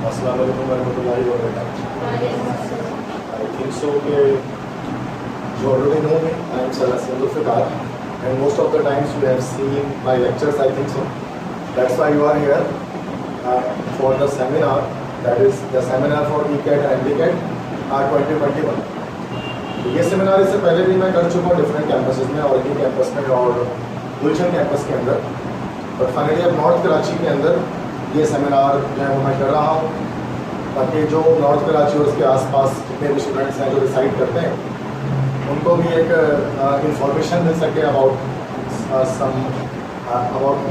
अस्सलाम वालेकुम warahmatullahi wabarakatuh. I think so कि you already know me. I am Salah Zulfikar, and most of the times you have seen my lectures. I think so. That's why you are here for the seminar. That is the seminar for ECAT and MDCAT 2021. ये seminar इससे पहले भी मैं कर चुका हूँ different campuses में, और इन्हीं कैंपस में और गुलशन कैंपस के अंदर, बट फाइनली अब नॉर्थ कराची के अंदर ये सेमिनार जो है वो मैं कर रहा हूँ, ताकि जो नॉर्थ कराची और उसके आसपास जितने भी स्टूडेंट्स हैं जो रिसाइड करते हैं उनको भी एक इंफॉर्मेशन मिल सके अबाउट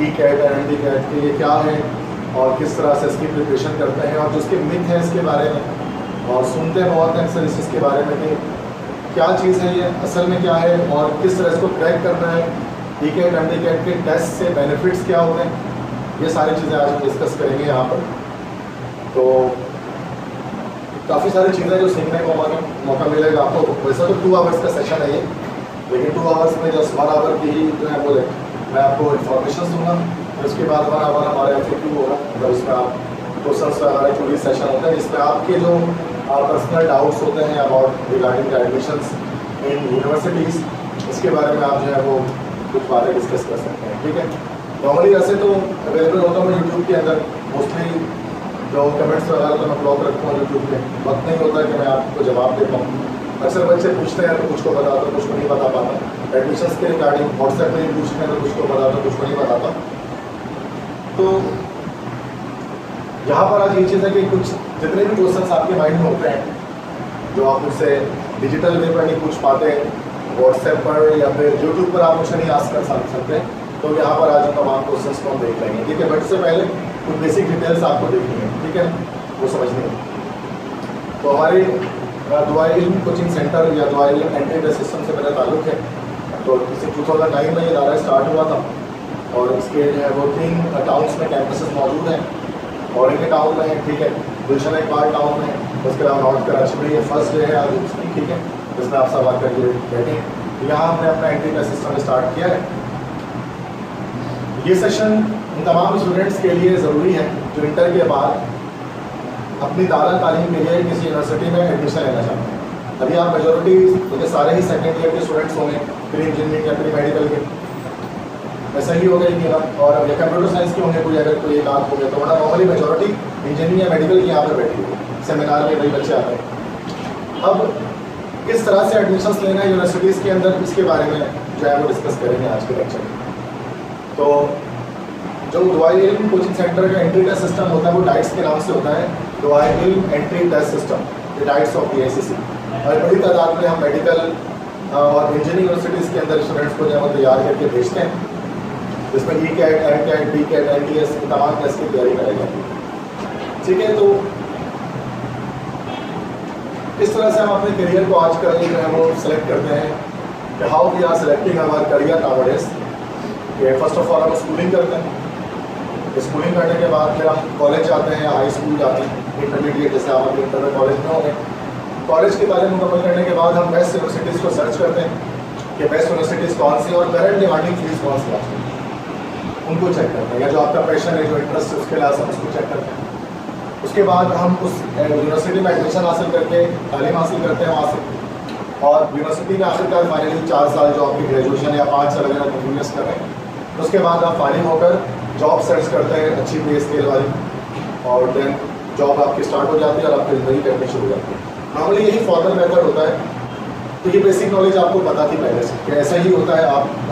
ECAT एंड MDCAT कि ये क्या है और किस तरह से इसकी प्रिपरेशन करते हैं, और जो उसके मिथ है इसके बारे में, और सुनते हैं बहुत अक्सर इसके बारे में कि क्या चीज़ है ये असल में क्या है और किस तरह इसको क्रैक करना है, ECAT MDCAT के टेस्ट से बेनिफिट्स क्या होते हैं, ये सारी चीज़ें आज हम डिस्कस करेंगे यहाँ पर। तो काफ़ी सारी चीज़ें जो सीखने को मौका मिलेगा आपको। वैसे तो 2 आवर्स का सेशन है ये, लेकिन 2 आवर्स में जस्ट 1 आवर की ही जो है वो मैं आपको इन्फॉर्मेशन दूँगा, फिर उसके बाद 1 आवर हमारे FAQ होगा, मतलब उसमें आप क्वेश्चन वगैरह जो भी सेशन होता है जिसमें आपके जो पर्सनल डाउट्स होते हैं about regarding the admissions in universities, इसके बारे में आप जो है वो कुछ बातें डिस्कस कर सकते हैं। ठीक है, नॉर्मली ऐसे तो अवेलेबल होता हूँ यूट्यूब के अंदर, मोस्टली जो कमेंट्स वगैरह तो मैं ब्लॉग रखता हूँ यूट्यूब पे, वक्त नहीं होता कि मैं आपको जवाब दे पाऊँ। अक्सर बच्चे पूछते हैं तो कुछ को बताता हूँ, कुछ को नहीं बता पाता। एडमिशन्स के रिगार्डिंग व्हाट्सएप में भी पूछते हैं तो कुछ को बताता हूँ, कुछ को नहीं बताता। तो यहाँ पर आज ये चीज़ है कि कुछ जितने भी क्वेश्चंस आपके माइंड में होते हैं जो आप मुझसे डिजिटल वे पर नहीं पूछ पाते, व्हाट्सएप पर या फिर यूट्यूब पर आप मुझसे नहीं आस्क कर सकते, तो यहाँ पर आज तमाम क्वेश्चंस को हम देख लेंगे। ठीक है, बट इससे पहले कुछ बेसिक डिटेल्स आपको देखनी है, ठीक है, वो समझनी है। तो हमारी दुआ इल्म कोचिंग सेंटर या दुआ इल्म एंट्री टेस्ट सिस्टम से मेरा ताल्लुक है। तो इसे 2009 में ये इदारा स्टार्ट हुआ था, और इसके जो है वो 3 टाउन्स में कैंपसेस मौजूद हैं, और इनके टाउन में है, ठीक है, गुलशन इकबाल टाउन में, उसके अलावा नॉर्थ कराची में ये फर्स्ट डे है आज उसकी, ठीक है, जिसमें आप सब आकर के बैठे हैं। यहाँ हमने अपना एंट्री टेस्ट सिस्टम स्टार्ट किया है। ये सेशन इन तमाम स्टूडेंट्स के लिए ज़रूरी है जो इंटर के बाद अपनी दाला तालीम के लिए किसी यूनिवर्सिटी में एडमिशन लेना चाहते हैं। अभी आप मेजोरिटी क्योंकि सारे ही सेकेंड ईयर के स्टूडेंट्स होंगे, प्री इंजीनियरिंग या प्री मेडिकल के, ऐसा ही होगा कि ना, और अब ये कंप्यूटर साइंस के होंगे कोई, अगर कोई एक आध हो गया तो वरना नॉर्मली मेजोरिटी इंजीनियरिंग या मेडिकल की यहाँ पर बैठी हुई सेमिनार में कई बच्चे आते हैं। अब किस तरह से एडमिशन्स लेना है यूनिवर्सिटीज़ के अंदर, इसके बारे में जो है वो डिस्कस करेंगे आज के लेक्चर में। तो जो दुआ इल्म कोचिंग सेंटर का एंट्री टेस्ट सिस्टम होता है वो डाइट्स के नाम से होता है, दुआ इल्म entry test system, the dates of DICC। और बड़ी तादाद में हम मेडिकल और इंजीनियरिंग यूनिवर्सिटीज़ के अंदर स्टूडेंट्स को जो है तैयार करके भेजते हैं, जिसमें ECAT, MCAT, BCAT, NTS तमाम टेस्ट की तैयारी कराई जाती है। ठीक है, तो इस तरह से हम अपने करियर को आजकल जो है वो सिलेक्ट करते हैं कि how we are selecting our career nowadays. First of all हम स्कूलिंग करते हैं, स्कूलिंग करने के बाद फिर हम कॉलेज जाते हैं या हाई स्कूल जाते हैं, इंटरमीडिएट जैसे आप अपने इंटर कॉलेज में होंगे। कॉलेज की तालीम मुकम्मल करने के बाद हम बेस्ट यूनिवर्सिटीज़ को सर्च करते हैं कि बेस्ट यूनिवर्सिटीज़ कौन सी और करंट डिमांडिंग फीस कौन सी है, उनको चेक करते हैं, या जो आपका पैशन है, जो इंटरेस्ट है, उसके लिहाज हम उसको चेक करते हैं। उसके बाद हम उस यूनिवर्सिटी में एडमिशन हासिल करके तालीम हासिल करते हैं वहाँ से, और यूनिवर्सिटी में आखिरकार फाइनली 4 साल जो आपकी ग्रेजुएशन या 5 साल अगर आप कंटिन्यूस कर रहे हैं, उसके बाद आप फारिग होकर जॉब सर्च करते हैं अच्छी पे स्केल वाली, और देन जॉब आपकी स्टार्ट हो जाती है और आपकी ज़िंदगी करनी शुरू हो जाती है। नॉर्मली यही फॉर्मल मेथड होता है। तो ये बेसिक नॉलेज आपको पता थी पहले से कि ऐसा ही होता है।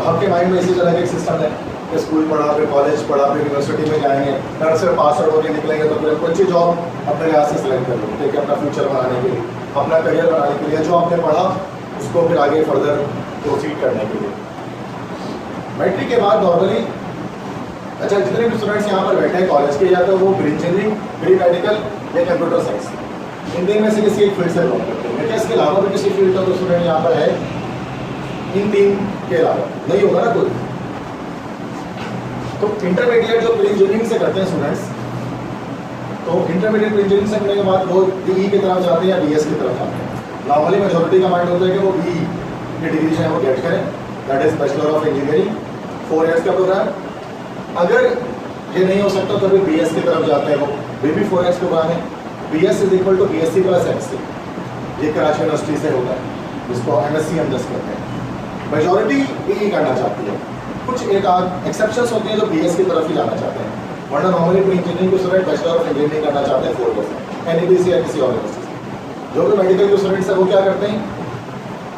आपके माइंड में इसी तरह का एक सिस्टम है कि स्कूल पढ़ा, फिर कॉलेज पढ़ा, फिर यूनिवर्सिटी में जाएंगे, घर से पास आउट होकर निकलेंगे तो फिर आपको अच्छी जॉब अपने लिहाज से सिलेक्ट कर लो, ठीक है, अपना फ्यूचर बनाने के लिए, अपना करियर बनाने के लिए, जो आपने पढ़ा उसको फिर आगे फर्दर प्रोसीड करने के लिए। मैट्रिक के बाद नॉर्मली अच्छा जितने भी स्टूडेंट्स यहाँ पर बैठे हैं कॉलेज के, या तो वो प्री इंजीनियरिंग, प्री मेडिकल या कंप्यूटर साइंस, इन तीन में से किसी एक फील्ड से बिलोंग करते हैं। क्या इसके अलावा भी किसी फील्ड का तो स्टूडेंट यहाँ पर है? इन 3 के अलावा नहीं होगा ना कोई। तो इंटरमीडिएट जो प्री इंजीनियरिंग से करते हैं स्टूडेंट्स, तो इंटरमीडिएट प्री इंजीनियरिंग से करने के बाद वो BE की तरफ जाते हैं या BS की तरफ जाते हैं। नॉर्मली मेजोरिटी का माइंड होता है कि वो BE की डिग्री जो है वो गेट करें, that is bachelor of engineering, 4 years का प्रोग्राम। अगर ये नहीं हो सकता तो फिर BS की तरफ जाते हैं वो, BB4X प्रोग्राम है, BS is equal to BSc plus MSc, ये कराची यूनिवर्सिटी से होता है, जिसको MSc हम जस्ट करते हैं। मेजॉरिटी यही करना चाहती है, कुछ एक आध एक्सेप्शंस होती हैं जो BS की तरफ ही जाना चाहते हैं, वरना नॉर्मली कोई इंजीनियरिंग के स्टूडेंट बैचलर ऑफ इंजीनियरिंग करना चाहते हैं 4% NABC या किसी और यूनिवर्सिटी। जो भी मेडिकल के स्टूडेंट्स हैं वो क्या करते हैं,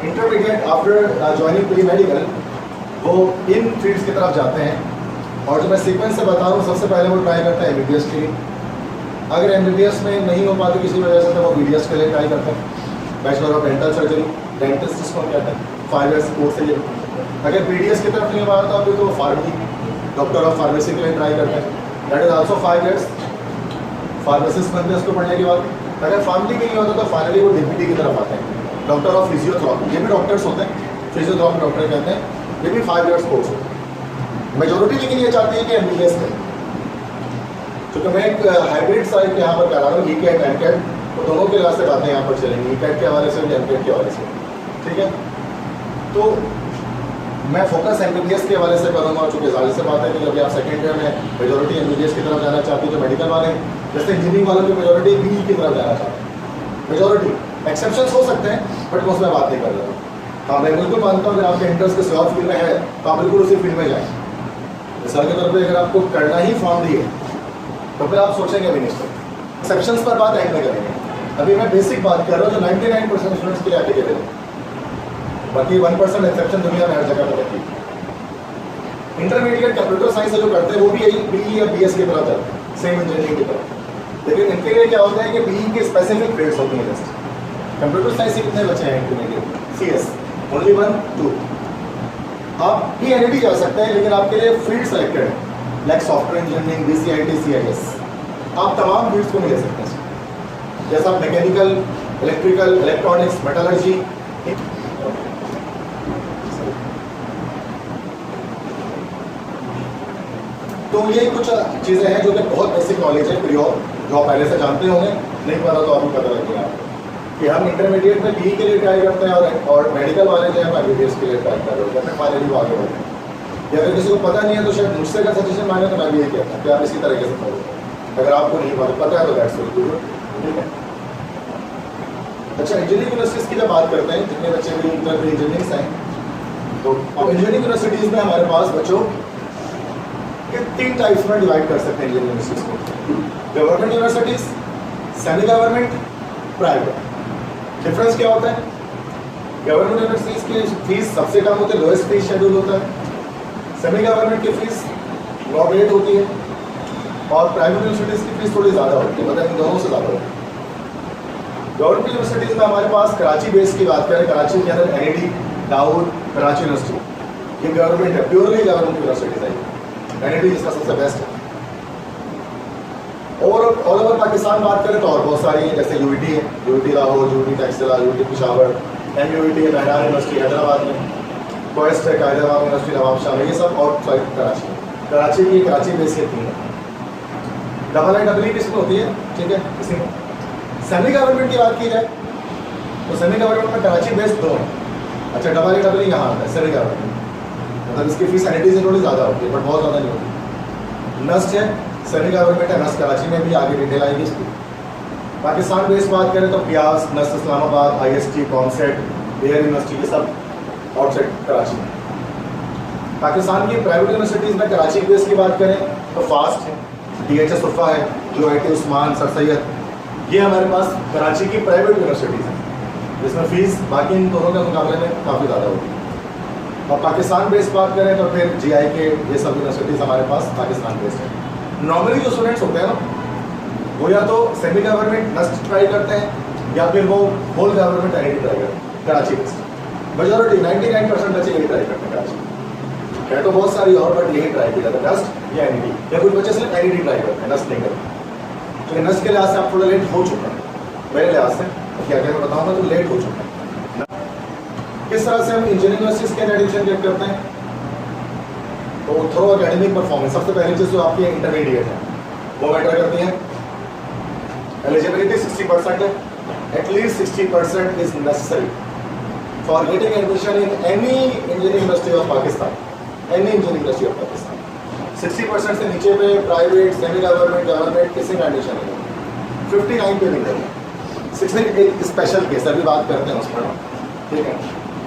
intermediate after joining pre medical वो इन फील्ड्स की तरफ जाते हैं, और जो मैं सीक्वेंस से बता रहा हूँ सबसे पहले वो ट्राई करते हैं MBBS के लिए। अगर MBBS में नहीं हो पाते किसी वजह से तो वो BDS के लिए ट्राई करते हैं, bachelor of dental surgery, dentist जिसको कहते हैं, 5 इयर्स कोर्स है ये। अगर BDS की तरफ नहीं हो पाता तो फार्मी, डॉक्टर ऑफ फार्मेसी के लिए ट्राई करते हैं, that is also 5 years, pharmacist बनते हैं उसको पढ़ने के बाद। अगर फार्मली भी नहीं होता तो फाइनली वो DPT की तरफ आते हैं, डॉक्टर ऑफ फिजियोथेरेपी, ये भी डॉक्टर्स होते हैं, फिजियोथेरेपी डॉक्टर कहते हैं, ये भी 5 इयर्स कोर्स होता है। मेजोरिटी लेकिन ये चाहती है कि MBBS करें, क्योंकि मैं एक हाइब्रिड साइड यहाँ पर करा रहा हूँ, ECAT MCAT, तो दोनों के लिहाज से बातें यहाँ पर चलेंगी, ECAT के हवाले से भी MCAT के हवाले से, ठीक है। तो मैं फोकस MBBS के हवाले से करूँगा, चूँकि जाहिर से बात है कि जब आप सेकेंड ईयर में मेजोरिटी MBBS की तरफ जाना चाहती है, जो मेडिकल वाले हैं, जैसे इंजीनियरिंग वालों की मेजोरिटी BE की तरफ जाना चाहते हैं, मेजोरिटी एक्सेप्शंस हो सकते हैं बट मैं उसमें बात नहीं कर रहा हूँ। हाँ, मैं बिल्कुल मानता हूँ अगर आपके इंटरेस्ट किसी और फील्ड में है तो आप बिल्कुल उसी फील्ड में जाएँ। मिसाल के तौर पे अगर आपको करना ही फार्मली है तो फिर आप सोचेंगे भी नहीं, एक्सेप्शंस पर बात एंड में करेंगे। अभी मैं बेसिक बात कर रहा हूँ जो 99% स्टूडेंट्स के लिए एप्लीकेबल है, बाकी 1% एक्सेप्शन दुनिया में हर जगह पर रहती है। इंटरमीडिएट कंप्यूटर साइंस से जो करते हैं वो भी यही BE या BS की तरफ जाते हैं, सेम इंजीनियरिंग की तरफ, लेकिन इनके लिए क्या होता है कि BE के स्पेसिफिक फील्ड्स होती हैं। जैसे कंप्यूटर साइंस से कितने बच्चे हैं इंटरमीडिएट, CS ओनली 1 2, आप भी NIT जा सकते हैं लेकिन आपके लिए फील्ड सेलेक्टेड है, like software engineering, DCIT, CIS, आप तमाम फील्ड्स को नहीं ले सकते हैं। जैसा आप मैकेनिकल, इलेक्ट्रिकल, इलेक्ट्रॉनिक्स, मेटलर्जी, तो ये कुछ चीज़ें हैं जो कि बहुत बेसिक नॉलेज है प्रियोर, जो आप पहले से जानते होंगे, नहीं पता तो आपको पता लगेगा कि हम इंटरमीडिएट में BE के लिए ट्राई करते हैं और मेडिकल वाले जो है MBBS के लिए ट्राई कर रहे होते हैं, फिर फाइनली वो आगे बढ़ते हैं। या अगर किसी को पता नहीं है तो शायद मुझसे अगर सजेशन मांगे तो मैं भी यही कहता हूँ कि आप इसी तरीके से फॉलो करें, अगर आपको नहीं पता है तो दैट्स गुड, ठीक है। अच्छा, इंजीनियरिंग यूनिवर्सिटीज़ की जब बात करते हैं, जितने बच्चे भी इंजीनियरिंग्स हैं, तो अब इंजीनियरिंग यूनिवर्सिटीज़ में हमारे पास बच्चों के 3 टाइप्स में डिवाइड कर सकते हैं इंजीनियरिंग यूनिवर्सिटीज़ को, government universities, semi government, private. Difference क्या होता है, गवर्नमेंट यूनिवर्सिटीज़ की फीस सबसे कम होती है, लोएस्ट फीस शेड्यूल होता है, सेमी गवर्नमेंट की फीस मॉडरेट होती है, और प्राइवेट यूनिवर्सिटीज़ की फीस थोड़ी ज़्यादा होती है, मतलब इन दोनों से ज़्यादा होती है। गवर्नमेंट यूनिवर्सिटीज़ में हमारे पास कराची बेस की बात करें, कराची के अंदर NIT, दाऊद, कराची यूनिवर्सिटी, ये गवर्नमेंट है, प्योरली गवर्नमेंट यूनिवर्सिटीज़ है, NIT जिसका सबसे बेस्ट है। और ऑल ओवर पाकिस्तान बात करें तो और बहुत सारी हैं, जैसे UIT है, UIT Lahore, UIT Taxila, UIT Peshawar, MUIT है महरान यूनिवर्सिटी हैदराबाद में, क्वेस्ट है कायदाबाद यूनिवर्सिटी नवाबशाह में, ये सब आउटसाइड कराची, कराची की कराची बेस के 3 है। IIEEE किसमें होती है, ठीक है, इसी में। सेमी गवर्नमेंट की बात की जाए तो सेमी गवर्नमेंट में कराची बेस 2 है। अच्छा, IIEEE यहाँ आता है सेमी गवर्नमेंट, मतलब इसकी फीस NIT से थोड़ी ज़्यादा होती है बट बहुत ज़्यादा नहीं होती। नस्ट है, सेमी गवर्नमेंट है, नस्ट कराची में भी आगे डिटेल आएगी इसकी। पाकिस्तान बेस बात करें तो पियास, नस्ट इस्लामाबाद, IST, कॉमसेट, एयर यूनिवर्सिटी, ये सब आउटसाइड कराची में। पाकिस्तान की प्राइवेट यूनिवर्सिटीज़ में कराची बेस की बात करें तो फास्ट है, DHS उफ़ा है, UIT उस्मान, सर सैयद, ये हमारे पास कराची की प्राइवेट यूनिवर्सिटीज़ हैं, जिसमें फ़ीस बाकी इन दोनों के मुकाबले में काफ़ी ज़्यादा होती है। और पाकिस्तान बेस बात करें तो फिर GIK, ये सब यूनिवर्सिटीज़ हमारे पास पाकिस्तान बेस है। नॉर्मली जो स्टूडेंट्स होते हैं ना, वो या तो सेमी गवर्नमेंट नस्ट ट्राई करते हैं या फिर वो होल गवर्नमेंट NIT ट्राई करते हैं कराची बेस्ड। मेजॉरिटी 99% बच्चे यही ट्राई करते हैं कराची, है तो बहुत सारी और बट यही ट्राई किया जाता है, नस्ट या NIT, या कुछ बच्चे सिर्फ NIT ट्राई करते हैं, नस्ट नहीं करते। तो नस्ट के लिहाज से आप थोड़ा लेट हो चुका है मेरे लिहाज से, कि अगर मैं बताऊँगा तो लेट हो चुका है। किस तरह से हम इंजीनियरिंग यूनिवर्सिटीज़ के एडमिशन चेक करते हैं, तो थ्रो एकेडमिक परफॉर्मेंस सबसे पहली चीज़ जो आपकी इंटरमीडिएट है वो मैटर करती है। एलिजिबिलिटी 60% है, at least 60% is necessary for getting admission in any engineering university of Pakistan, any engineering university of Pakistan. 60% से नीचे पे प्राइवेट, सेमी गवर्नमेंट, गवर्नमेंट किसी का एडमिशन नहीं है। 59 पे नहीं करेंगे। 60 एक स्पेशल केस अभी बात करते हैं उस पर, ठीक है।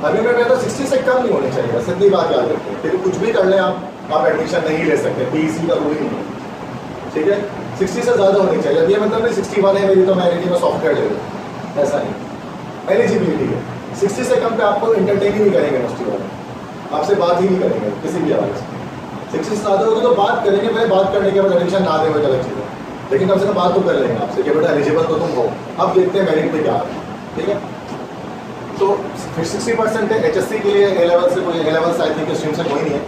अभी मैं कहता हूँ 60 से कम नहीं होनी चाहिए, सीधी बात याद रखिए। फिर कुछ भी कर लें आप एडमिशन नहीं ले सकते, PEC का रूल ही नहीं है, ठीक है। 60 से ज़्यादा होनी चाहिए। अब ये मतलब नहीं 61 है मेरी तो मैं एलिजिबल सॉफ्टवेयर ले लूँ, ऐसा नहीं। एलिजिबिलिटी है 60 से कम पे आपको इंटरटेन ही नहीं करेंगे यूनिवर्सिटी वाले, आपसे बात ही नहीं करेंगे किसी भी हवाले से। 60 से ज़्यादा होगी तो बात करेंगे, भाई बात करने के बाद एडमिशन ना दें वो अलग चीज़ है, लेकिन कम से कम बात तो कर लेंगे आपसे कि बेटा एलिजिबल तो तुम हो। अब देखते हैं मेरिट पे क्या है, ठीक है। तो 60% है। HSC के लिए A लेवल से कोई A level I think stream से कोई नहीं है,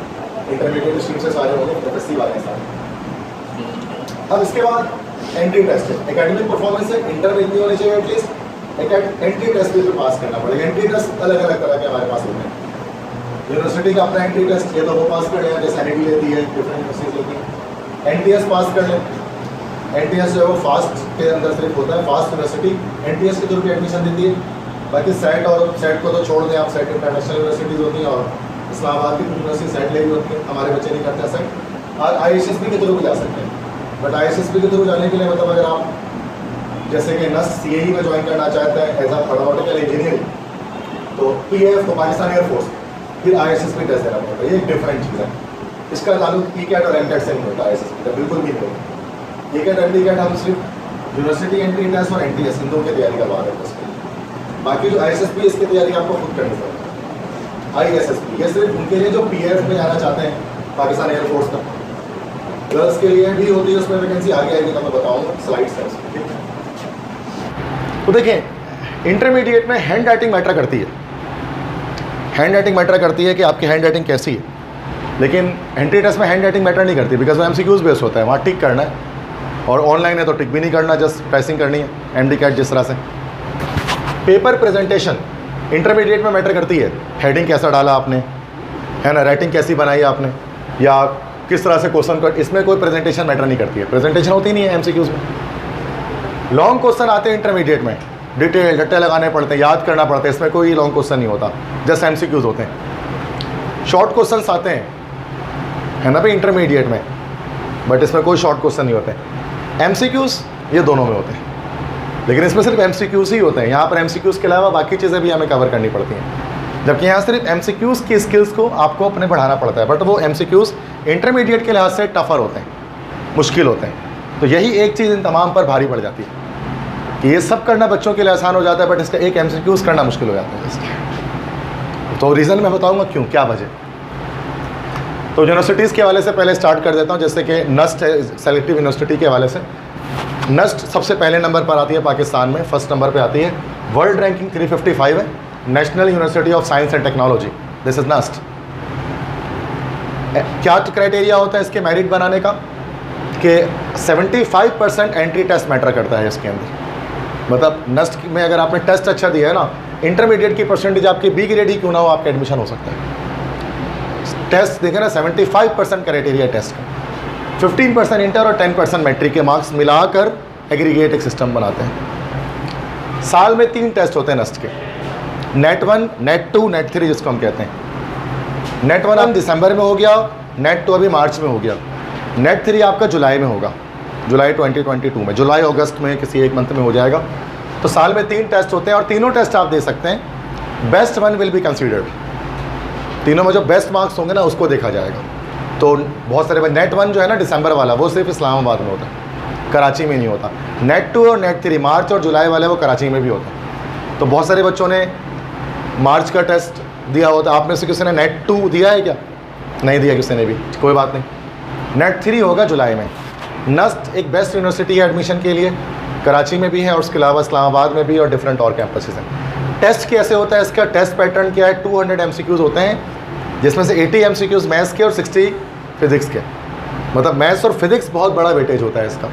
इंटरमीडिएट स्ट्रीम से सारे होंगे, FSC वाले सारे। अब इसके बाद एंट्री टेस्ट है, एकेडमिक परफॉर्मेंस है, इंटर नहीं होनी चाहिए एटलीस्ट, एंट्री टेस्ट भी पास करना पड़ेगा। एंट्री टेस्ट अलग अलग तरह के हमारे पास होते हैं। यूनिवर्सिटी का अपना एंट्री टेस्ट ये तो वो पास कर लें, जैसे NIT लेती है, डिफरेंट यूनिवर्सिटीज लेती है। NTS पास कर लें। NTS जो है वो फास्ट के अंदर सिर्फ होता है, फास्ट यूनिवर्सिटी NTS के थ्रू भी एडमिशन देती है। बाकी सेट और सेट को तो छोड़ दें आप, सेट इंटरनेशनल यूनिवर्सिटीज़ होती हैं और इस्लामाबाद की यूनिवर्सिटी सेट ले भी होती है, हमारे बच्चे नहीं करते सेट। और ISSB के थ्रू भी जा सकते हैं, बट ISSB के थ्रू जाने के लिए मतलब अगर आप जैसे कि NUST CAE में ज्वाइन करना चाहते हैं एज एरोनॉटिकल इंजीनियरिंग, तो PAF तो पाकिस्तान एयरफोर्स, फिर ISSB टेस्ट देना पड़ता है। ये एक डिफरेंट चीज़ है, इसका ताल्लुक PCAT और MCAT से नहीं होता, ISSB का बिल्कुल भी नहीं होता। PCAT MCAT हम सिर्फ यूनिवर्सिटी एंट्री टेस्ट और NTS इन दोनों की तैयारी करवा रहे हैं, बाकी जो ISSB इसकी तैयारी आपको खुद करनी पड़ेगी। ISSB ये सिर्फ उनके लिए जो PAF में जाना चाहते हैं, पाकिस्तान एयरफोर्स का। गर्ल्स के लिए भी होती है उसमें वैकेंसी, आगे आएगी तो मैं बताऊँगा स्लाइड्स है उसमें, ठीक है। तो देखें इंटरमीडिएट में हैंड राइटिंग मैटर करती है, हैंड राइटिंग मैटर करती है कि आपकी हैंड राइटिंग कैसी है, लेकिन एंट्री टेस्ट में हैंड राइटिंग मैटर नहीं करती, बिकॉज वो MCQs बेस होता है, वहाँ टिक करना है, और ऑनलाइन है तो टिक भी नहीं करना, जस्ट प्रेसिंग करनी है MD कैट जिस तरह से। पेपर प्रेजेंटेशन इंटरमीडिएट में मैटर करती है, हेडिंग कैसा डाला आपने, है ना, राइटिंग कैसी बनाई आपने, या किस तरह से क्वेश्चन को, इसमें कोई प्रेजेंटेशन मैटर नहीं करती है, प्रेजेंटेशन होती नहीं है MCQs में। लॉन्ग क्वेश्चन आते हैं इंटरमीडिएट में, डिटेल डट्टे लगाने पड़ते हैं, याद करना पड़ता है, इसमें कोई लॉन्ग क्वेश्चन नहीं होता, जस्ट MCQs होते हैं। शॉर्ट क्वेश्चन आते हैं, है ना भाई, इंटरमीडिएट में, बट इसमें कोई शॉर्ट क्वेश्चन नहीं होते। MCQs ये दोनों में होते हैं, लेकिन इसमें सिर्फ MCQs ही होते हैं। यहाँ पर MCQs के अलावा बाकी चीज़ें भी हमें कवर करनी पड़ती हैं, जबकि यहाँ सिर्फ MCQs की स्किल्स को आपको अपने बढ़ाना पड़ता है, बट वो MCQs इंटरमीडिएट के लिहाज से टफ़र होते हैं, मुश्किल होते हैं। तो यही एक चीज़ इन तमाम पर भारी पड़ जाती है कि ये सब करना बच्चों के लिए आसान हो जाता है, बट इसका एक MCQs करना मुश्किल हो जाता है इसका। तो रीज़न मैं बताऊँगा क्यों, क्या वजह। तो यूनिवर्सिटीज़ के हवाले से पहले स्टार्ट कर देता हूँ, जैसे कि NUST है, सेलेक्टिव यूनिवर्सिटी के हवाले से। NUST सबसे पहले नंबर पर आती है पाकिस्तान में, फर्स्ट नंबर पे आती है, वर्ल्ड रैंकिंग 355 है, national university of science and technology, this is NUST। क्या क्राइटेरिया होता है इसके मेरिट बनाने का, कि 75% एंट्री टेस्ट मैटर करता है इसके अंदर। मतलब NUST में अगर आपने टेस्ट अच्छा दिया है ना, इंटरमीडिएट की परसेंटेज आपकी B ग्रेड ही क्यों ना हो, आपका एडमिशन हो सकता है। टेस्ट देखें ना, 75% क्राइटेरिया टेस्ट का, 15% इंटर और 10% मैट्रिक के मार्क्स मिलाकर एग्रीगेट एक सिस्टम बनाते हैं। साल में 3 टेस्ट होते हैं NUST के, नेट 1, नेट 2, नेट 3 जिसको हम कहते हैं। नेट 1 दिसंबर में हो गया, नेट 2 अभी मार्च में हो गया, नेट 3 आपका जुलाई में होगा, जुलाई 2022 में, जुलाई अगस्त में किसी एक मंथ में हो जाएगा। तो साल में 3 टेस्ट होते हैं और तीनों टेस्ट आप दे सकते हैं। Best one will be considered, तीनों में जो बेस्ट मार्क्स होंगे ना उसको देखा जाएगा। तो बहुत सारे, नेट 1 जो है ना दिसंबर वाला, वो सिर्फ इस्लामाबाद में होता है, कराची में नहीं होता। नेट 2 और नेट 3 मार्च और जुलाई वाले वो कराची में भी होते हैं। तो बहुत सारे बच्चों ने मार्च का टेस्ट दिया होता। आप में से किसी ने नेट 2 दिया है क्या? नहीं दिया किसी ने भी, कोई बात नहीं। नेट 3 होगा जुलाई में। NUST एक बेस्ट यूनिवर्सिटी है एडमिशन के लिए, कराची में भी है और उसके अलावा इस्लामाबाद में भी और डिफरेंट और कैंपसेस हैं। टेस्ट कैसे होता है इसका, टेस्ट पैटर्न क्या है, 200 MCQs होते हैं, जिसमें से 80 MCQs मैथ्स के और 60 फिज़िक्स के। मतलब मैथ्स और फिज़िक्स बहुत बड़ा वेटेज होता है इसका।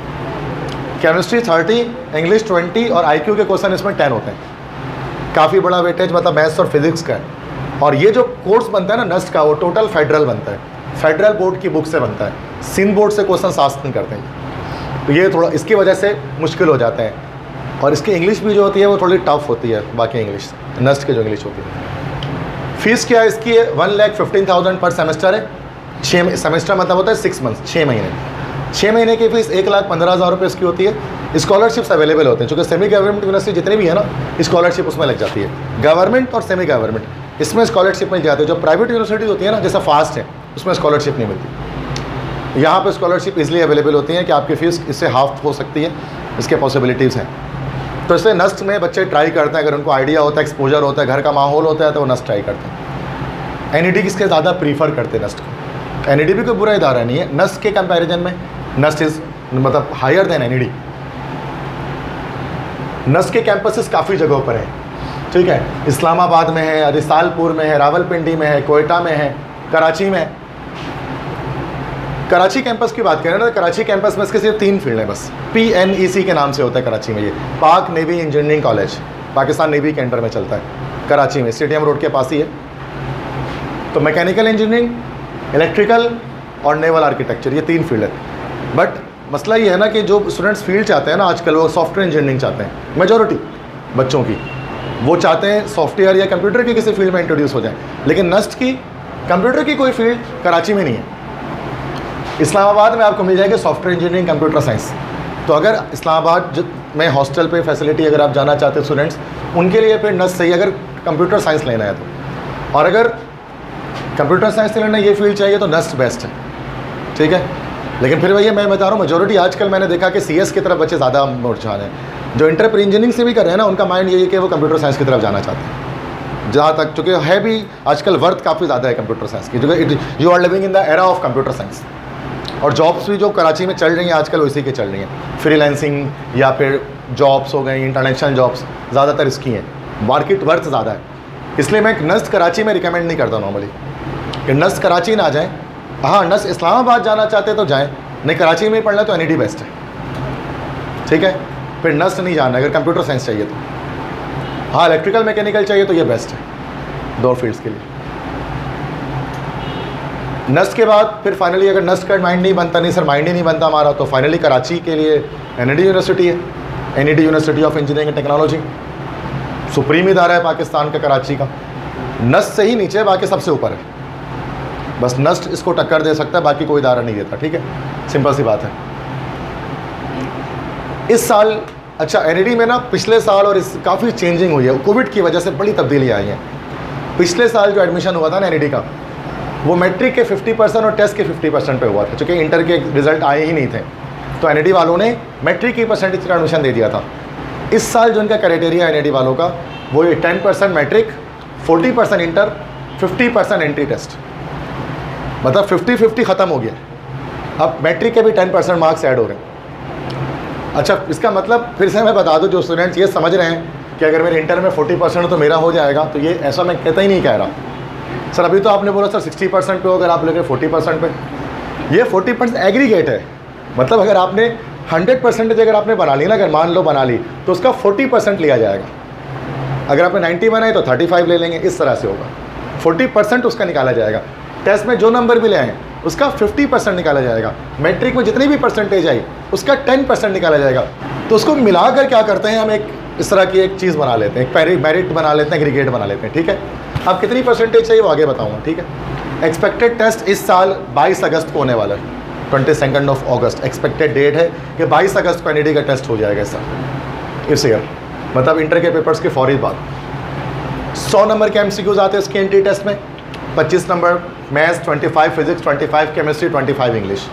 केमिस्ट्री 30, इंग्लिश 20 और IQ के क्वेश्चन इसमें 10 होते हैं। काफ़ी बड़ा वेटेज मतलब मैथ्स और फिज़िक्स का है। और ये जो कोर्स बनता है ना NUST का, वो टोटल फेडरल बनता है, फेडरल बोर्ड की बुक से बनता है, सिंध बोर्ड से क्वेश्चन आस्क नहीं करते हैं। तो ये थोड़ा इसकी वजह से मुश्किल हो जाते हैं। और इसकी इंग्लिश भी जो होती है वो थोड़ी टफ होती है बाकी इंग्लिश, NUST की जो इंग्लिश होती है। फ़ीस क्या है इसकी, 1,15,000 पर सेमेस्टर है। 6 सेमेस्टर मतलब होता है 6 मंथ्स, 6 महीने। 6 महीने की फीस 1,15,000 रुपये इसकी होती है। स्कॉलरशिप्स अवेलेबल होते हैं, चूँकि सेमी गवर्नमेंट यूनिवर्सिटी जितनी भी है ना, स्कॉलरशिप उसमें लग जाती है। गवर्नमेंट और सेमी गवर्नमेंट इसमें स्कॉलरशिप मिल जाती है। जो प्राइवेट यूनिवर्सिटी होती है ना, जैसा फास्ट है, उसमें स्कॉलरशिप नहीं मिलती। यहाँ पे स्कॉलरशिप इजीली अवेलेबल होती है कि आपकी फ़ीस इससे हाफ हो सकती है, इसके पॉसिबिलिटीज़ हैं। तो इसलिए नस्ट में बच्चे ट्राई करते हैं, अगर उनको आइडिया होता है, एक्सपोजर होता है, घर का माहौल होता है, तो वो नस्ट ट्राई करते हैं। एनईडी किसके ज़्यादा प्रीफर करते हैं नस्ट को। एनईडी भी कोई बुरा इदारा नहीं है, नस्ट के कंपैरिजन में नस्ट इज़ मतलब हायर देन एनईडी। नस्ट के कैंपसेस काफ़ी जगहों पर हैं, ठीक है। इस्लामाबाद में है, रिसालपुर में है, रावलपिंडी में है, कोयटा में है, कराची में है। कराची कैंपस की बात करें ना, तो कराची कैंपस में इसके सिर्फ 3 फील्ड हैं बस। PNEC के नाम से होता है कराची में, ये पाक navy engineering college, Pakistan navy के अंडर में चलता है कराची में, स्टेडियम रोड के पास ही है। तो मैकेनिकल इंजीनियरिंग, इलेक्ट्रिकल और नेवल आर्किटेक्चर, ये 3 फील्ड है। बट मसला ये है ना कि जो स्टूडेंट्स फील्ड चाहते हैं ना आजकल, वो सॉफ्टवेयर इंजीनियरिंग चाहते हैं। मेजॉरिटी बच्चों की वो चाहते हैं सॉफ्टवेयर या कंप्यूटर की किसी फील्ड में इंट्रोड्यूस हो जाए। लेकिन नस्ट की कंप्यूटर की कोई फील्ड कराची में नहीं है। इस्लामाबाद में आपको मिल जाएगी सॉफ्टवेयर इंजीनियरिंग, कंप्यूटर साइंस। तो अगर इस्लामाबाद में हॉस्टल पे फैसिलिटी अगर आप जाना चाहते हैं स्टूडेंट्स, उनके लिए फिर नस्ट सही, अगर कंप्यूटर साइंस लेना है तो। और अगर कंप्यूटर साइंस लेना ये फील्ड चाहिए तो नस्ट बेस्ट है, ठीक है। लेकिन फिर भैया मैं बता रहा हूँ, मेजोरिटी आजकल मैंने देखा कि CS की तरफ बच्चे ज़्यादा रुझान हैं। जो इंटर प्री इंजीनियरिंग से भी कर रहे हैं ना, उनका माइंड यही है कि वो कंप्यूटर साइंस की तरफ जाना चाहते हैं। जहाँ तक चूँकि है भी आजकल वर्थ काफ़ी ज़्यादा है कंप्यूटर साइंस की, जो you are living in the era of computer science. और जॉब्स भी जो कराची में चल रही हैं आजकल उसी के चल रही हैं। फ्रीलांसिंग या फिर जॉब्स हो गई, इंटरनेशनल जॉब्स ज़्यादातर इसकी हैं, मार्केट वर्थ ज़्यादा है। इसलिए मैं नस्ट कराची में रिकमेंड नहीं करता नॉर्मली कि नस्ट कराची ना जाएँ। हाँ, नस्ट इस्लामाबाद जाना चाहते हैं तो जाएँ, नहीं कराची में पढ़ना तो NED बेस्ट है, ठीक है। फिर नस्ट नहीं जाना अगर कंप्यूटर साइंस चाहिए तो। हाँ, इलेक्ट्रिकल मैकेनिकल चाहिए तो ये बेस्ट है 2 फील्ड्स के लिए। नस्ट के बाद फिर फाइनली अगर नस्ट का माइंड नहीं बनता, नहीं सर माइंड ही नहीं बनता हमारा, तो फाइनली कराची के लिए NED यूनिवर्सिटी है, NED university of engineering and technology. Supreme इदारा है पाकिस्तान का कराची का। नस्ट से ही नीचे, बाकी सबसे ऊपर है। बस नस्ट इसको टक्कर दे सकता है, बाकी कोई इदारा नहीं देता, ठीक है। सिंपल सी बात है। इस साल अच्छा NED में ना पिछले साल और इस काफ़ी चेंजिंग हुई है, कोविड की वजह से बड़ी तब्दीलियाँ आई हैं। पिछले साल जो एडमिशन हुआ था ना NED का, वो मैट्रिक के 50% और टेस्ट के 50% पे हुआ था, चूँकि इंटर के रिजल्ट आए ही नहीं थे। तो NED वालों ने मैट्रिक की परसेंटेज का एडमिशन दे दिया था। इस साल जो इनका क्राइटेरिया NED वालों का, वो ये 10% मैट्रिक, 40% इंटर, 50% एंट्री टेस्ट, मतलब 50-50 ख़त्म हो गया। अब मैट्रिक के भी 10% मार्क्स ऐड हो रहे हैं। अच्छा, इसका मतलब फिर से मैं बता दूं, जो स्टूडेंट्स ये समझ रहे हैं कि अगर मेरे इंटर में 40% तो मेरा हो जाएगा, तो ये ऐसा मैं कहता ही नहीं कह रहा। सर अभी तो आपने बोला सर 60% पे हो, अगर आप लेके 40% पे, ये 40% एग्रीगेट है। मतलब अगर आपने 100% अगर आपने बना ली ना, अगर मान लो बना ली, तो उसका 40% लिया जाएगा। अगर आपने 90 बनाई तो 35 ले लेंगे, इस तरह से होगा। 40% उसका निकाला जाएगा। टेस्ट में जो नंबर भी ले आए उसका 50% निकाला जाएगा। मैट्रिक में जितनी भी परसेंटेज आई उसका 10% निकाला जाएगा। तो उसको मिलाकर क्या करते हैं, हम एक इस तरह की एक चीज़ बना लेते हैं, एक मेरिट बना लेते हैं, एग्रीगेट बना लेते हैं, ठीक है। अब कितनी परसेंटेज चाहिए वो आगे बताऊँगा, ठीक है। एक्सपेक्टेड टेस्ट इस साल 22 अगस्त को होने वाला है, 22 अगस्त एक्सपेक्टेड डेट है कि 22 अगस्त को NED का टेस्ट हो जाएगा इस ईयर, मतलब इंटर के पेपर्स के फौरी बाद। 100 नंबर के MCQs आते हैं इसके एंट्री टेस्ट में, 25 number maths, 25 physics, 25 chemistry, 25 English,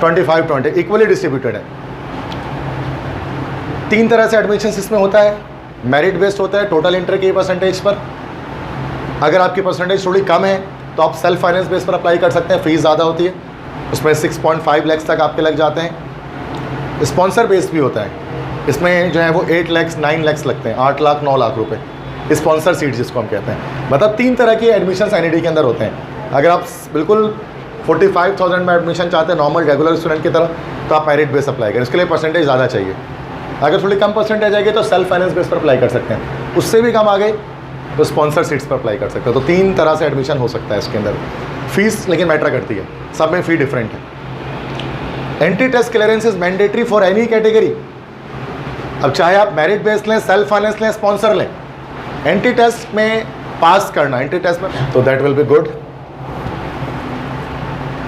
25-20 equally distributed है। 3 तरह से एडमिशन इसमें होता है। मेरिट बेस्ड होता है टोटल इंटर की परसेंटेज पर। अगर आपकी परसेंटेज थोड़ी कम है तो आप सेल्फ फाइनेंस बेस पर अप्लाई कर सकते हैं, फीस ज़्यादा होती है, उसमें 6.5 लाख तक आपके लग जाते हैं। स्पॉन्सर बेस्ड भी होता है, इसमें जो है वो 8 लाख 9 लाख लगते हैं, 8 लाख 9 लाख रुपए स्पॉन्सर सीट जिसको हम कहते हैं। मतलब 3 तरह की एडमिशन NED के अंदर होते हैं। अगर आप बिल्कुल 45,000 में एडमिशन चाहते हैं नॉर्मल रेगुलर स्टूडेंट की तरह, तो आप मेरिट बेस अप्लाई करें, इसके लिए परसेंटेज ज़्यादा चाहिए। अगर थोड़ी कम परसेंटेज आएगी तो सेल्फ फाइनेंस बेस पर अप्लाई कर सकते हैं, उससे भी कम आ गई तो स्पॉन्सर सीट्स पर अप्लाई कर सकते हो। तो 3 तरह से एडमिशन हो सकता है इसके अंदर। फीस लेकिन मैटर करती है, सब में फ़ी डिफरेंट है। Entry test clearance is mandatory for any category. अब चाहे आप मेरिट बेस लें, सेल्फ फाइनेंस लें, स्पॉन्सर लें, एंट्री टेस्ट में पास करना, एंट्री टेस्ट में, तो दैट विल बी गुड।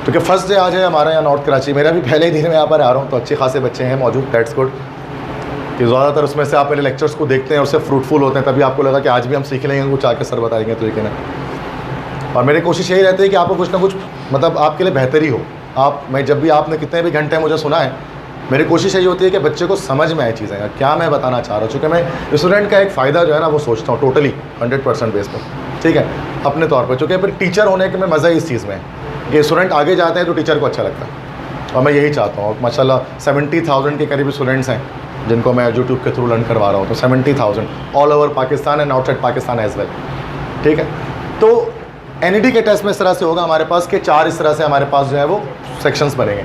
क्योंकि फर्स्ट डे आज है हमारा यहाँ नॉर्थ कराची, मेरा भी पहले ही दिन में यहाँ पर आ रहा हूँ, तो अच्छे खासे बच्चे हैं मौजूद, दैट्स गुड। कि ज़्यादातर उसमें से आप मेरे लेक्चर्स को देखते हैं और उससे फ्रूटफुल होते हैं, तभी आपको लगा कि आज भी हम सीख लेंगे, कुछ आके सर बताएंगे तरीके में। और मेरी कोशिश यही रहती है कि आपको कुछ ना कुछ मतलब आपके लिए बेहतरी हो। मैं जब भी आपने कितने भी घंटे मुझे सुना है, मेरी कोशिश यही होती है कि बच्चे को समझ में आए चीज़ें, क्या मैं बताना चाह रहा हूँ। चूँकि मैं स्टूडेंट का एक फ़ायदा जो है ना वो सोचता हूँ टोटली 100% बेस पर, ठीक है, अपने तौर पर। चूँकि फिर टीचर होने के में मज़ा ही इस चीज़ में है कि स्टूडेंट आगे जाते हैं तो टीचर को अच्छा लगता है, और मैं यही चाहता हूँ। माशाल्लाह 70,000 के करीब स्टूडेंट्स हैं जिनको मैं यूट्यूब के थ्रू लर्न करवा रहा हूँ, तो 70,000 all over Pakistan and outside Pakistan as well, ठीक है। तो एनईडी के टेस्ट में इस तरह से होगा हमारे पास कि 4 इस तरह से हमारे पास जो है वो सेक्शंस बनेंगे।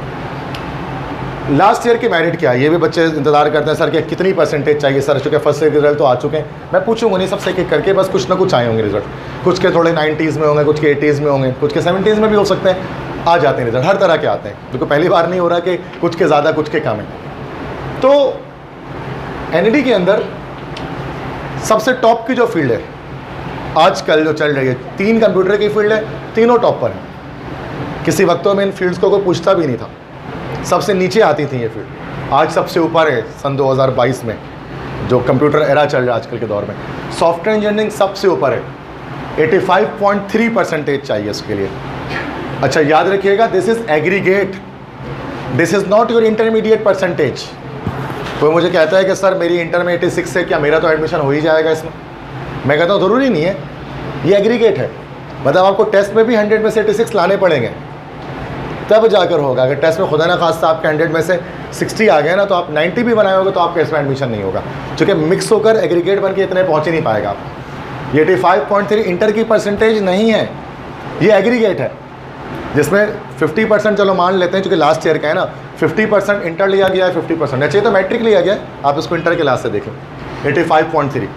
लास्ट ईयर की मेरिट क्या है, ये भी बच्चे इंतजार करते हैं सर कि कितनी परसेंटेज चाहिए सर, चूँकि फर्स्ट ईयर के रिजल्ट तो आ चुके हैं। मैं पूछूंगा नहीं सबसे एक करके, बस कुछ ना कुछ आए होंगे रिजल्ट, कुछ के थोड़े 90s में होंगे, कुछ के 80s में होंगे, कुछ के 70s में भी हो सकते हैं, आ जाते हैं रिजल्ट, हर तरह के आते हैं। क्योंकि पहली बार नहीं हो रहा कि कुछ के ज़्यादा कुछ के कम है। तो एनईडी के अंदर सबसे टॉप की जो फील्ड है आजकल जो चल रही है, 3 कंप्यूटर की फील्ड है, तीनों टॉप पर हैं। किसी वक्तों में इन फील्ड्स को कोई पूछता भी नहीं था, सबसे नीचे आती थी ये फील्ड, आज सबसे ऊपर है। सन 2022 में जो कंप्यूटर एरा चल रहा है आजकल के दौर में, सॉफ्टवेयर इंजीनियरिंग सबसे ऊपर है, 85.3% चाहिए इसके लिए। अच्छा याद रखिएगा, this is aggregate, this is not your intermediate percentage. कोई मुझे कहता है कि सर मेरी इंटर में 86 है, क्या मेरा तो एडमिशन हो ही जाएगा इसमें? मैं कहता हूँ ज़रूरी नहीं है, ये एग्रीगेट है। मतलब आपको टेस्ट में भी 100 में से 86 लाने पड़ेंगे तब जाकर होगा। अगर टेस्ट में खुदा ना खास्ता आपके 100 में से 60 आ गए ना, तो आप 90 भी बनाए होगे तो आपका इसमें एडमिशन नहीं होगा, क्योंकि मिक्स होकर एग्रीगेट बन के इतने पहुँच ही नहीं पाएगा आप। ये 85.3 इंटर की परसेंटेज नहीं है, ये एग्रीगेट है, जिसमें 50% चलो मान लेते हैं, क्योंकि लास्ट ईयर का है ना, 50% इंटर लिया गया है, 50% चाहिए तो मैट्रिक लिया गया, आप इसको इंटर के लास्ट से देखें। 85.3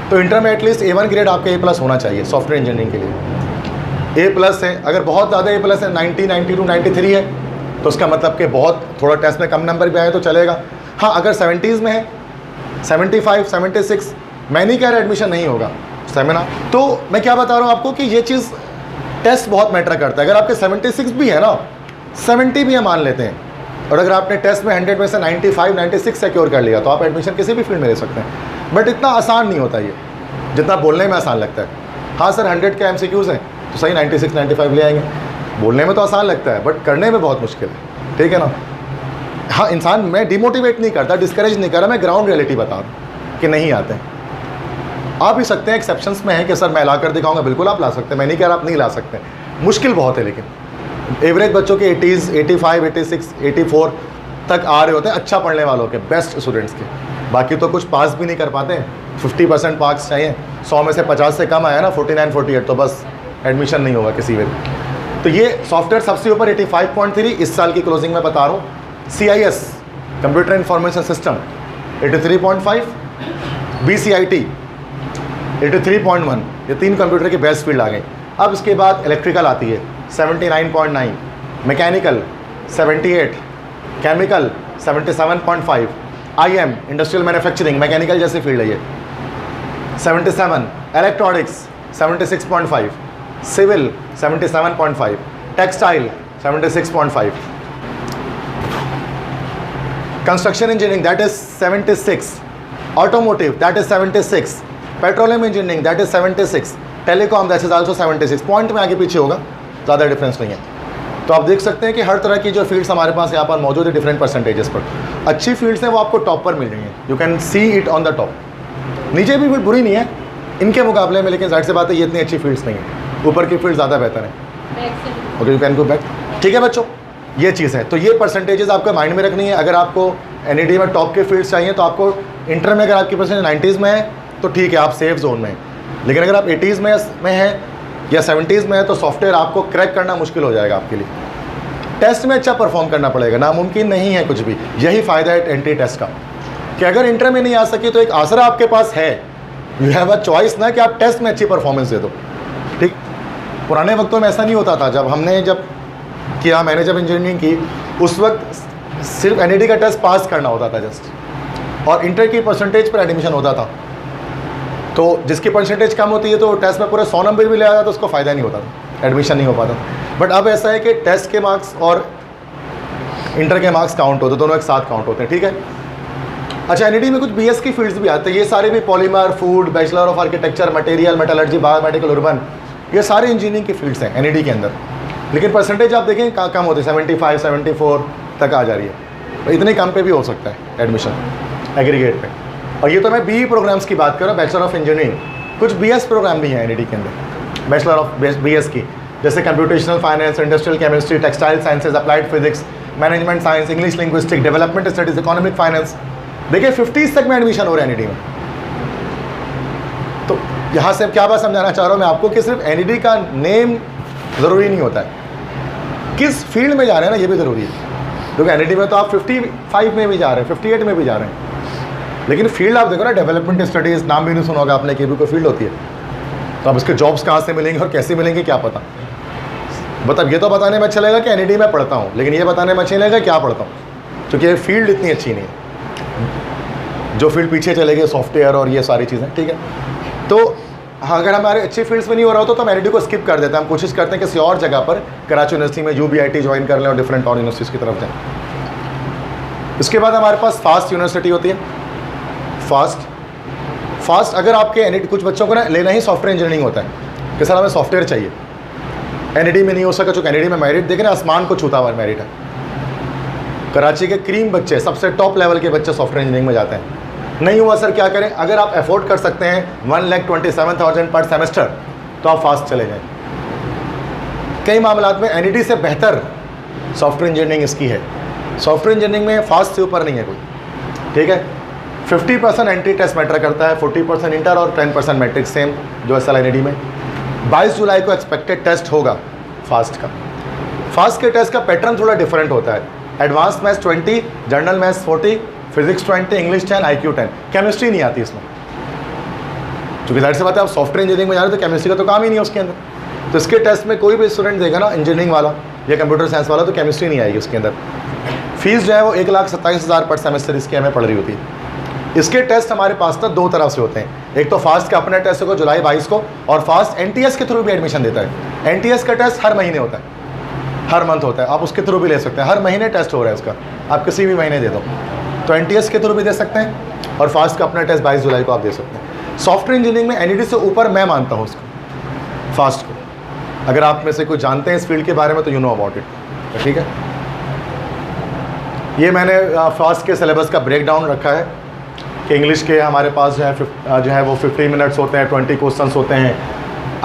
तो इंटर में एटलीस्ट A1 ग्रेड आपका A+ होना चाहिए सॉफ्टवेयर इंजीनियरिंग के लिए। A+ है, अगर बहुत ज़्यादा A+ है, 90, 92, 93 है, तो उसका मतलब कि बहुत थोड़ा टेस्ट में कम नंबर भी आए तो चलेगा। हाँ, अगर 70s में है, 75, 76, मैं नहीं कह रहा एडमिशन नहीं होगा सेमिनार। तो मैं क्या बता रहा हूँ आपको कि ये चीज़ टेस्ट बहुत मैटर करता है। अगर आपके 76 भी है ना, 70 भी हम मान लेते हैं, और अगर आपने टेस्ट में 100 में से 95, 96 सिक्योर कर लिया, तो आप एडमिशन किसी भी फील्ड में ले सकते हैं। बट इतना आसान नहीं होता ये, जितना बोलने में आसान लगता है। हाँ सर 100 के MCQs हैं तो सही 96, 95 ले आएंगे, बोलने में तो आसान लगता है बट करने में बहुत मुश्किल है, ठीक है ना। हाँ, इंसान, मैं डिमोटिवेट नहीं करता, डिस्करेज नहीं कर रहा, मैं ग्राउंड रियलिटी बता रहा हूँ कि नहीं आते हैं। आप भी सकते हैं, एक्सेप्शंस में है कि सर मैं ला कर दिखाऊंगा, बिल्कुल आप ला सकते हैं, मैं नहीं कह रहा आप नहीं ला सकते, मुश्किल बहुत है। लेकिन एवरेज बच्चों के 80s, 85, 86, 84 तक आ रहे होते हैं, अच्छा पढ़ने वालों के, बेस्ट स्टूडेंट्स के। बाकी तो कुछ पास भी नहीं कर पाते हैं, 50% मार्क्स चाहिए, 100 में से 50 से कम आया ना, 49, 48, तो बस एडमिशन नहीं होगा किसी में। तो ये सॉफ्टवेयर सबसे ऊपर 85.3 इस साल की क्लोजिंग में बता रहा हूँ। CIS computer information system 83.5, BCIT 83.1, ये 3 कंप्यूटर की बेस्ट फील्ड आ गई। अब इसके बाद इलेक्ट्रिकल आती है 79.9, mechanical 78, chemical 77.5, IM industrial manufacturing mechanical जैसी फील्ड है ये 77, electronics 76.5, civil 77.5, textile 76.5, construction engineering that is 76, automotive that is 76, petroleum engineering that is 76, telecom that is also 76। Point में आगे पीछे होगा, ज़्यादा डिफरेंस नहीं है। तो आप देख सकते हैं कि हर तरह की जो फील्ड्स हमारे पास यहाँ पर मौजूद है डिफरेंट परसेंटेजेस पर। अच्छी फील्ड्स हैं वो आपको टॉप पर मिल रही हैं, you can see it on the top. नीचे भी बुरी नहीं है इनके मुकाबले में, लेकिन जाहिर सी बात है ये इतनी अच्छी फील्ड्स नहीं है, ऊपर की फील्ड ज़्यादा बेहतर है। Okay, you can go back, ठीक है बच्चों, ये चीज़ है। तो ये परसेंटेजेस आपको माइंड में रखनी है। अगर आपको एनईडी में टॉप के फील्ड्स चाहिए तो आपको इंटर में अगर आपकी परसेंटेज 90s में है तो ठीक है, आप सेफ जोन में हैं। लेकिन अगर आप 80s में है या 70s में है तो सॉफ्टवेयर आपको क्रैक करना मुश्किल हो जाएगा आपके लिए। टेस्ट में अच्छा परफॉर्म करना पड़ेगा, नामुमकिन नहीं है कुछ भी। यही फ़ायदा है एंट्री टेस्ट का कि अगर इंटर में नहीं आ सकी तो एक आसरा आपके पास है, यू हैव अ चॉइस ना कि आप टेस्ट में अच्छी परफॉर्मेंस दे दो। ठीक, पुराने वक्तों में ऐसा नहीं होता था। जब मैंने जब इंजीनियरिंग की उस वक्त सिर्फ एनईडी का टेस्ट पास करना होता था जस्ट, और इंटर की परसेंटेज पर एडमिशन होता था। तो जिसकी परसेंटेज कम होती है तो टेस्ट में पूरे 100 नंबर भी ले आता तो उसको फ़ायदा नहीं होता था। एडमिशन नहीं हो पाता। बट अब ऐसा है कि टेस्ट के मार्क्स और इंटर के मार्क्स काउंट होते हैं, दोनों एक साथ काउंट होते हैं, ठीक है। अच्छा, एनईडी में कुछ बीएस की फील्ड्स भी आते हैं, ये सारे भी polymer, food, bachelor of architecture, material, metallurgy, biomedical, urban, ये सारे इंजीनियरिंग की फील्ड्स हैं एनईडी के अंदर। लेकिन परसेंटेज आप देखें कम होती है, 75, 74 तक आ जा रही है। तो इतने कम पे भी हो सकता है एडमिशन एग्रीगेट पे। और ये तो मैं बीई प्रोग्राम्स की बात कर रहा हूँ, बैचलर ऑफ इंजीनियरिंग। कुछ बीएस प्रोग्राम भी हैं एनईडी के अंदर, बैचलर ऑफ बीएस की, जैसे computational finance, industrial chemistry, textile sciences, applied physics, management science, English linguistic, development studies, economic finance. देखिए 50 तक में एडमिशन हो रहा है एनईडी में। तो यहाँ से क्या बात समझाना चाह रहा हूँ मैं आपको कि सिर्फ एनईडी का नेम ज़रूरी नहीं होता है, किस फील्ड में जा रहे हैं ना ये भी ज़रूरी है। क्योंकि एनईडी में तो आप 55 में भी जा रहे हैं, 58 में भी जा रहे हैं, लेकिन फील्ड आप देखो ना, डेवलपमेंट स्टडीज़, नाम भी नहीं सुना होगा आपने कि भी कोई फील्ड होती है। तो अब इसके जॉब्स कहाँ से मिलेंगे और कैसे मिलेंगे क्या पता। मतलब ये तो बताने में चलेगा कि एनईडी में पढ़ता हूँ, लेकिन ये बताने में चलेगा क्या पढ़ता हूँ, क्योंकि ये फील्ड इतनी अच्छी नहीं है। जो फील्ड पीछे चलेगी सॉफ्टवेयर और ये सारी चीज़ें, ठीक है। तो हाँ, अगर हमारे अच्छी फील्ड्स में नहीं हो रहा हो तो हम एनईडी को स्किप कर देते हैं। हम कोशिश करते हैं किसी और जगह पर, कराची यूनिवर्सिटी में यूबीआईटी ज्वाइन कर लें और डिफरेंट और यूनिवर्सिटीज़ की तरफ जाएँ। इसके बाद हमारे पास फास्ट यूनिवर्सिटी होती है। फास्ट अगर आपके एनईडी, कुछ बच्चों को ना लेना ही सॉफ्टवेयर इंजीनियरिंग होता है कि सर हमें सॉफ्टवेयर चाहिए, एनईडी में नहीं हो सका, चूँकि एनईडी में मेरिट देखें ना, आसमान को छूता हुआ मेरिट है। कराची के क्रीम बच्चे, सबसे टॉप लेवल के बच्चे सॉफ्टवेयर इंजीनियरिंग में जाते हैं। नहीं हुआ सर क्या करें, अगर आप अफोर्ड कर सकते हैं 1,27,000 पर सेमेस्टर तो आप फास्ट चले जाएं। कई मामलात में एनईडी से बेहतर सॉफ्टवेयर इंजीनियरिंग इसकी है। सॉफ्टवेयर इंजीनियरिंग में फास्ट से ऊपर नहीं है कोई, ठीक है। 50% एंट्री टेस्ट मैटर करता है, 40% इंटर और 10% मैट्रिक, सेम जो एसएल एनईडी में। 22 जुलाई को एक्सपेक्टेड टेस्ट होगा फास्ट का। फास्ट के टेस्ट का पैटर्न थोड़ा डिफरेंट होता है। Advance maths 20, general maths 40, physics 20, English 10, IQ 10। Chemistry नहीं आती इसमें, क्योंकि जाहिर सी बात है आप सॉफ्टवेयर इंजीनियरिंग में जा रहे हो तो केमिस्ट्री का तो काम ही नहीं है उसके अंदर। तो इसके टेस्ट में कोई भी स्टूडेंट देगा ना इंजीनियरिंग वाला या कंप्यूटर साइंस वाला, तो केमिस्ट्री नहीं आएगी उसके अंदर। फीस जो है वो 1,27,000 पर सेमेस्टर इसकी हमें पड़ रही होती है। इसके टेस्ट हमारे पास ना दो तरह से होते हैं। एक तो फास्ट का अपना टेस्ट होगा जुलाई 22 को, और फास्ट NTS के थ्रू भी एडमिशन देता है। NTS का टेस्ट हर महीने होता है, हर मंथ होता है, आप उसके थ्रू भी ले सकते हैं। हर महीने टेस्ट हो रहा है उसका, आप किसी भी महीने दे दो, तो NTS के थ्रू भी दे सकते हैं, और फास्ट का अपना टेस्ट 22 जुलाई को आप दे सकते हैं। सॉफ्टवेयर इंजीनियरिंग में एनईडी से ऊपर मैं मानता हूँ उसको, फास्ट को। अगर आप में से कोई जानते हैं इस फील्ड के बारे में तो यू नो अबाउट इट, ठीक है। ये मैंने फास्ट के सिलेबस का ब्रेक डाउन रखा है कि इंग्लिश के हमारे पास जो है वो 50 मिनट्स होते हैं, 20 क्वेश्चंस होते हैं।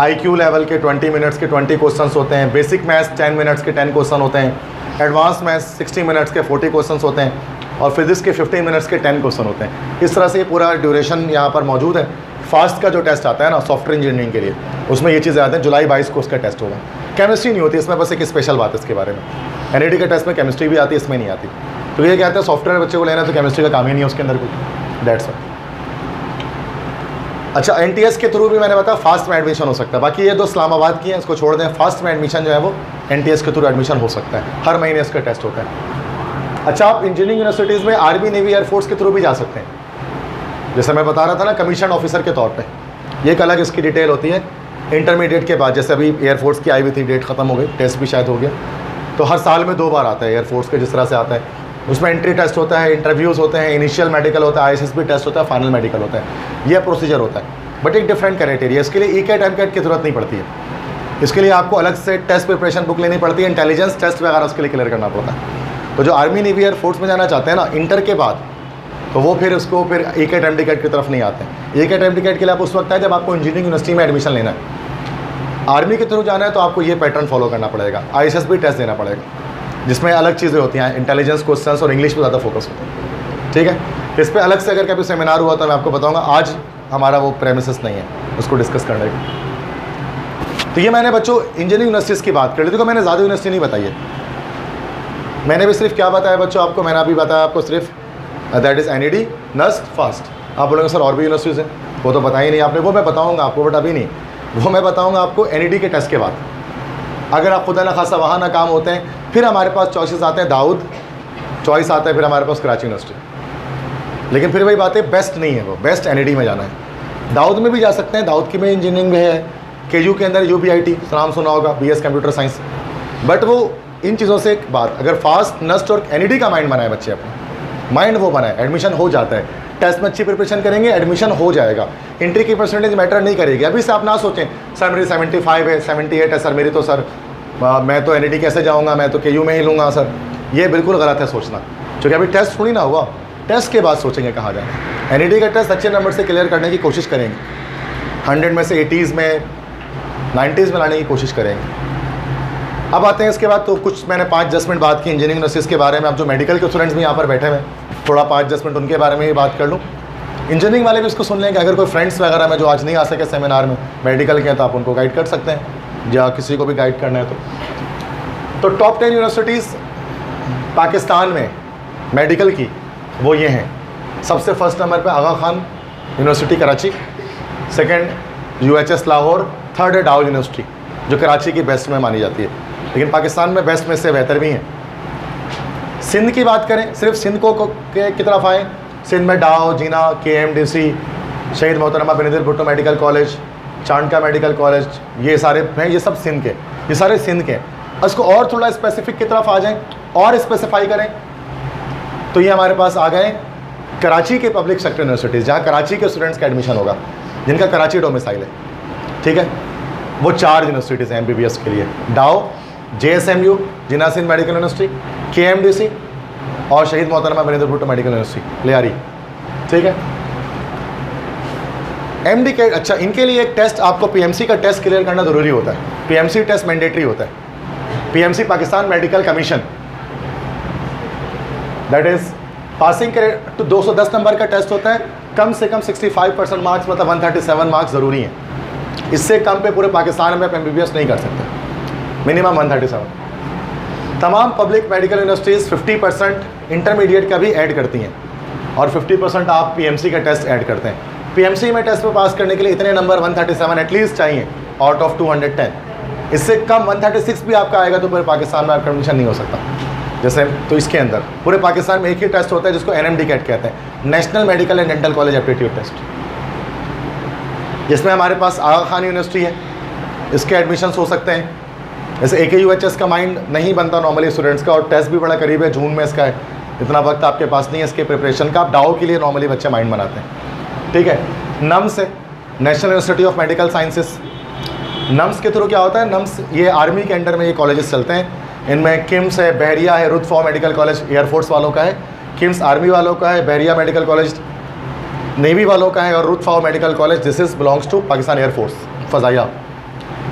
IQ लेवल के 20 मिनट्स के 20 क्वेश्चंस होते हैं। बेसिक मैथ्स 10 मिनट्स के 10 क्वेश्चन होते हैं। एडवांस मैथ्स 60 मिनट्स के 40 क्वेश्चंस होते हैं, और फिजिक्स के 15 मिनट्स के 10 क्वेश्चन होते हैं। इस तरह से ये पूरा ड्यूरेशन यहाँ पर मौजूद है। फास्ट का जो टेस्ट आता है ना सॉफ्टवेयर इंजीनियरिंग के लिए, उसमें ये चीज़ें आती हैं। जुलाई 22 को उसका टेस्ट होगा। केमिस्ट्री नहीं होती इसमें, बस एक स्पेशल बात है इसके बारे में। एनईडी के टेस्ट में केमिस्ट्री भी आती है, इसमें नहीं आती। तो ये कहते हैं सॉफ्टवेयर बच्चे को लेना है तो केमिस्ट्री का काम ही नहीं है उसके अंदर कुछ, दैट्स व्हाई। अच्छा, NTS के थ्रू भी मैंने बताया फास्ट में एडमिशन हो सकता है। बाकी ये दो इस्लामाबाद की हैं, इसको छोड़ दें। फास्ट में एडमिशन जो है वो NTS के थ्रू एडमिशन हो सकता है, हर महीने इसका टेस्ट होता है। अच्छा, आप इंजीनियरिंग यूनिवर्सिटीज़ में आर्मी, नेवी, एयरफोर्स के थ्रू भी जा सकते हैं। जैसे मैं बता रहा था ना, कमीशन ऑफिसर के तौर पे, ये एक अलग इसकी डिटेल होती है। इंटरमीडिएट के बाद, जैसे अभी एयरफोर्स की आई हुई थी, डेट ख़त्म हो गई, टेस्ट भी शायद हो गया, तो हर साल में 2 बार आता है एयरफोर्स के, जिस तरह से आता है। उसमें एंट्री टेस्ट होता है, इंटरव्यूज़ होते हैं, इनिशियल मेडिकल होता है, ISSB टेस्ट होता है, फाइनल मेडिकल होता है। यह प्रोसीजर होता है, बट एक डिफरेंट क्राइटेरिया। इसके लिए ECAT MCAT की ज़रूरत नहीं पड़ती है। इसके लिए आपको अलग से टेस्ट प्रिपरेशन बुक लेनी पड़ती है, इंटेलिजेंस टेस्ट वगैरह उसके लिए क्लियर करना पड़ता है। तो जो आर्मी, नेवी, एयरफोर्स में जाना चाहते हैं ना इंटर के बाद, तो वो फिर उसको फिर ECAT MCAT की तरफ नहीं आते हैं। ECAT MCAT के लिए आप उस वक्त आए जब आपको इंजीनियरिंग यूनिवर्सिटी में एडमिशन लेना है। आर्मी के थ्रू जाना है तो आपको ये पैटर्न फॉलो करना पड़ेगा, ISSB टेस्ट देना पड़ेगा, जिसमें अलग चीज़ें होती हैं, इंटेलिजेंस क्वेश्चंस और इंग्लिश पर ज़्यादा फोकस होता है, ठीक है। इस पर अलग से अगर कभी सेमिनार हुआ तो मैं आपको बताऊंगा। आज हमारा वो प्रेमिसेस नहीं है उसको डिस्कस करने का। तो ये मैंने बच्चों इंजीनियरिंग यूनिवर्सिटीज़ की बात कर ली। देखो मैंने ज़्यादा यूनिवर्सिटी नहीं बताई है, मैंने भी सिर्फ क्या बताया बच्चों आपको, मैंने अभी बताया आपको सिर्फ that is NED, NUST, fast. आप बोलेंगे सर और भी यूनिवर्सिटीज़ हैं, वो तो बताया ही नहीं आपने। वो मैं बताऊँगा आपको, बट अभी नहीं, वो मैं बताऊँगा आपको NED के टेस्ट के बाद। अगर आप खुदा न खासा वहाँ नाकाम होते हैं, फिर हमारे पास चॉइसेस आते हैं, दाऊद चॉइस आता है, फिर हमारे पास कराची यूनिवर्सिटी। लेकिन फिर वही बात है, बेस्ट नहीं है वो, बेस्ट NED में जाना है। दाऊद में भी जा सकते हैं, दाऊद की में इंजीनियरिंग भी है, KU के अंदर UBIT नाम सुना होगा, BS कंप्यूटर साइंस। बट वो इन चीज़ों से एक बात, अगर फास्ट नस्ट और NED का माइंड बनाए बच्चे, अपना माइंड वो बनाए, एडमिशन हो जाता है। टेस्ट में अच्छी प्रिपरेशन करेंगे, एडमिशन हो जाएगा। एंट्री की परसेंटेज मैटर नहीं करेगी। अभी से आप ना सोचें सर मेरी 75 है, 78 है सर मेरी, तो सर मैं तो NED कैसे जाऊँगा, मैं तो KU में ही लूँगा सर। ये बिल्कुल गलत है सोचना, क्योंकि अभी टेस्ट थोड़ी ना हुआ, टेस्ट के बाद सोचेंगे कहाँ जाना। NED का टेस्ट अच्छे नंबर से क्लियर करने की कोशिश करेंगे, 100 में से 80s में 90s में लाने की कोशिश करेंगे। अब आते हैं इसके बाद, तो कुछ मैंने 5-10 मिनट बात की इंजीनियरिंग यूनिवर्सिटीज़ के बारे में। अब जो मेडिकल के स्टूडेंट्स भी यहाँ पर बैठे हुए हैं, थोड़ा 5-10 मिनट उनके बारे में भी बात कर लूँ। इंजीनियरिंग वाले भी इसको सुन लें कि अगर कोई फ्रेंड्स वगैरह में जो आज नहीं आ सके सेमिनार में मेडिकल के हैं, तो आप उनको गाइड कर सकते हैं, या किसी को भी गाइड करना है तो टॉप 10 यूनिवर्सिटीज़ पाकिस्तान में मेडिकल की वो ये हैं। सबसे फर्स्ट नंबर पे Aga Khan university Karachi, second UHS Lahore, third है डाउ यूनिवर्सिटी जो कराची की बेस्ट में मानी जाती है, लेकिन पाकिस्तान में बेस्ट में से बेहतर भी हैं। सिंध की बात करें, सिर्फ सिंध की तरफ आए, सिंध में डाउ, जीना, KMDC, Shaheed Mohtarma Benazir Bhutto medical college, Chandka medical college, ये सारे हैं, ये सब सिंध के, ये सारे सिंध के। उसको और थोड़ा स्पेसिफिक की तरफ आ जाएं और स्पेसिफाई करें तो ये हमारे पास आ गए कराची के पब्लिक सेक्टर यूनिवर्सिटीज़, जहाँ कराची के स्टूडेंट्स का एडमिशन होगा, जिनका कराची डोमिसाइल है। ठीक है, वो 4 यूनिवर्सिटीज़ हैं MBBS के लिए, डाउ, JSMU जिना सिंध मेडिकल यूनिवर्सिटी, KMDC और शहीद मोहतरमा बेनज़ीर भुट्टो मेडिकल यूनिवर्सिटी लियारी। ठीक है, MD के, अच्छा इनके लिए एक टेस्ट, आपको PMC का टेस्ट क्लियर करना ज़रूरी होता है। PMC टेस्ट मैंडेटरी होता है। PMC Pakistan medical commission, that is passing के तो 210 नंबर का टेस्ट होता है। कम से कम 65% मार्क्स, मतलब 137 मार्क्स ज़रूरी हैं। इससे कम पे पूरे पाकिस्तान में आप MBBS नहीं कर सकते, मिनिमम 137। तमाम पब्लिक मेडिकल यूनिवर्सिटीज़ 50% इंटरमीडिएट का भी ऐड करती हैं और 50% आप PMC का टेस्ट ऐड करते हैं। PMC में टेस्ट में पास करने के लिए इतने नंबर 137 एटलीस्ट चाहिए आउट ऑफ 210। इससे कम 136 भी आपका आएगा तो पूरे पाकिस्तान में आपका एडमिशन नहीं हो सकता। जैसे तो इसके अंदर पूरे पाकिस्तान में एक ही टेस्ट होता है जिसको NMD कैट कहते हैं, national medical and dental college aptitude test, जिसमें हमारे पास आगा खान यूनिवर्सिटी है, इसके एडमिशन्स हो सकते हैं। जैसे AKUHS का माइंड नहीं बनता नॉर्मली स्टूडेंट्स का, और टेस्ट भी बड़ा करीब है, जून में इसका है, इतना वक्त आपके पास नहीं है इसके प्रिपरेशन का। आप डाउ के लिए नॉर्मली बच्चे माइंड बनाते हैं। ठीक है, नम्स है, national university of medical sciences. Nums के थ्रू क्या होता है, नम्स ये आर्मी के अंडर में ये कॉलेजेस चलते हैं। इनमें किम्स है, बहरिया है, रुतफॉ मेडिकल कॉलेज एयरफोर्स वालों का है, किम्स आर्मी वालों का है, बहरिया मेडिकल कॉलेज नेवी वालों का है, और रुतफॉ medical college this is belongs to Pakistan air force Fazaia.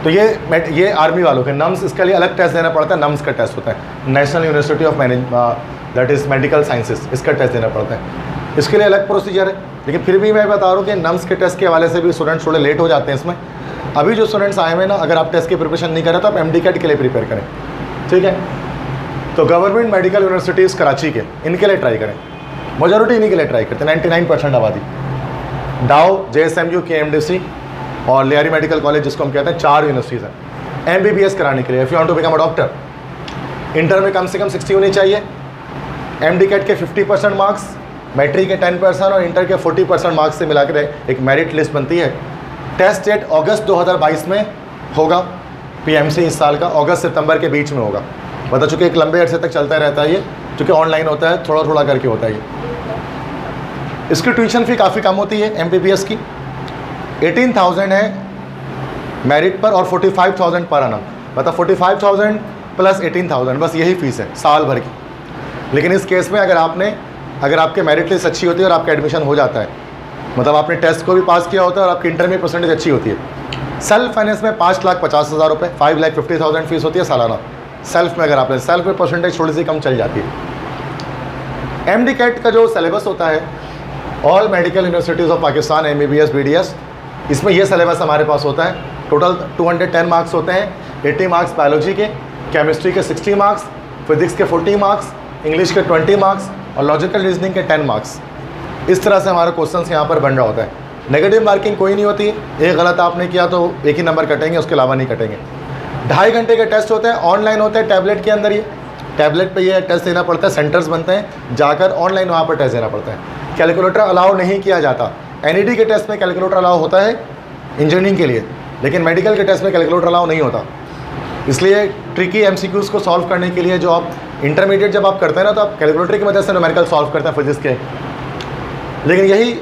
तो ये आर्मी वालों के नम्स, इसके लिए अलग टेस्ट देना पड़ता है। नम्स का टेस्ट होता है national university of that is medical sciences, इसका टेस्ट देना पड़ता है, इसके लिए अलग प्रोसीजर है। लेकिन फिर भी मैं बता रहा हूँ कि नम्स के टेस्ट के हवाले से भी स्टूडेंट्स थोड़े लेट हो जाते हैं इसमें। अभी जो स्टूडेंट्स आए हुए ना, अगर आप टेस्ट की प्रिपरेशन नहीं करें तो आप MD कैट के लिए प्रिपेयर करें। ठीक है, तो गवर्नमेंट मेडिकल यूनिवर्सिटीज़ कराची के, इनके लिए ट्राई करें, मेजॉरिटी इन्हीं के लिए ट्राई करते हैं, 99% आबादी। डाउ, JSMU, KMDC और लियारी मेडिकल कॉलेज जिसको हम कहते हैं, 4 यूनिवर्सिटीज़ हैं MBBS कराने के लिए। If you want to become a doctor, inter में कम से कम 60 होनी चाहिए, MD कैट के 50% मार्क्स, मैट्रिक के 10% और इंटर के 40% मार्क्स से मिलाकर एक मेरिट लिस्ट बनती है। टेस्ट डेट अगस्त 2022 में होगा, PMC इस साल का अगस्त सितंबर के बीच में होगा। बता चुके एक लंबे अरसे तक चलता रहता है ये, चूँकि ऑनलाइन होता है, थोड़ा थोड़ा करके होता है ये। इसकी ट्यूशन फ़ी काफ़ी कम होती है MBBS की, 18,000 है मेरिट पर और 45,000 पर annum, मतलब 45,000 प्लस 18,000, बस यही फ़ीस है साल भर की। लेकिन इस केस में अगर आपके मेरिट लिस्ट अच्छी होती है और आपका एडमिशन हो जाता है, मतलब आपने टेस्ट को भी पास किया होता है और आपकी इंटर में परसेंटेज अच्छी होती है, सेल्फ फाइनेंस में 5,50,000 रुपये, 5,50,000 फीस होती है सालाना। सेल्फ में अगर आपने सेल्फ में परसेंटेज थोड़ी सी कम चल जाती है। MD कैट का जो सिलेबस होता है, all medical universities of Pakistan MBBS BDS, इसमें ये सिलेबस हमारे पास होता है। टोटल 210 मार्क्स होते हैं, 80 मार्क्स बायोलॉजी के, केमिस्ट्री के 60 मार्क्स, फिजिक्स के 40 मार्क्स, इंग्लिश के 20 मार्क्स और लॉजिकल रीजनिंग के 10 मार्क्स। इस तरह से हमारा क्वेश्चन यहाँ पर बन रहा होता है। नेगेटिव मार्किंग कोई नहीं होती, एक गलत आपने किया तो एक ही नंबर कटेंगे, उसके अलावा नहीं कटेंगे। 2.5 घंटे के टेस्ट होते हैं, ऑनलाइन होते हैं टैबलेट के अंदर। ये टैबलेट पे ये टेस्ट देना पड़ता है, सेंटर्स बनते हैं, जाकर ऑनलाइन वहाँ पर टेस्ट देना पड़ता है। कैलकुलेटर अलाउ नहीं किया जाता। NED के टेस्ट में कैलकुलेटर अलाउ होता है इंजीनियरिंग के लिए, लेकिन मेडिकल के टेस्ट में कैलकुलेटर अलाउ नहीं होता। इसलिए ट्रिकी MCQs को सॉल्व करने के लिए जो आप इंटरमीडिएट जब आप करते हैं ना, तो आप कैलकुलेटर की मदद से न्यूमेरिकल सॉल्व करते हैं फिजिक्स के। लेकिन यही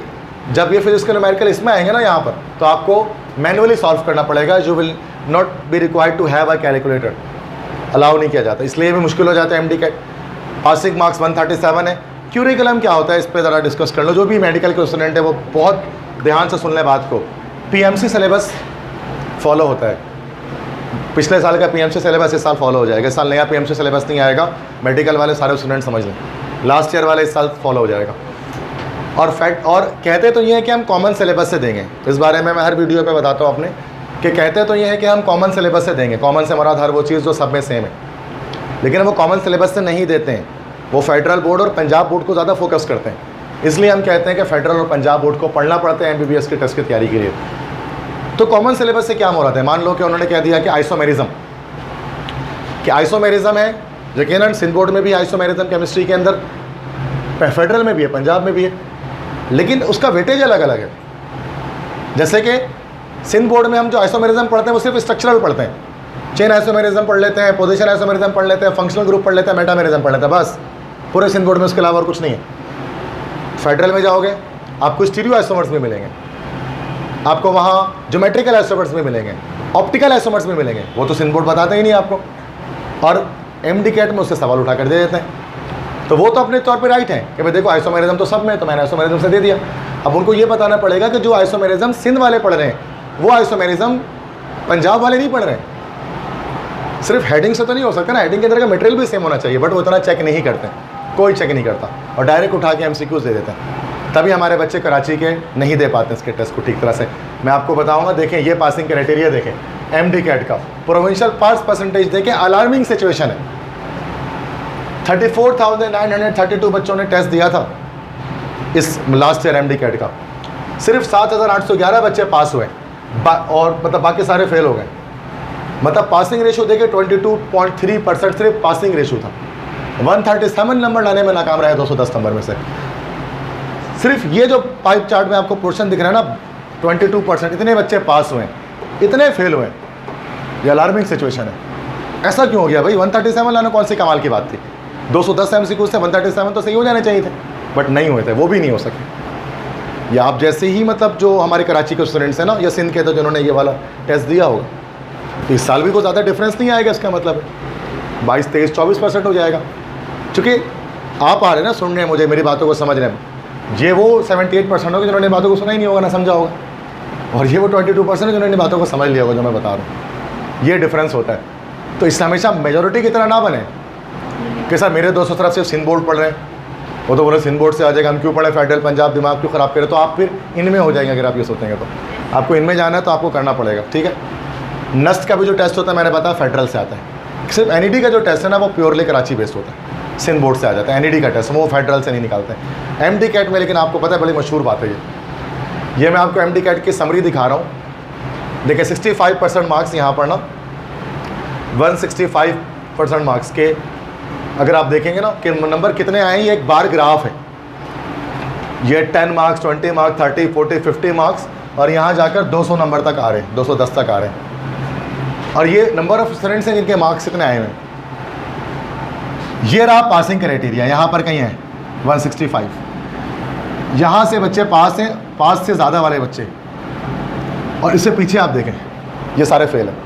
जब ये फिजिक्स के न्यूमेरिकल इसमें आएंगे ना यहाँ पर, तो आपको मैनुअली सॉल्व करना पड़ेगा। You will not be required to have a calculator, allow नहीं किया जाता, इसलिए भी मुश्किल हो जाता है। MD कैट पासिंग मार्क्स 137 है। क्यूरिकुलम क्या होता है, इस पर ज़रा डिस्कस कर लो। जो भी मेडिकल के स्टूडेंट है वो बहुत ध्यान से सुन लें बात को। PMC सिलेबस फॉलो होता है। पिछले साल का PMC सिलेबस इस साल फॉलो हो जाएगा। इस साल नया PMC सिलेबस नहीं आएगा, मेडिकल वाले सारे स्टूडेंट समझ लें। लास्ट ईयर वाले इस साल फॉलो हो जाएगा। और कहते तो ये है कि हम कॉमन सिलेबस से देंगे। इस बारे में मैं हर वीडियो पे बताता हूँ अपने कि कहते तो ये है कि हम कॉमन सिलेबस से देंगे। कॉमन से मुराद हर वो चीज़ जो सब में सेम है, लेकिन वो कॉमन सिलेबस से नहीं देते हैं। वो फेडरल बोर्ड और पंजाब बोर्ड को ज़्यादा फोकस करते हैं। इसलिए हम कहते हैं कि फेडरल और पंजाब बोर्ड को पढ़ना पड़ता है MBBS के टेस्ट की तैयारी के लिए। तो कॉमन सिलेबस से क्या मुराद है? मान लो कि उन्होंने कह दिया कि आइसोमेरिज्म है। यकीनन सिंध बोर्ड में भी आइसोमेरिज्म केमिस्ट्री के अंदर, फेडरल में भी है, पंजाब में भी है, लेकिन उसका वेटेज अलग अलग है। जैसे कि सिंध बोर्ड में हम जो आइसोमेरिज्म पढ़ते हैं वो सिर्फ स्ट्रक्चरल पढ़ते हैं। चेन आइसोमेरिज्म पढ़ लेते हैं, पोजीशन आइसोमेरिज्म पढ़ लेते हैं, फंक्शनल ग्रुप पढ़ लेते हैं, मेटामेरिज्म पढ़ लेते हैं, बस पूरे सिंध बोर्ड में। उसके अलावा और कुछ नहीं है। फेडरल में जाओगे आपको स्टीरियो आइसोमर्स भी मिलेंगे, आपको वहाँ ज्योमेट्रिकल आइसोमर्स भी मिलेंगे, ऑप्टिकल आइसोमर्स भी मिलेंगे। वो तो सिंध बोर्ड बताते ही नहीं आपको, और MD कैट में उससे सवाल उठा कर दे देते हैं। तो वो तो अपने तौर पे राइट है कि भाई देखो आइसोमेरिज्म तो सब में है, तो मैंने आइसोमेरिज्म से दे दिया। अब उनको ये बताना पड़ेगा कि जो आइसोमेरिज्म सिंध वाले पढ़ रहे हैं वो आइसोमेरिज्म पंजाब वाले नहीं पढ़ रहे हैं। सिर्फ हेडिंग से तो नहीं हो सकता ना, हेडिंग के अंदर का मटेरियल भी सेम होना चाहिए, बट वो इतना चेक नहीं करते, कोई चेक नहीं करता, और डायरेक्ट उठा के MCQs दे देते हैं। तभी हमारे बच्चे कराची के नहीं दे पाते इसके टेस्ट को ठीक तरह से। मैं आपको बताऊंगा, देखें ये पासिंग क्राइटेरिया देखें MD कैट का, प्रोविंशियल पास परसेंटेज देखें, अलार्मिंग सिचुएशन है। 34,932 बच्चों ने टेस्ट दिया था इस लास्ट ईयर MD कैट का, सिर्फ 7,811 बच्चे पास हुए, और मतलब बाकी सारे फेल हो गए। मतलब पासिंग रेशो देखे 22.3% सिर्फ पासिंग रेशो था। 137 नंबर लाने में नाकाम रहे 210 नंबर में से। सिर्फ ये जो पाइप चार्ट में आपको पोर्शन दिख रहा है ना, 22%, इतने बच्चे पास हुए, इतने फेल हुए। ये अलार्मिंग सिचुएशन है। ऐसा क्यों हो गया भाई? 137 लाना कौन सी कमाल की बात थी? 210 MCQ से 137 तो सही हो जाने चाहिए थे, बट नहीं हुए थे, वो भी नहीं हो सके। या आप जैसे ही मतलब जो हमारे कराची के स्टूडेंट्स हैं ना, या सिंध के, तो जिन्होंने ये वाला टेस्ट दिया होगा, तो इस साल भी कोई ज़्यादा डिफरेंस नहीं आएगा। इसका मतलब 22, 23, 24% हो जाएगा। चूँकि आप आ रहे हैं ना सुनने, मुझे मेरी बातों को समझ रहे हैं, ये वो 78% होगा जिन्होंने बातों को सुना ही नहीं होगा, ना समझा होगा, और ये वो 22% जिन्होंने बातों को समझ लिया होगा, जो मैं बता रहा हूँ। ये डिफरेंस होता है। तो इससे हमेशा मेजोरिटी की तरह ना बने कि सर मेरे दोस्तों तरफ सिर्फ सिंध बोर्ड पढ़ रहे हैं, वो तो बोले सिंध बोर्ड से आ जाएगा, हम क्यों पढ़े फेडरल पंजाब, दिमाग क्यों ख़राब करें। तो आप फिर इनमें हो जाएंगे। अगर आप ये सोचेंगे तो आपको इनमें जाना है तो आपको करना पड़ेगा, ठीक है। नस्ट का भी जो टेस्ट होता है मैंने बताया फेडरल से आता है। सिर्फ NED का जो टेस्ट है ना वो प्योरली कराची बेस्ड होता है, सिंध बोर्ड से आ जाता है। NED का टेस्ट वो फेडरल से नहीं निकालते हैं। MD कैट में लेकिन आपको पता है बड़ी मशहूर बात है ये मैं आपको MD कैट की समरी दिखा रहा हूँ। देखिए 65% मार्क्स यहाँ पर ना, 165% मार्क्स के अगर आप देखेंगे ना कि नंबर कितने आए हैं, ये एक बार ग्राफ है। ये 10 मार्क्स, 20 मार्क्स, 30, 40, 50 मार्क्स, और यहाँ जाकर 200 नंबर तक आ रहे हैं, 210 तक आ रहे हैं। और ये नंबर ऑफ स्टूडेंट्स हैं जिनके मार्क्स इतने आए हुए हैं। ये रहा पासिंग क्राइटेरिया, यहाँ पर कहीं है 165, यहाँ से बच्चे पास हैं, पास से ज़्यादा वाले बच्चे, और इससे पीछे आप देखें ये सारे फेल हैं।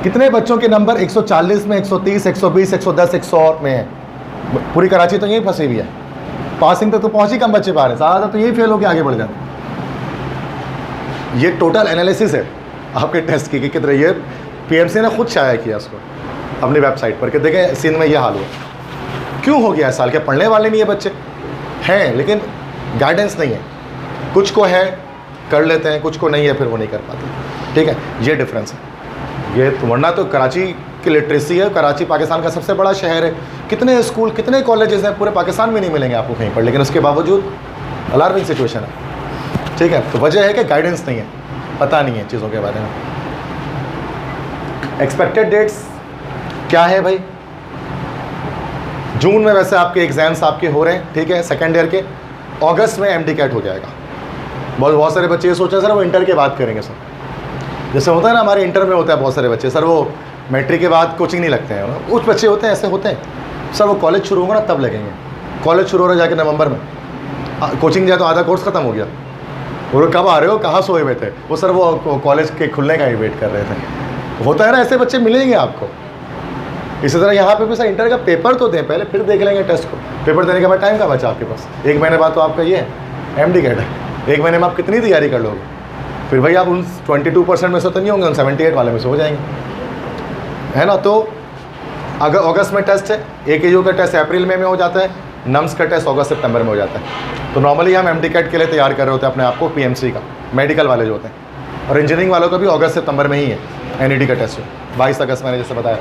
कितने बच्चों के नंबर 140 में, 130, 120, 110, 100 में है। पूरी कराची तो यही फंसी हुई है। पासिंग तक तो पहुँच ही कम बच्चे पा रहे हैं, ज़्यादा तो यही फेल होकर आगे बढ़ जाते। ये टोटल एनालिसिस है आपके टेस्ट की कि कितने, ये PMC ने खुद शाया किया उसको अपनी वेबसाइट पर कि देखें सिंध में ये हाल हुआ। क्यों हो गया इस साल? के पढ़ने वाले नहीं है बच्चे हैं, लेकिन गाइडेंस नहीं है। कुछ को है कर लेते हैं, कुछ को नहीं है फिर वो नहीं कर पाते, ठीक है। ये डिफरेंस है। ये तो वरना तो कराची की लिटरेसी है, कराची पाकिस्तान का सबसे बड़ा शहर है, कितने स्कूल कितने कॉलेजेस हैं, पूरे पाकिस्तान में नहीं मिलेंगे आपको कहीं पर, लेकिन उसके बावजूद अलार्मिंग सिचुएशन है, ठीक है। तो वजह है कि गाइडेंस नहीं है, पता नहीं है चीज़ों के बारे में। एक्सपेक्टेड डेट्स क्या है भाई? जून में वैसे आपके एग्जाम्स आपके हो रहे हैं, ठीक है, सेकेंड ईयर के। अगस्त में MD कैट हो जाएगा। बहुत सारे बच्चे ये सोच रहे हैं सर वो इंटर के बाद करेंगे सर। जैसे होता है ना हमारे इंटर में होता है बहुत सारे बच्चे, सर वो मैट्रिक के बाद कोचिंग नहीं लगते हैं, कुछ बच्चे होते हैं ऐसे होते हैं सर वो कॉलेज शुरू होगा ना तब लगेंगे, कॉलेज शुरू हो रहा है जाके नवंबर में, कोचिंग जाए तो आधा कोर्स ख़त्म हो गया, वो कब आ रहे हो कहाँ सोए हुए थे, वो सर वो कॉलेज के खुलने का ही वेट कर रहे थे। होता है ना, ऐसे बच्चे मिलेंगे आपको। इसी तरह यहाँ पे भी सर इंटर का पेपर तो दें पहले, फिर देख लेंगे टेस्ट को। पेपर देने के बाद टाइम का बचा आपके पास, 1 महीने बाद तो आपका ये MD कैट है, 1 महीने में आप कितनी तैयारी कर लोगे, फिर भाई आप उन 22% में से तो नहीं होंगे, उन 78 वाले में से हो जाएंगे, है ना। तो अगर अगस्त में टेस्ट है, AKU का टेस्ट अप्रैल में हो जाता है, नम्स का टेस्ट अगस्त सितंबर में हो जाता है। तो नॉर्मली हम MD कैट के लिए तैयार कर रहे होते हैं अपने आप को, PMC का, मेडिकल वाले जो होते हैं, और इंजीनियरिंग वालों का भी अगस्त सितंबर में ही है NET का टेस्ट, 22 अगस्त मैंने जैसे बताया।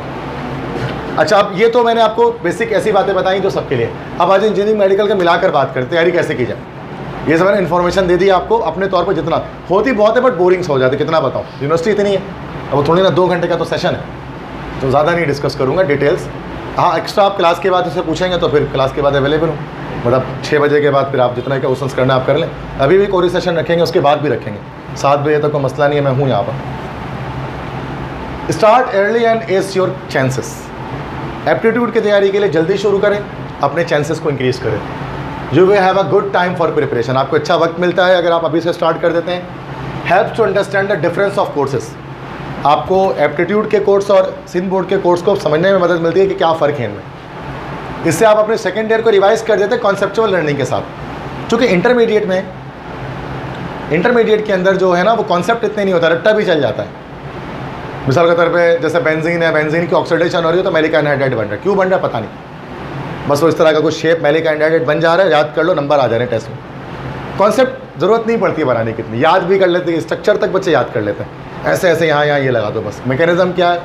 अच्छा, अब ये तो मैंने आपको बेसिक ऐसी बातें बताई जो सबके लिए। अब आज इंजीनियरिंग मेडिकल का मिलाकर बात करें, तैयारी कैसे की जाए। ये सब मैंने इन्फॉर्मेशन दे दी आपको अपने तौर पर, जितना होती बहुत है बट बोरिंग से हो जाती, कितना बताऊँ, यूनिवर्सिटी इतनी है, अब वो थोड़ी ना 2 घंटे का तो सेशन है, तो ज़्यादा नहीं डिस्कस करूँगा डिटेल्स। हाँ, एक्स्ट्रा आप क्लास के बाद उससे पूछेंगे तो फिर क्लास के बाद अवेलेबल हूँ, मतलब 6 बजे के बाद फिर आप जितना क्वेश्चन करना आप कर लें। अभी भी कोई सेशन रखेंगे, उसके बाद भी रखेंगे, 7 बजे तक कोई मसला नहीं है, मैं हूँ यहाँ पर। Start early and ace your chances. Aptitude की तैयारी के लिए जल्दी शुरू करें, अपने चांसेस को इंक्रीज़ करें। You will have a good time for preparation. आपको अच्छा वक्त मिलता है अगर आप अभी से स्टार्ट कर देते हैं। Helps to understand the difference of courses. आपको एप्टीट्यूड के कोर्स और सिंध बोर्ड के कोर्स को समझने में मदद मिलती है कि क्या फ़र्क है इनमें। इससे आप अपने सेकेंड ईयर को रिवाइज कर देते हैं कॉन्सेप्चुअल लर्निंग के साथ, क्योंकि इंटरमीडिएट के अंदर जो है ना वो कॉन्सेप्ट इतने नहीं होता, रट्टा भी चल जाता है। मिसाल के तौर पे जैसे बेंजीन है, बेंजीन की ऑक्सीडेशन हो रही है तो मैलिक एनहाइड्राइड बन रहा है, क्यों बन रहा है पता नहीं, बस वो इस तरह का कुछ शेप मैलिक एनहाइड्राइड बन जा रहा है, याद कर लो, नंबर आ जा रहे हैं टेस्ट में। कॉन्सेप्ट ज़रूरत नहीं पड़ती है बनाने की, इतनी याद भी कर लेते हैं, स्ट्रक्चर तक बच्चे याद कर लेते हैं, ऐसे ऐसे यहाँ ये लगा दो बस। मैकेनिज्म क्या है,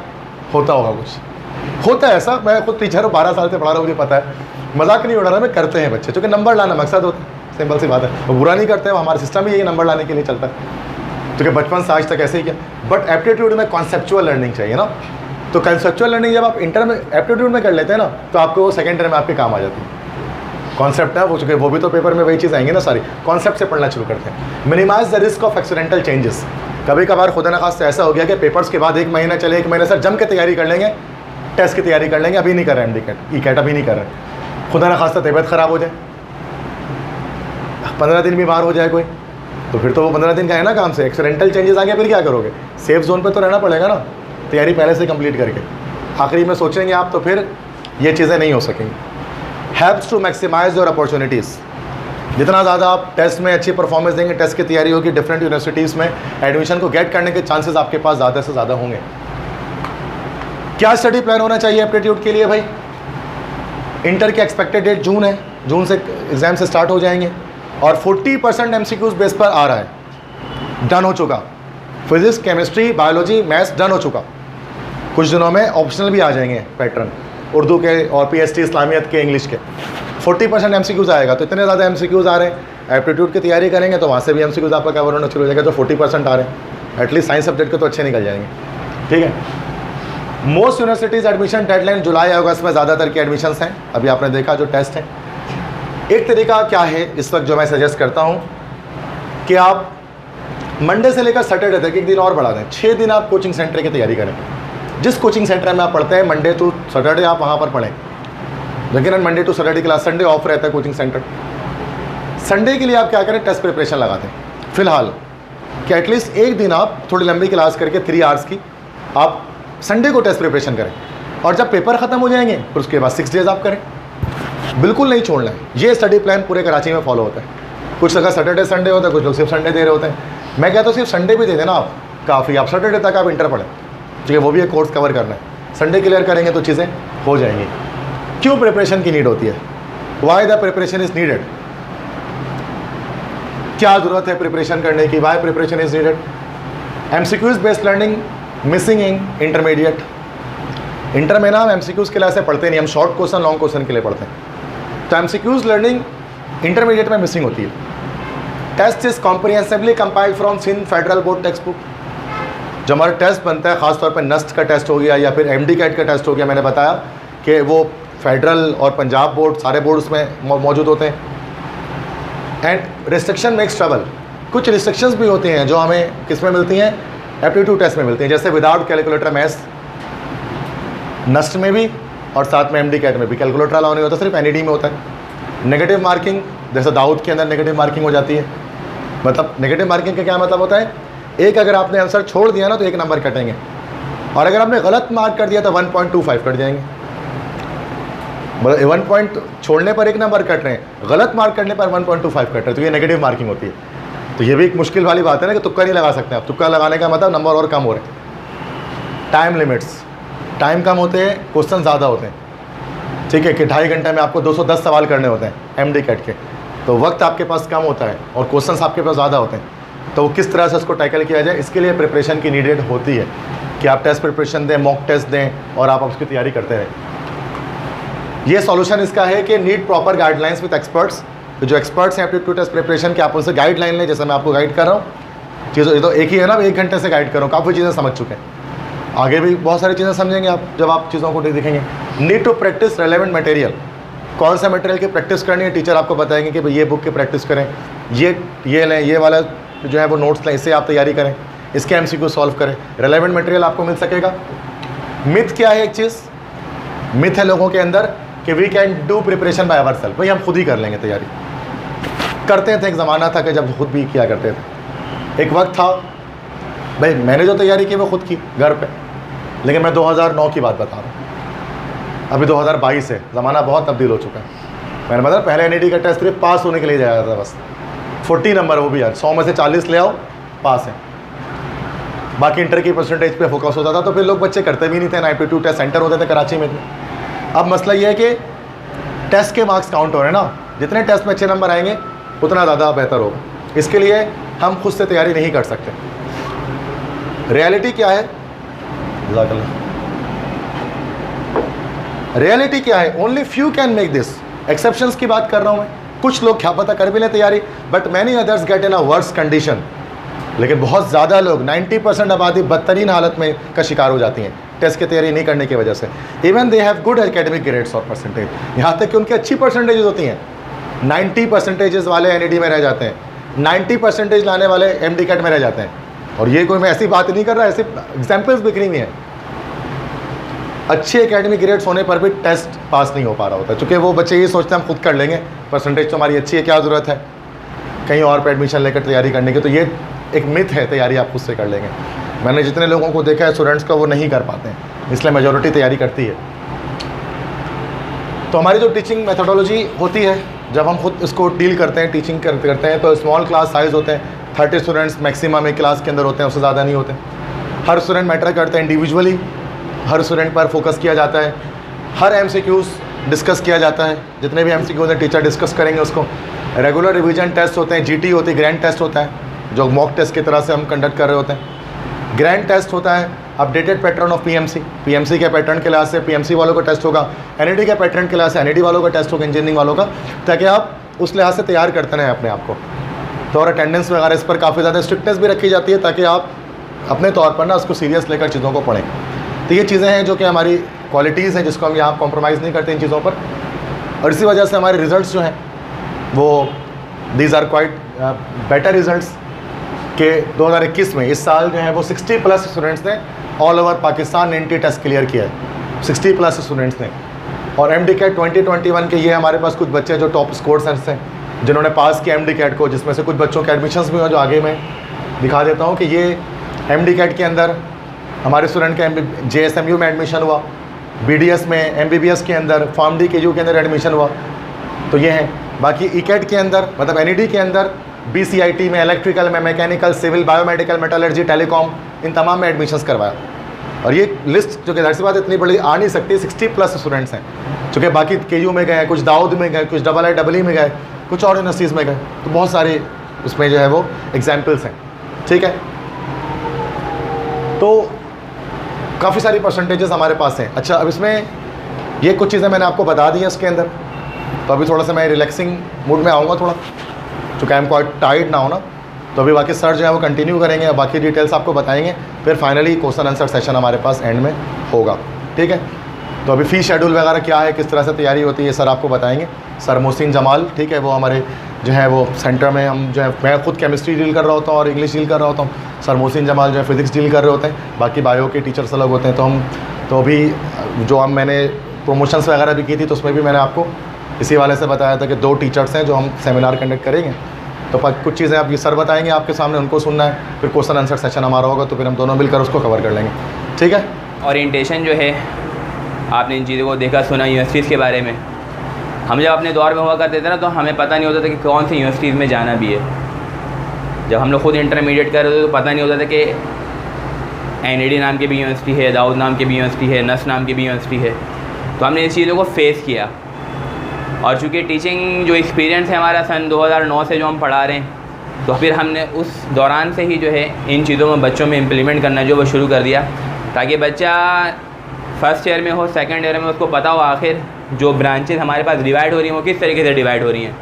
होता होगा कुछ, होता है ऐसा। मैं खुद टीचर हूँ, 12 साल से पढ़ा रहा हूँ, मुझे पता है, मजाक नहीं उड़ा रहा मैं, करते हैं बच्चे, क्योंकि नंबर लाना मकसद होता है, सिंपल सी बात है। वो बुरा नहीं करते हैं, हमारा सिस्टम ही यही नंबर लाने के लिए चलता है, क्योंकि बचपन से आज तक ऐसे ही किया। बट एप्टीट्यूड में कॉन्सेप्चुअल लर्निंग चाहिए ना, तो कॉन्सेप्चुअल लर्निंग जब आप इंटर में एप्टीट्यूड में कर लेते हैं ना, तो आपको सेकेंड ईयर में आपके काम आ जाती है। कॉन्सेप्ट है वो, चूँकि वो भी तो पेपर में वही चीज़ आएंगी ना सारी, कॉन्सेप्ट से पढ़ना शुरू करते हैं। Minimize the risk of accidental changes. कभी कभार खुदा न खास ऐसा हो गया कि पेपर्स के बाद 1 महीना चले, 1 महीने सर जम के तैयारी कर लेंगे, टेस्ट की तैयारी कर लेंगे, अभी नहीं कर रहे MD कैट, ई कैट अभी नहीं कर रहे, खुदा न खास्ता तबीयत ख़राब हो जाए, 15 दिन बीमार हो जाए कोई, तो फिर तो वो 15 दिन का है ना काम से, एक्सीडेंटल चेंजेस आ गया, फिर क्या करोगे। सेफ जोन पे तो रहना पड़ेगा ना, तैयारी पहले से कंप्लीट करके। आखिरी में सोचेंगे आप तो फिर ये चीज़ें नहीं हो सकेंगी। Helps to maximize your opportunities. जितना ज़्यादा आप टेस्ट में अच्छी परफॉर्मेंस देंगे, टेस्ट की तैयारी होगी, डिफरेंट यूनिवर्सिटीज़ में एडमिशन को गेट करने के चांसेस आपके पास ज़्यादा से ज़्यादा होंगे। क्या स्टडी प्लान होना चाहिए एप्टीट्यूड के लिए भाई। इंटर की एक्सपेक्टेड डेट जून है, जून से एग्ज़ाम से स्टार्ट हो जाएंगे, और 40% MCQs बेस पर आ रहा है, डन हो चुका। Physics, chemistry, biology, maths done हो चुका। कुछ दिनों में ऑप्शनल भी आ जाएंगे पैटर्न, उर्दू के और PST इस्लामियत के, इंग्लिश के। 40% MCQs आएगा, तो इतने ज़्यादा MCQs आ रहे हैं, एप्टीट्यूड की तैयारी करेंगे तो वहाँ से भी MCQs आपका कवर होना शुरू हो जाएगा। जो 40% आ रहे हैं, एटलीस्ट साइंस सब्जेक्ट के तो अच्छे निकल जाएंगे, ठीक है। मोस्ट यूनिवर्सिटीज़ एडमिशन डेडलाइन जुलाई अगस्त में ज़्यादातर की एडमिशन्स हैं। अभी आपने देखा जो टेस्ट है। एक तरीका क्या है इस वक्त जो मैं सजेस्ट करता हूँ कि आप मंडे से लेकर सैटरडे तक 1 दिन और बढ़ा दें, 6 दिन आप कोचिंग सेंटर की तैयारी करें। जिस कोचिंग सेंटर में आप पढ़ते हैं मंडे टू सैटरडे आप वहाँ पर पढ़ें, लेकिन Monday to Saturday class, Sunday off रहता है कोचिंग सेंटर। संडे के लिए आप क्या करें, टेस्ट प्रिपरेशन लगा दें फिलहाल, कि एटलीस्ट 1 दिन आप थोड़ी लंबी क्लास करके 3 आवर्स की आप संडे को टेस्ट प्रिपरेशन करें, और जब पेपर ख़त्म हो जाएंगे फिर उसके बाद 6 डेज़ आप करें। बिल्कुल नहीं छोड़ना है। ये स्टडी प्लान पूरे कराची में फॉलो होता है। कुछ जगह सैटरडे संडे होता है, कुछ लोग सिर्फ संडे दे रहे होते हैं। मैं कहता हूँ सिर्फ संडे भी दे देना आप, काफ़ी। आप सैटरडे तक आप इंटर पढ़ें, ठीक है, वो भी एक कोर्स कवर करना है। संडे क्लियर करेंगे तो चीज़ें हो जाएंगी। क्यों प्रिपरेशन की नीड होती है, why the preparation is needed, क्या ज़रूरत है प्रिपरेशन करने की, why preparation is needed. MCQs based learning missing in intermediate. Inter में ना हम MCQs के लिए ऐसे पढ़ते नहीं, हम शॉर्ट क्वेश्चन लॉन्ग क्वेश्चन के लिए पढ़ते हैं। तो MCQs लर्निंग इंटरमीडिएट में मिसिंग होती है। Test is comprehensively compiled from Sindh federal board text book. जो हमारा टेस्ट बनता है, ख़ासतौर पर नस्ट का टेस्ट हो गया या फिर MD कैट का टेस्ट हो गया, मैंने बताया कि वो फेडरल और पंजाब बोर्ड, सारे बोर्ड उसमें मौजूद होते हैं। And restriction makes trouble. कुछ रिस्ट्रिक्शंस भी होती हैं जो हमें किस में मिलती हैं, एप्टीट्यूड टेस्ट में मिलती हैं, जैसे विदाउट कैलकुलेटर मैथ्स नस्ट में भी और साथ में MD कैट में भी कैलकुलेटर अलाउ नहीं होता, सिर्फ NED में होता है। नेगेटिव मार्किंग जैसे दाऊद के अंदर नेगेटिव मार्किंग हो जाती है। मतलब नेगेटिव मार्किंग का क्या मतलब होता है, एक अगर आपने आंसर छोड़ दिया ना तो 1 नंबर कटेंगे, और अगर आपने गलत मार्क कर दिया तो 1.25 कट जाएंगे। मतलब 1 पॉइंट छोड़ने पर 1 नंबर कट रहे हैं, गलत मार्क करने पर 1.25 कट रहे हैं, तो ये नेगेटिव मार्किंग होती है। तो ये भी एक मुश्किल वाली बात है ना कि तुक्का नहीं लगा सकते आप। तुक्का लगाने का मतलब नंबर और कम हो रहे हैं। टाइम लिमिट्स, टाइम कम होते हैं, क्वेश्चन ज़्यादा होते हैं। ठीक है कि 2.5 घंटे में आपको 210 सवाल करने होते हैं MD कैट के, तो वक्त आपके पास कम होता है और क्वेश्चंस आपके पास ज़्यादा होते हैं। तो किस तरह से उसको टैकल किया जाए, इसके लिए प्रिपरेशन की नीडेड होती है कि आप टेस्ट प्रिपरेशन दें, मॉक टेस्ट दें और आप उसकी तैयारी करते रहें। ये सॉल्यूशन इसका है कि need proper guidelines with experts. तो जो एक्सपर्ट्स हैं एप्टीट्यूड टेस्ट प्रिपरेशन के, आप उनसे गाइडलाइन लें, जैसे मैं आपको गाइड कर रहा हूँ। चीज़ों ये तो एक ही है ना, 1 घंटे से गाइड कर रहा हूँ, काफ़ी चीज़ें समझ चुके हैं। आगे भी बहुत सारी चीज़ें समझेंगे आप जब आप चीज़ों को देखेंगे। Need to practice relevant material, कौन सा मटेरियल की प्रैक्टिस करनी है, टीचर आपको बताएंगे कि भाई ये बुक की प्रैक्टिस करें, ये लें, ये वाला जो है वो नोट्स लें, इससे आप तैयारी करें, इसके MCQ सॉल्व करें। रेलेवेंट मटेरियल आपको मिल सकेगा। मिथ क्या है, एक चीज़ मिथ है लोगों के अंदर कि we can do preparation by ourself, भाई हम खुद ही कर लेंगे तैयारी। करते थे, एक ज़माना था कि जब खुद भी किया करते थे। एक वक्त था भाई मैंने जो तैयारी की वो खुद की घर पे, लेकिन मैं 2009 की बात बता रहा हूँ, अभी 2022 है, ज़माना बहुत तब्दील हो चुका है। मैंने मतलब पहले NED का टेस्ट सिर्फ पास होने के लिए जाया था बस, 40 नंबर, वो भी यार 100 में से 40 ले आओ पास है, बाकी इंटर की परसेंटेज पे फोकस होता था। तो फिर लोग बच्चे करते भी नहीं थे ना, एप्टीट्यूड टेस्ट सेंटर होते थे कराची में। अब मसला ये है कि टेस्ट के मार्क्स काउंट हो रहे हैं ना, जितने टेस्ट में अच्छे नंबर आएंगे उतना ज़्यादा बेहतर होगा। इसके लिए हम खुद से तैयारी नहीं कर सकते। रियलिटी क्या है, रियलिटी क्या है, only few can make this. Exceptions की बात कर रहा हूँ मैं, कुछ लोग क्या पता कर भी लें तैयारी, but many others get in a worse condition. लेकिन बहुत ज़्यादा लोग, 90% आबादी बदतरीन हालत में का शिकार हो जाती हैं टेस्ट की तैयारी नहीं करने की वजह से। Even they have good academic grades और परसेंटेज, यहाँ तक कि उनकी अच्छी परसेंटेज होती हैं, 90% वाले NED में रह जाते हैं, 90% लाने वाले MD कैट में रह जाते हैं। और ये कोई मैं ऐसी बात नहीं कर रहा, ऐसे एग्जाम्पल्स बिखरी हुई हैं। अच्छे एकेडमिक ग्रेड्स होने पर भी टेस्ट पास नहीं हो पा रहा होता, क्योंकि वो बच्चे ये सोचते हैं हम खुद कर लेंगे, परसेंटेज तो हमारी अच्छी है, क्या ज़रूरत है कहीं और पे एडमिशन लेकर तैयारी करने की। तो ये एक मिथ है, तैयारी आप खुद से कर लेंगे। मैंने जितने लोगों को देखा है स्टूडेंट्स का, वो नहीं कर पाते हैं, इसलिए मेजॉरिटी तैयारी करती है। तो हमारी जो टीचिंग मेथोडोलॉजी होती है, जब हम खुद इसको डील करते हैं, टीचिंग करते हैं, तो स्मॉल क्लास साइज़ होते हैं, 30 स्टूडेंट्स मैक्सिमम एक क्लास के अंदर होते हैं, उससे ज़्यादा नहीं होते। हर स्टूडेंट मैटर करते हैं इंडिविजुअली, हर स्टूडेंट पर फोकस किया जाता है, हर MCQs डिस्कस किया जाता है, जितने भी MCQs हैं टीचर डिस्कस करेंगे उसको। रेगुलर रिवीजन टेस्ट होते हैं, GT होती है, ग्रैंड टेस्ट होता है जो मॉक टेस्ट की तरह से हम कंडक्ट कर रहे होते हैं। ग्रैंड टेस्ट होता है अपडेटेड पैटर्न ऑफ PMC के पैटर्न के लिहाज से PMC वालों का टेस्ट होगा, NED के पैटर्न के लिहाज से NED वालों का टेस्ट होगा, इंजीनियरिंग वालों का, ताकि आप उस लिहाज से तैयार करते रहें अपने आप को। तो और अटेंडेंस वगैरह इस पर काफ़ी ज़्यादा स्ट्रिक्टनेस भी रखी जाती है, ताकि आप अपने तौर पर ना उसको सीरियस लेकर चीज़ों को पढ़ें। तो ये चीज़ें हैं जो कि हमारी क्वालिटीज़ हैं, जिसको हम यहाँ कॉम्प्रोमाइज़ नहीं करते इन चीज़ों पर, और इसी वजह से हमारे रिज़ल्ट्स जो हैं वो these are quite better results के 2021 में। इस साल जो है वो 60+ स्टूडेंट्स ने all over Pakistan NT test clear किया है, 60+ स्टूडेंट्स ने। और MD कैट 2021 के ये हमारे पास कुछ बच्चे जो टॉप स्कोर्स हैं जिन्होंने पास किया MD कैट को, जिसमें से कुछ बच्चों के एडमिशन्स भी हुए, जो आगे मैं दिखा देता हूँ कि ये MD कैट के अंदर हमारे स्टूडेंट का JSMU में एडमिशन हुआ, BDS में, MBBS के अंदर, FARM-D KU के अंदर एडमिशन हुआ। तो ये हैं। बाकी ECAT के अंदर, मतलब NED के अंदर BCIT में, इलेक्ट्रिकल में, mechanical, civil, biomedical, metallurgy, telecom, इन तमाम में एडमिशन्स करवाया। और ये लिस्ट जो कि जाहिर सी बात इतनी बड़ी आ नहीं सकती, 60+ स्टूडेंट्स हैं, चूँकि बाकी KU में गए, कुछ दाऊद में गए, कुछ IIE में गए, कुछ और यूनिवर्सिटीज़ में गए, तो बहुत सारे उसमें जो है वो एग्जाम्पल्स हैं। ठीक है, तो काफ़ी सारी परसेंटेजेस हमारे पास हैं। अच्छा, अब इसमें ये कुछ चीज़ें मैंने आपको बता दी हैं इसके अंदर, तो अभी थोड़ा सा मैं रिलैक्सिंग मूड में आऊँगा थोड़ा, चूँकि हम कोई टाइट ना हो ना। तो अभी बाकी सर जो है वो कंटिन्यू करेंगे और बाकी डिटेल्स आपको बताएंगे, फिर फाइनली क्वेश्चन आंसर सेशन हमारे पास एंड में होगा। ठीक है, तो अभी फ़ी शेड्यूल वगैरह क्या है, किस तरह से तैयारी होती है, सर आपको बताएंगे। सर मोहसिन जमाल, ठीक है, वो हमारे जो है वो सेंटर में हम जो है, मैं खुद केमिस्ट्री डील कर रहा होता हूँ और इंग्लिश डील कर रहा होता हूँ। सर मोहसिन जमाल जो है फिज़िक्स डील कर रहे होते हैं, बाकी बायो के टीचर्स अलग होते हैं। तो अभी जो हम मैंने प्रमोशंस वगैरह भी की थी, तो उसमें भी मैंने आपको इसी वाले से बताया था कि 2 टीचर्स हैं जो हम सेमिनार कंडक्ट करेंगे। तो कुछ चीज़ें आप ये सर बताएंगे, आपके सामने उनको सुनना है, फिर क्वेश्चन आंसर सेशन हमारा होगा, तो फिर हम दोनों मिलकर उसको कवर कर लेंगे, ठीक है। ओरिएंटेशन जो है, आपने इन चीज़ों को देखा सुना यूनिवर्सिटीज़ के बारे में। हम जब अपने दौर में हुआ करते थे ना, तो हमें पता नहीं होता था कि कौन सी यूनिवर्सिटीज़ में जाना भी है। जब हम लोग खुद इंटरमीडिएट कर रहे थे तो पता नहीं होता था कि NAD नाम की भी यूनिवर्सिटी है, दाऊद नाम की भी यूनिवर्सिटी है, नस नाम की भी यूनिवर्सिटी है। तो हमने इस चीज़ों को फेस किया, और चूँकि टीचिंग जो एक्सपीरियंस है हमारा सन 2009 से जो हम पढ़ा रहे हैं, तो फिर हमने उस दौरान से ही जो है इन चीज़ों में बच्चों में इम्प्लीमेंट करना जो वो शुरू कर दिया, ताकि बच्चा फर्स्ट ईयर में हो, सेकंड ईयर में उसको पता हो आखिर जो ब्रांचेस हमारे पास डिवाइड हो रही हैं वो किस तरीके से डिवाइड हो रही हैं,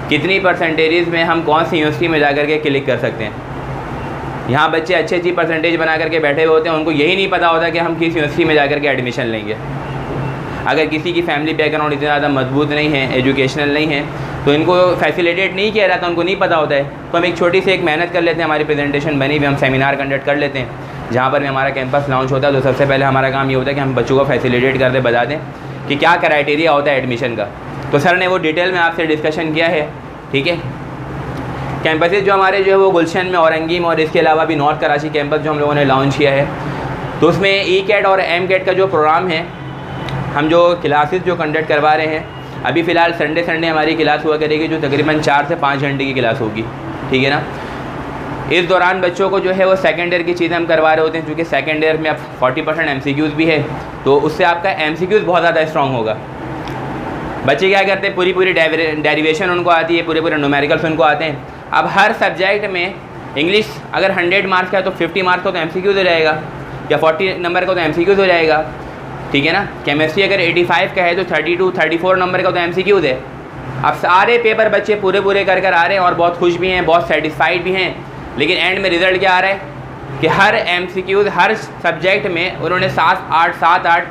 कितनी परसेंटेज में हम कौन सी यूनिवर्सिटी में जा कर के क्लिक कर सकते हैं। यहाँ बच्चे अच्छी परसेंटेज बना करके बैठे हुए होते हैं, उनको यही नहीं पता होता कि हम किस यूनिवर्सिटी में जा कर के एडमिशन लेंगे। अगर किसी की फैमिली बैकग्राउंड इतना ज़्यादा मजबूत नहीं है, एजुकेशनल नहीं है, तो इनको फैसिलिटेट नहीं किया जाता, उनको नहीं पता होता है। तो हम एक छोटी सी एक मेहनत कर लेते हैं, हमारी प्रेजेंटेशन बनी हुई, हम सेमिनार कंडक्ट कर लेते हैं जहाँ पर भी हमारा कैंपस लॉन्च होता है। तो सबसे पहले हमारा काम ये होता है कि हम बच्चों को फैसिलिटेट कर दे, बता दें कि क्या क्राइटेरिया होता है एडमिशन का। तो सर ने वो डिटेल में आपसे डिस्कशन किया है, ठीक है। कैंपसेस जो हमारे जो है वो गुलशन में, औरंगी में, और इसके अलावा भी नॉर्थ कराची कैंपस जो हम लोगों ने लॉन्च किया है। तो उसमें ECAT और MCAT का जो प्रोग्राम है, हम जो क्लासेस जो कंडक्ट करवा रहे हैं, अभी फ़िलहाल संडे हमारी क्लास हुआ करेगी जो तकरीबन 4 से 5 घंटे की क्लास होगी, ठीक है ना। इस दौरान बच्चों को जो है वो सेकेंड ईयर की चीज़ें हम करवा रहे होते हैं, क्योंकि सेकेंड ईयर में अब 40% MCQs भी है, तो उससे आपका MCQs बहुत ज़्यादा स्ट्रॉन्ग होगा। बच्चे क्या करते हैं, पूरी डेरिवेशन उनको आती है, पूरे न्यूमेरिकल्स उनको आते हैं। अब हर सब्जेक्ट में इंग्लिश अगर 100 मार्क्स का है तो 50 मार्क्स का तो MCQs हो जाएगा, या 40 नंबर का तो MCQs हो जाएगा, ठीक है ना। केमिस्ट्री अगर 85 का है तो 32-34 नंबर का तो MCQs है। अब सारे पेपर बच्चे पूरे कर आ रहे हैं और बहुत खुश भी हैं, बहुत सेटिस्फाइड भी हैं, लेकिन एंड में रिज़ल्ट क्या आ रहा है कि हर MCQs हर सब्जेक्ट में उन्होंने 7-8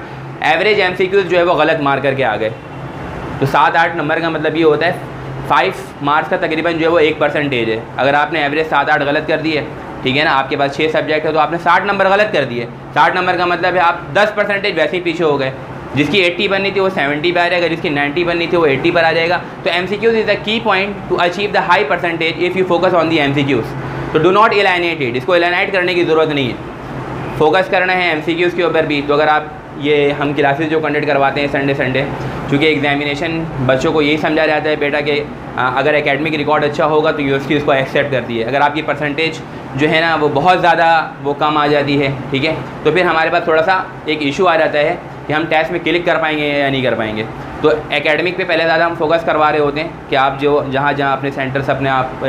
एवरेज MCQs जो है वो गलत मार करके आ गए। तो 7-8 नंबर का मतलब ये होता है 5 मार्क्स का तकरीबन जो है वो 1% है। अगर आपने एवरेज 7-8 गलत कर दिए, ठीक है ना, आपके पास 6 सब्जेक्ट है तो आपने 60 नंबर गलत कर दिए। 60 नंबर का मतलब है आप 10% वैसे ही पीछे हो गए। जिसकी 80 बननी थी वो 70 पर आ जाएगा, जिसकी 90 बननी थी वो 80 पर आ जाएगा। तो MCQs is the key point two achieve the high percentage if you focus on the MCQs। तो डू नॉट एलाइनेट इट, इसको एलाइनेट करने की ज़रूरत नहीं है, फोकस करना है MCQs के ऊपर भी। तो अगर आप ये हम क्लासेस जो कंडक्ट करवाते हैं संडे, चूँकि एग्जामिनेशन बच्चों को यही समझा जाता है बेटा कि अगर एकेडमिक रिकॉर्ड अच्छा होगा तो यूनिवर्सिटी उसको एक्सेप्ट करती है। अगर आपकी परसेंटेज जो है ना वो बहुत ज़्यादा वो कम आ जाती है, ठीक है, तो फिर हमारे पास थोड़ा सा एक इशू आ जाता है कि हम टेस्ट में क्लिक कर पाएंगे या नहीं कर पाएंगे। तो एकेडमिक पे पहले ज़्यादा हम फोकस करवा रहे होते हैं कि आप जो जहाँ अपने सेंटर्स अपने आप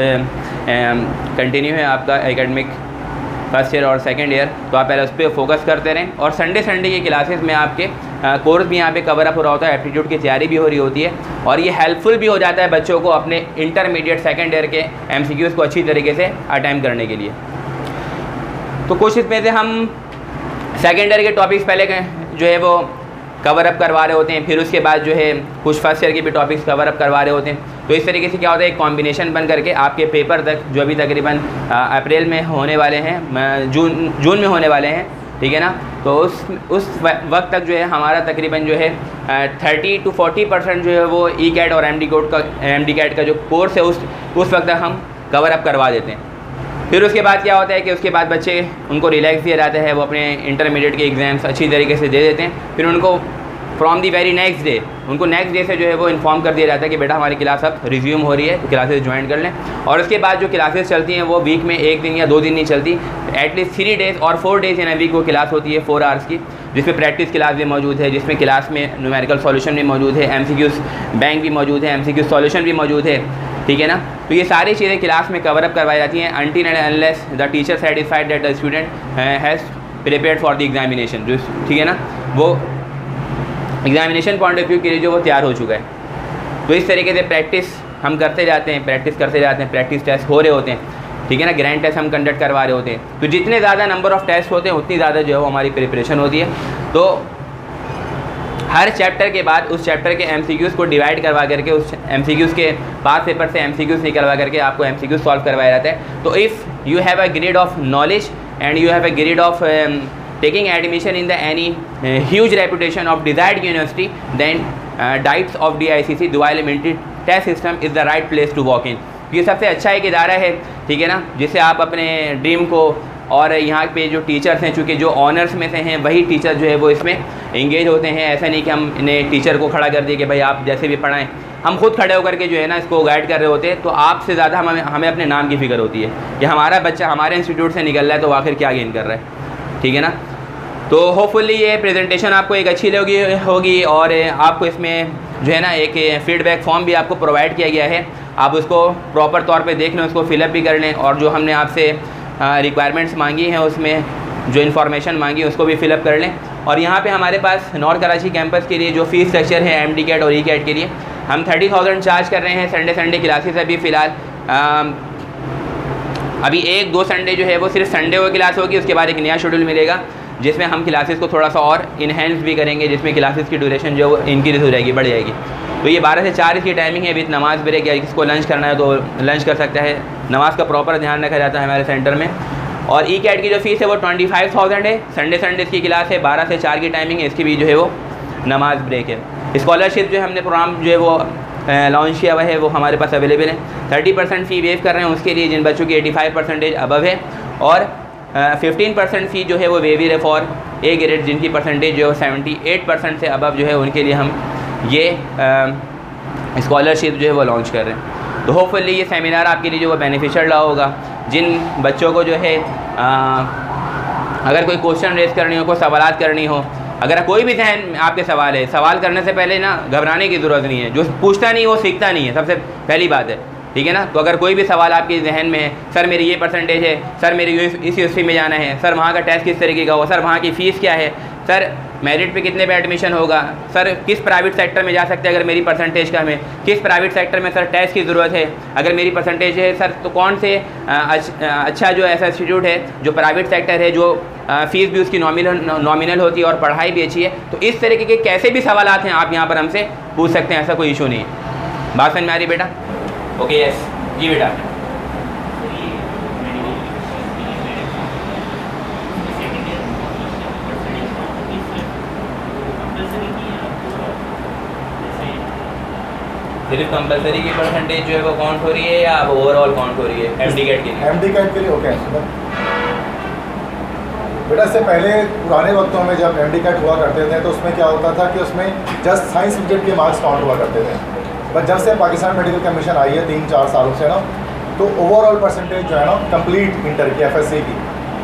कंटिन्यू है आपका एकेडमिक फर्स्ट ईयर और सेकंड ईयर, तो आप पहले उस पर फोकस करते रहें। और संडे की क्लासेस में आपके कोर्स भी यहाँ पे कवर अप हो रहा होता है, एप्टीट्यूड की तैयारी भी हो रही होती है, और ये हेल्पफुल भी हो जाता है बच्चों को अपने इंटरमीडिएट सेकंड ईयर के MCQs को अच्छी तरीके से अटेम्प्ट करने के लिए। तो कुछ इसमें से हम सेकंड ईयर के टॉपिक्स पहले जो है वो कवर अप करवा रहे होते हैं, फिर उसके बाद जो है कुछ फर्स्ट ईयर के भी टॉपिक्स कवर अप करवा रहे होते हैं। तो इस तरीके से क्या होता है, एक कॉम्बिनेशन बन करके आपके पेपर तक जो अभी तकरीबन अप्रैल में होने वाले हैं, जून में होने वाले हैं, ठीक है ना, तो उस वक्त तक जो है हमारा तकरीबन जो है 30 to 40% जो है वो ECAT और MDCAT का जो कोर्स है उस वक्त तक हम कवर अप करवा देते हैं। फिर उसके बाद क्या होता है कि उसके बाद बच्चे उनको रिलैक्स दिया जाता है, वो अपने इंटरमीडिएट के एग्ज़ाम्स अच्छी तरीके से दे देते हैं। फिर उनको from the very next day उनको नेक्स्ट डे से जो है वो इन्फॉर्म कर दिया जाता है कि बेटा हमारी क्लास अब रिज्यूम हो रही है, तो क्लासेस ज्वाइन कर लें। और उसके बाद जो क्लासेस चलती हैं वो वीक में 1 दिन या 2 दिन नहीं चलती, एटलीस्ट 3 डेज़ और 4 डेज़ इन अ वीक वो क्लास होती है 4 आवर्स की, जिसमें प्रैक्टिस क्लास भी मौजूद है, जिसमें क्लास में न्यूमेरिकल सॉल्यूशन भी मौजूद है, MCQs बैंक भी मौजूद है, MCQ सॉल्यूशन भी मौजूद है, ठीक है ना। तो ये सारी चीज़ें क्लास में कवर अप करवाई जाती हैं until and unless the teacher satisfied that the student has prepared for the examination, जो ठीक है ना वो एग्जामिनेशन पॉइंट ऑफ व्यू के लिए जो वो तैयार हो चुका है। तो इस तरीके से प्रैक्टिस हम करते जाते हैं, प्रैक्टिस टेस्ट हो रहे होते हैं, ठीक है ना, ग्रैंड टेस्ट हम कंडक्ट करवा रहे होते हैं। तो जितने ज़्यादा नंबर ऑफ़ टेस्ट होते हैं उतनी ज़्यादा जो है वो हमारी प्रिपरेशन होती है। तो हर चैप्टर के बाद उस चैप्टर के MCQs को डिवाइड करवा करके उस MCQs के पास पेपर से MCQs निकलवा करके आपको MCQs सॉल्व करवाया जाता है। तो if you have a grade of knowledge and you have a grade of taking admission in the any huge reputation of desired university, then DITES of DICC Dubai Limited test system is the right place to walk in। ये सबसे अच्छा एक इदारा है, ठीक है ना, जिससे आप अपने ड्रीम को, और यहाँ पे जो टीचर्स हैं चूँकि जो ऑनर्स में से हैं वही टीचर जो है वो इसमें इंगेज होते हैं। ऐसा नहीं कि हम इन्हें टीचर को खड़ा कर दिए कि भाई आप जैसे भी पढ़ाएं, हम खुद खड़े होकर के जो है ना इसको गाइड कर रहे होते हैं। तो आपसे ज़्यादा हमें अपने नाम की फ़िक्र होती है कि हमारा बच्चा हमारे इंस्टीट्यूट से निकल रहा है तो आखिर क्या गेन कर रहा है, ठीक है ना। तो होपफुली ये प्रेजेंटेशन आपको एक अच्छी होगी और आपको इसमें जो है ना एक फ़ीडबैक फॉर्म भी आपको प्रोवाइड किया गया है, आप उसको प्रॉपर तौर पे देख लें, उसको फिलअप भी कर लें, और जो हमने आपसे रिक्वायरमेंट्स मांगी हैं उसमें जो इन्फॉर्मेशन मांगी है उसको भी फिलअप कर लें। और यहाँ पे हमारे पास नॉर्थ कराची कैंपस के लिए जो फ़ीस स्ट्रक्चर है MD कैट और E कैट के लिए हम 30,000 चार्ज कर रहे हैं। संडे क्लासेस अभी फ़िलहाल अभी 1-2 संडे जो है वो सिर्फ संडे को क्लास होगी, उसके बाद एक नया शेड्यूल मिलेगा जिसमें हम क्लासेस को थोड़ा सा और इन्हेंस भी करेंगे, जिसमें क्लासेस की ड्यूरेशन जो इंक्रीज़ हो जाएगी, बढ़ जाएगी। तो ये 12 से 4 इसकी टाइमिंग है विद नमाज़ ब्रेक, या किसको लंच करना है तो लंच कर सकता है। नमाज़ का प्रॉपर ध्यान रखा जाता है हमारे सेंटर में। और E कैट की जो फ़ीस है वो 25,000 है। संडे इसकी क्लास है, 12 से 4 की टाइमिंग है, इसकी भी जो है वो नमाज ब्रेक है। स्कॉलरशिप जो हमने प्रोग्राम जो है वो लॉन्च किया हुआ है वो हमारे पास अवेलेबल है। 30% फ़ी वेव कर रहे हैं उसके लिए जिन बच्चों की 85% अबव है, और 15% फ़ी जो है वो वेवी है फॉर A ग्रेड जिनकी परसेंटेज जो है 78% से अबव जो है उनके लिए हम ये स्कॉलरशिप जो है वो लॉन्च कर रहे हैं। तो होपफुली ये सेमिनार आपके लिए जो वो बेनिफिशियल रहा होगा। जिन बच्चों को जो है अगर कोई क्वेश्चन रेज़ करनी हो, कोई सवालात करनी हो, अगर कोई भी जहन में आपके सवाल है, सवाल करने से पहले ना घबराने की ज़रूरत नहीं है। जो पूछता नहीं वो सीखता नहीं है, सबसे पहली बात है, ठीक है ना। तो अगर कोई भी सवाल आपके जहन में है, सर मेरी ये परसेंटेज है, सर मेरी इस यूनिवर्सिटी में जाना है, सर वहाँ का टेस्ट किस तरीके का हो, सर वहाँ की फ़ीस क्या है, सर मेरिट पे कितने पे एडमिशन होगा, सर किस प्राइवेट सेक्टर में जा सकते हैं अगर मेरी परसेंटेज कम है, किस प्राइवेट सेक्टर में सर टेस्ट की ज़रूरत है अगर मेरी परसेंटेज है, सर तो कौन से अच्छा जो ऐसा इंस्टीट्यूट है जो प्राइवेट सेक्टर है जो फ़ीस भी उसकी नॉमिनल होती है और पढ़ाई भी अच्छी है। तो इस तरीके के कैसे भी सवाल हैं आप यहाँ पर हमसे पूछ सकते हैं, ऐसा कोई इशू नहीं है। बात समझ में आ रही बेटा? ओके यस जी बेटा। सिर्फ कंपलसरी की परसेंटेज जो है वो काउंट हो रही है या अब ओवरऑल काउंट हो रही है MD कैट के लिए? MD कैट के लिए ओके बेटा। इससे पहले पुराने वक्तों में जब MD कैट हुआ करते थे तो उसमें क्या होता था कि उसमें जस्ट साइंस सब्जेक्ट के मार्क्स काउंट हुआ करते थे। बट जब से पाकिस्तान मेडिकल कमीशन आई है 3-4 सालों से ना, तो ओवरऑल परसेंटेज जो है ना कंप्लीट इंटर की FSC की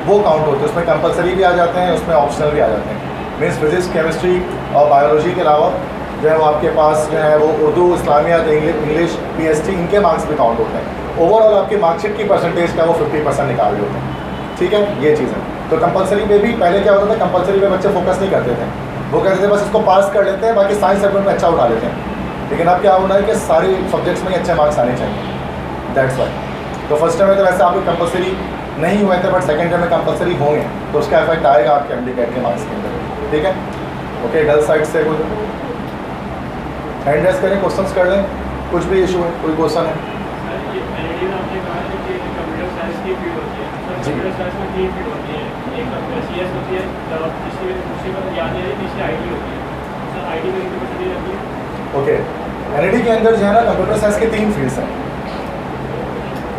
वो काउंट होती है। उसमें कंपलसरी भी आ जाते हैं, उसमें ऑप्शनल भी आ जाते हैं। मीन्स फिजिक्स, केमिस्ट्री और बायोलॉजी के अलावा जो है वो आपके पास जो है वो उर्दू, इस्लामियात, इंग्लिश, PST इनके मार्क्स भी काउंट होते हैं। ओवरऑल आपकी मार्कशीट की परसेंटेज का वो 50% निकाल रहे होते हैं, ठीक है, ये चीज़ है। तो कंपलसरी पे भी पहले क्या होता था, कंपलसरी पे बच्चे फोकस नहीं करते थे, वो कहते थे बस इसको पास कर लेते हैं, बाकी साइंस सब्जेक्ट में अच्छा उठा लेते हैं। लेकिन अब क्या होना है कि सारे सब्जेक्ट्स में ही अच्छे मार्क्स आने चाहिए, दैट्स वाई। तो फर्स्ट टाइम में तो वैसे आपको कंपलसरी नहीं हुए थे, बट सेकेंड टाइम में कंपलसरी होंगे तो उसका इफेक्ट आएगा आपके MD कैट के मार्क्स के अंदर, ठीक है। ओके, गर्ल्स साइड से कुछ हैंड रेस करें, क्वेश्चंस कर लें, कुछ भी इशू है, कोई क्वेश्चन है? ओके, NID के अंदर जो है ना कंप्यूटर साइंस की 3 फील्ड्स हैं।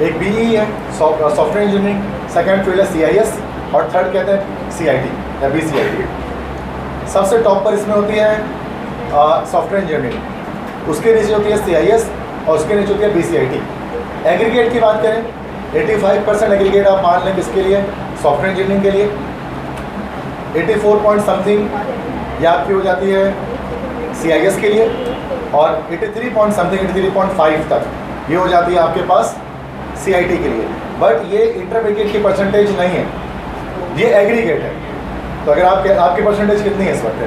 एक BE है सॉफ्टवेयर इंजीनियरिंग, सेकंड फील्ड है CIS और थर्ड कहते हैं CIT या BCIT। सबसे टॉप पर इसमें होती है सॉफ्टवेयर इंजीनियरिंग, उसके नीचे होती है CIS और उसके नीचे होती है BCIT। एग्रीगेट की बात करें 85% एग्रीगेट आप मान लें किसके लिए, सॉफ्टवेयर इंजीनियरिंग के लिए। 84 पॉइंट समथिंग ये आपकी हो जाती है CIS के लिए, और 83 पॉइंट समथिंग 83.5 तक ये हो जाती है आपके पास CIT के लिए। बट ये इंटरमीडिएट की परसेंटेज नहीं है, ये एग्रीगेट है। तो अगर आपकी परसेंटेज कितनी है इस वक्त?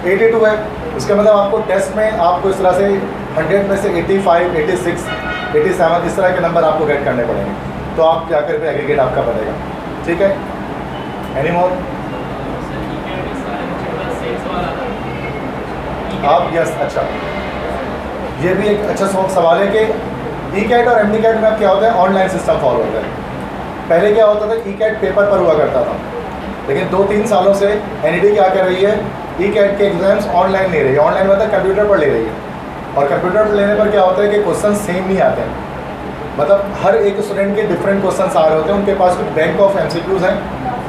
82 है। उसका मतलब आपको टेस्ट में आपको इस तरह से 100 में से 85, 86, 87 इस तरह के नंबर आपको गेट करने पड़ेंगे, तो आप जाकर के एग्रीगेट आपका बनेगा, ठीक है। Any more? आप यस अच्छा, ये भी एक अच्छा सवाल है कि ई कैट और एम डी कैट में अब क्या होता है, ऑनलाइन सिस्टम फॉलो होता है। पहले क्या होता था, ई कैट पेपर पर हुआ करता था, लेकिन 2-3 सालों से एनईडी क्या कर रही है, ई कैट के एग्जाम्स ऑनलाइन ले रही है। ऑनलाइन मतलब कंप्यूटर पर ले रही है, और कंप्यूटर पर लेने पर क्या होता है कि क्वेश्चन सेम नहीं आते हैं, मतलब हर एक स्टूडेंट के डिफरेंट क्वेश्चन आ रहे होते हैं। उनके पास कुछ बैंक ऑफ एमसीक्यूज़ हैं,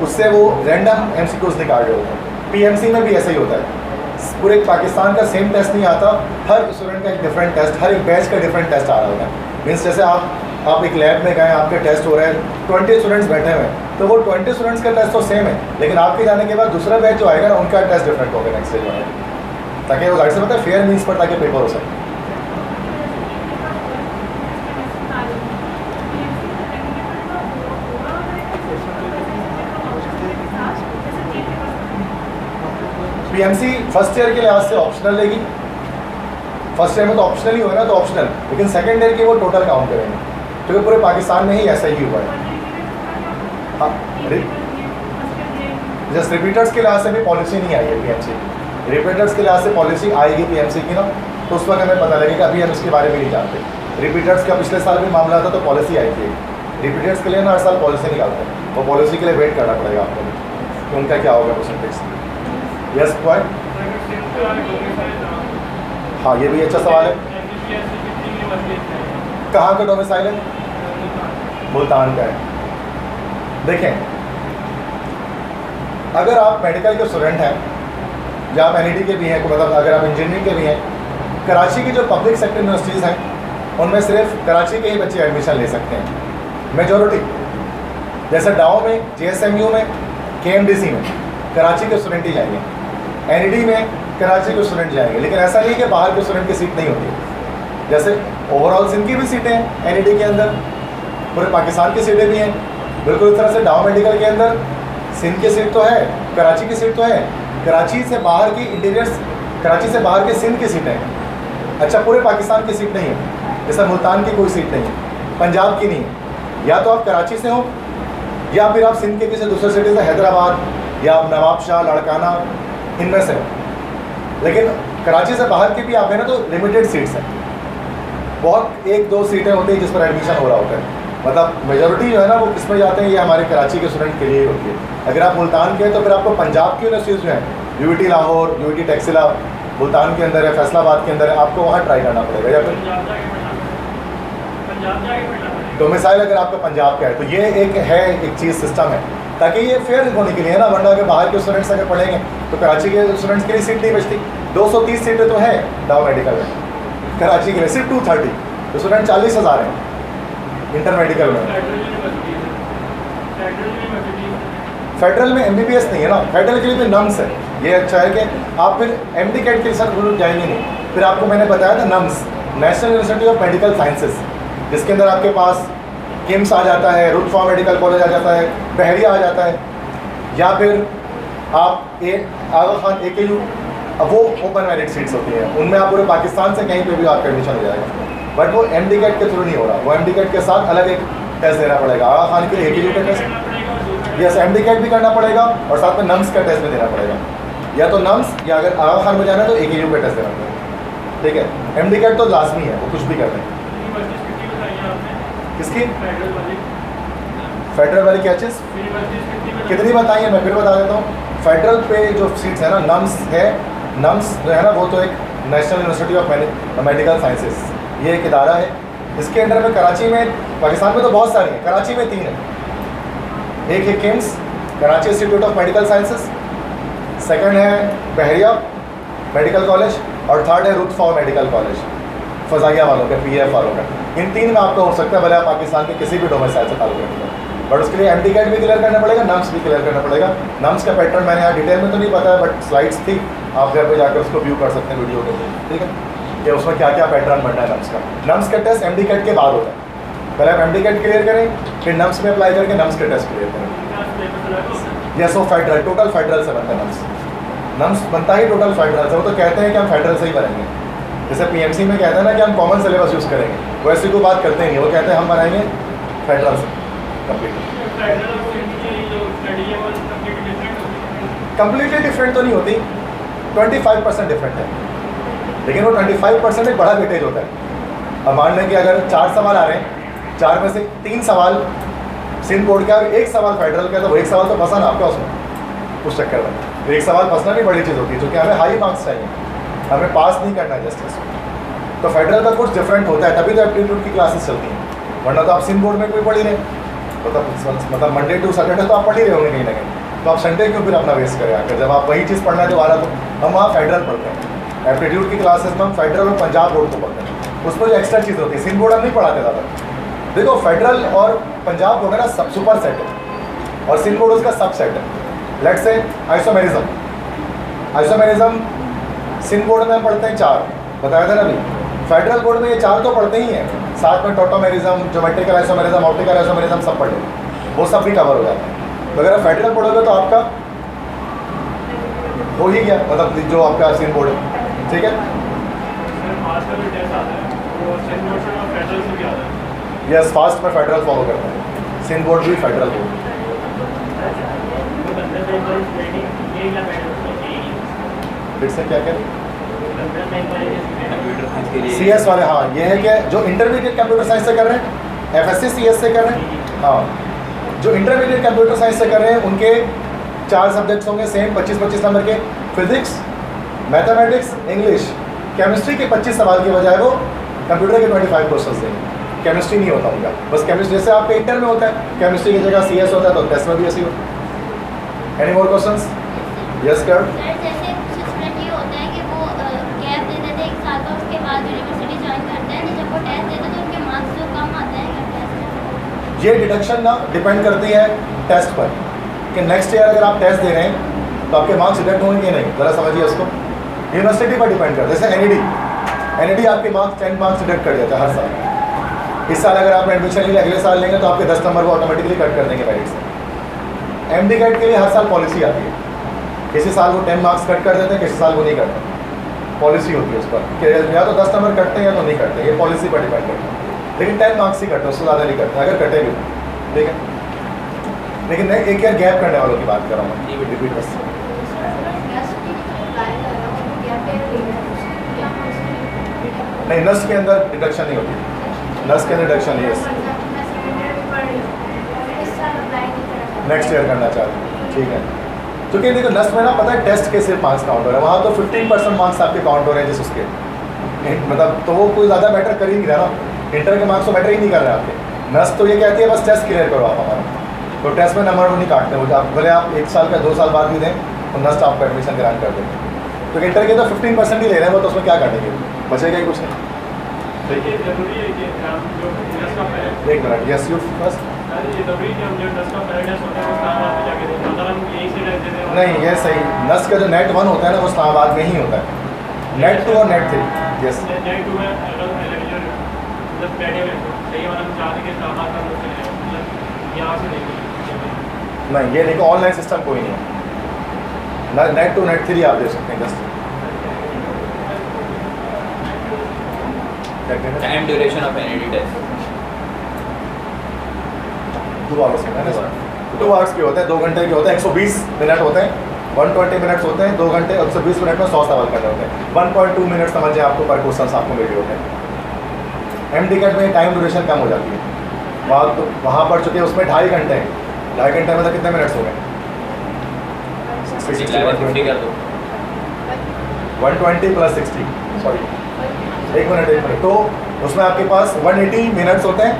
उससे वो रैंडम एमसीक्यूज़ निकाल रहे होते हैं। पीएमसी में भी ऐसा ही होता है, पूरे पाकिस्तान का सेम टेस्ट नहीं आता, हर स्टूडेंट का एक डिफरेंट टेस्ट, हर एक बैच का डिफरेंट टेस्ट आ रहा होता है। मीन्स जैसे आप एक लैब में गए, आपके टेस्ट हो रहे हैं, 20 स्टूडेंट्स बैठे हुए हैं, तो वो 20 स्टूडेंट्स का टेस्ट तो सेम है, लेकिन आपके जाने के बाद दूसरा बैच जो आएगा ना, उनका टेस्ट डिफरेंट होगा नेक्स्ट डे में, ताकि वो गाइड से पता है फेयर मीन्स पर, ताकि पेपर हो सके। पीएमसी फर्स्ट ईयर के लिहाज से ऑप्शनल लेगी, फर्स्ट ईयर में तो ऑप्शनल ही होगा ना, तो ऑप्शनल, लेकिन सेकंड ईयर की वो टोटल काउंट करेंगे, क्योंकि पूरे पाकिस्तान में ही ऐसा ही हुआ है। हाँ, जस्ट रिपीटर्स के लिहाज से भी पॉलिसी नहीं आई है पीएमसी, रिपीटर्स के लिहाज से पॉलिसी आएगी पीएमसी की ना, तो उस वक्त हमें पता लगेगा, अभी हम इसके बारे में नहीं जानते। रिपीटर्स का पिछले साल भी मामला था, तो पॉलिसी आई थी। रिपीटर्स के लिए ना हर साल पॉलिसी निकालते हैं, वो पॉलिसी के लिए वेट करना पड़ेगा आपको कि उनका क्या होगा परसेंटेज। यस पॉइंट, हाँ ये भी अच्छा सवाल है। कहाँ का डोमिसाइल है? मुल्तान का है। देखें, अगर आप मेडिकल के स्टूडेंट हैं, या आप एनईडी के भी हैं, मतलब अगर आप इंजीनियरिंग के भी हैं, कराची की जो पब्लिक सेक्टर यूनिवर्सिटीज़ हैं, उनमें सिर्फ कराची के ही बच्चे एडमिशन ले सकते हैं, मेजॉरिटी। जैसे डाओ में, जेएसएमयू में, केएमडीसी में कराची के स्टूडेंट ही जाएंगे, एनईडी में कराची के स्टूडेंट जाएंगे, लेकिन ऐसा नहीं कि बाहर के स्टूडेंट की सीट नहीं होती। जैसे ओवरऑल सिंध की भी सीटें हैं एनईडी के अंदर, पूरे पाकिस्तान की सीटें भी हैं, बिल्कुल इस तरह से डाओ मेडिकल के अंदर सिंध की सीट तो है, कराची की सीट तो है, कराची से बाहर की इंटीरियर्स, कराची से बाहर के सिंध की सीटें हैं। अच्छा, पूरे पाकिस्तान की सीट नहीं है, जैसे मुल्तान की कोई सीट नहीं है, पंजाब की नहीं है। या तो आप कराची से हो, या फिर आप सिंध के किसी दूसरे सिटी से, हैदराबाद या नवाबशाह, लाड़काना, इनमें से हो। लेकिन कराची से बाहर की भी आप है ना, तो लिमिटेड सीट्स हैं, बहुत 1-2 सीटें होती हैं जिस पर एडमिशन हो रहा होता है। मतलब मेजॉरिटी जो है ना, वो किस में जाते हैं, ये हमारे कराची के स्टूडेंट के लिए ही होती है। अगर आप मुल्तान के हैं, तो फिर आपको पंजाब की यूनिवर्सिटीज़ जो हैं, यूटी लाहौर, यूटी टेक्सिला मुल्तान के अंदर है, फैसलाबाद के अंदर है, आपको वहाँ ट्राई करना पड़ेगा। या फिर डोमिसाइल अगर आपका पंजाब का है, तो ये एक चीज़ सिस्टम है, ताकि ये फेयर होने के लिए है ना, वरना अगर बाहर के स्टूडेंट्स अगर पढ़ेंगे तो कराची के स्टूडेंट्स के लिए सीट नहीं बचती। 230 सीटें तो हैं डाओ मेडिकल में, कराची के लिए सिर्फ 230, तो स्टूडेंट 40,000 हैं इंटर मेडिकल में। फेडरल में एमबीबीएस नहीं है ना, फेडरल के लिए भी नम्स है। ये अच्छा है कि आप फिर एमडी कैट के साथ जाएंगे नहीं, फिर आपको मैंने बताया था nums, national university of medical sciences, जिसके अंदर आपके पास किम्स आ जाता है, रुतफा मेडिकल कॉलेज आ जाता है, बहरिया आ जाता है, या फिर आप आगा खान AKU, अब वो ओपन मेरिट सीट्स होती हैं, उनमें आप पूरे पाकिस्तान से कहीं पे भी आपका एडमिशन हो जाएगा। बट वो एमडी कैट के थ्रू नहीं हो रहा, वो एमडी कैट के साथ अलग एक टेस्ट देना पड़ेगा। आगा खान के लिए AKU का टेस्ट, यस एमडी कैट भी करना पड़ेगा, और साथ में नम्स का टेस्ट भी देना पड़ेगा। या तो नम्स, या अगर आगा खान में जाना है तो AKU का टेस्ट देना पड़ेगा। ठीक है, एमडी कैट तो लाजमी है, वो कुछ भी कर दें। किसकी? फेडरल वाली क्या चीज़ कितनी बताइए, मैं फिर बता देता हूँ। फेडरल पे जो सीट्स है ना, नम्स है, नम्स जो है ना, वो तो एक national university of medical sciences, ये एक इदारा है। इसके अंडर में कराची में, पाकिस्तान में तो बहुत सारी हैं, कराची में 3 है। एक है KIMS, Karachi institute of medical sciences, second है बहरिया मेडिकल कॉलेज, और थर्ड है रुतफा मेडिकल कॉलेज, फजाइया वालों का, PF वालों का। इन 3 में आपका हो सकता है, भले आप पाकिस्तान के किसी भी डोमिसाइल से ताल्लुक़ रखते हैं, बट उसके लिए एमडी कैट भी क्लियर करना पड़ेगा, नम्स भी क्लियर करना पड़ेगा। नम्स का पैटर्न मैंने यहाँ डिटेल में तो नहीं बताया, बट स्लाइड्स थी, आप घर पे जाकर उसको व्यू कर सकते हैं वीडियो के, ठीक है, कि उसमें क्या क्या पैटर्न बनना है नम्स का। नम्स का टेस्ट एमडी कैट के बाद होता है, पहले आप एमडी कैट क्लियर करें, फिर नम्स में अप्लाई करके नम्स का टेस्ट क्लियर करें। यस, वो फेडरल, टोटल फेडरल से बनता है नम्स, नम्स बनता ही टोटल फेडरल से। वो तो कहते हैं कि हम फेडरल से ही बनेंगे, जैसे पीएमसी में कहते हैं ना कि हम कॉमन सिलेबस यूज़ करेंगे, वैसे कोई बात करते ही नहीं, वो कहते हैं हम बनाएंगे फेडरल से कम्प्लीटली डिफरेंट तो नहीं होती, 25% डिफरेंट है। लेकिन वो 25% एक बड़ा वेटेज होता है। अब मान लें कि अगर 4 सवाल आ रहे हैं, 4 में से 3 सवाल सिंध बोर्ड का और 1 सवाल फेडरल का, तो वो 1 सवाल तो फंसा ना आपका उसमें, उस चक्कर में। तो 1 सवाल फंसना भी बड़ी चीज़ होती है, क्योंकि हमें हाई मार्क्स चाहिए, हमें पास नहीं करना है जस्ट इसमें। तो फेडरल का कुछ डिफरेंट होता है, तभी तो एप्टीट्यूड की क्लासेस चलती हैं, वरना तो आप सिंध बोर्ड में कोई पढ़ ही रहे, मतलब मंडे टू सैटरडे तो आप पढ़ ही रहे होंगे कहीं ना कहीं, तो आप संडे क्यों फिर अपना वेस्ट करें आकर, जब आप वही चीज़ पढ़ना है दोबारा। तो हम वहाँ फेडरल पढ़ते हैं, एप्टीट्यूड की क्लासेस में हम फेडरल और पंजाब बोर्ड को पढ़ते हैं, उसमें जो एक्स्ट्रा चीज़ होती है सिंध बोर्ड हम नहीं पढ़ाते ज़्यादा। देखो फेडरल और पंजाब बोर्ड है ना सब सुपर सेट है, और सिंध बोर्ड उसका सब सेट है। Let's say isomerism, Sindh board में हम पढ़ते हैं 4, बताया था ना अभी। फेडरल बोर्ड में ये 4 तो पढ़ते ही हैं, साथ में tautomerism, geometrical isomerism, optical isomerism सब पढ़ लेंगे, वो सब भी कवर हो जाता है। तो अगर आप फेडरल पढ़ोगे तो आपका हो ही गया, मतलब जो आपका सिंध बोर्ड है, ठीक है। यस, फास्ट में फेडरल फॉलो करता है, सिंध बोर्ड भी फेडरल बोर्ड। फिर से क्या करें, CS वाले, हाँ ये है कि जो इंटरमीडिएट कंप्यूटर साइंस से कर रहे हैं, FSC CS से कर रहे हैं, हाँ जो इंटरमीडिएट कंप्यूटर साइंस से कर रहे हैं उनके 4 सब्जेक्ट्स होंगे सेम 25-25 नंबर के, फिजिक्स, मैथमेटिक्स, इंग्लिश। केमिस्ट्री के 25 सवाल की बजाय वो कंप्यूटर के 25 क्वेश्चंस देंगे, केमिस्ट्री नहीं होता उनका, बस केमिस्ट्री जैसे आपके इंटर में होता है, केमिस्ट्री की जगह CS होता है, तो टेस्ट में भी ऐसे ही होता है। Any more questions? यस कर। जैसे कुछ स्टूडेंट ये होता है कि वो गैप दे देते हैं 1 साल का, उसके बाद यूनिवर्सिटी ज्वाइन करते हैं, तो जब वो टेस्ट देते हैं तो उनके मार्क्स जो कम आते हैं या टेस्ट। ये डिडक्शन ना डिपेंड करती है टेस्ट पर, कि नेक्स्ट ईयर अगर आप टेस्ट दे रहे हैं तो आपके मार्क्स डिडक्ट होंगे कि नहीं, ज़रा समझिए उसको। यूनिवर्सिटी पर डिपेंड करता है, जैसे NED आपके मार्क्स 10 मार्क्स डिडक्ट कर देता है हर साल। इस साल अगर आपने एडमिशन लिया, अगले साल लेंगे तो आपके 10 नंबर वो ऑटोमेटिकली कट कर देंगे मेरिट से। MD कैट के लिए हर साल पॉलिसी आती है, किसी साल वो 10 मार्क्स कट कर देते हैं, किसी साल वो नहीं करते, पॉलिसी होती है उस पर कि या तो 10 नंबर कटते हैं या तो नहीं करते, ये पॉलिसी पर डिपेंड करता है। लेकिन 10 मार्क्स ही कटते हैं, उससे ज़्यादा नहीं करते अगर कटे भी, ठीक है। लेकिन मैं 1 ईयर गैप करने वालों की बात कर रहा हूँ, रिपीट बस। नहीं, नर्स के अंदर डिडक्शन नहीं होती, नर्स के अंदर डिडक्शन नहीं है, नेक्स्ट ईयर करना चाहते हैं, ठीक है। क्योंकि देखो नर्स में ना पता है टेस्ट के सिर्फ मार्क्स काउंट हो रहे हैं, वहाँ तो 15% मार्क्स आपके काउंट हो रहे हैं जिस उसके, मतलब तो वो कोई ज़्यादा मैटर कर ही नहीं रहा ना, इंटर के मार्क्स तो मैटर ही नहीं कर रहे आपके। नर्स तो ये कहती है बस टेस्ट क्लियर करो आप हमारा, तो टेस्ट में नंबर वो नहीं काटते, वो आप भले आप 1 साल का 2 साल बाद भी दें तो नर्स आपको एडमिशन ग्रांट कर देंगे। तो इंटर के तो 15% ही ले रहे हैं वो, तो उसमें क्या काटेंगे, बचेगा ही कुछ नहीं। एक मिनट, यस यू फर्स्ट। नहीं ये सही, नस का जो नेट 1 होता है ना वो इस्लामाबाद में ही होता है, नेट 2 और नेट 3, यस। नहीं ये देखो ऑनलाइन सिस्टम कोई नहीं है, नेट 2 नेट 3 आप दे सकते हैं just. Time duration of NED test 2 hours में है ना, 2 आवर्स के होते हैं, 2 घंटे के होते हैं, 120 मिनट होते हैं, 120 मिनट्स होते हैं, 2 घंटे 120 मिनट में 100 सवाल करने होते हैं, 1.2 मिनट समझिए आपको पर क्वेश्चन आपको मिले होते हैं। MD कैट में टाइम ड्यूरेशन कम हो जाती है, वहाँ पर चुके उसमें 2.5 घंटे हैं, 2.5 घंटे में तो कितने मिनट्स हो गए, 120 प्लस 60, सॉरी 1 मिनट, तो उसमें आपके पास 180 मिनट्स होते हैं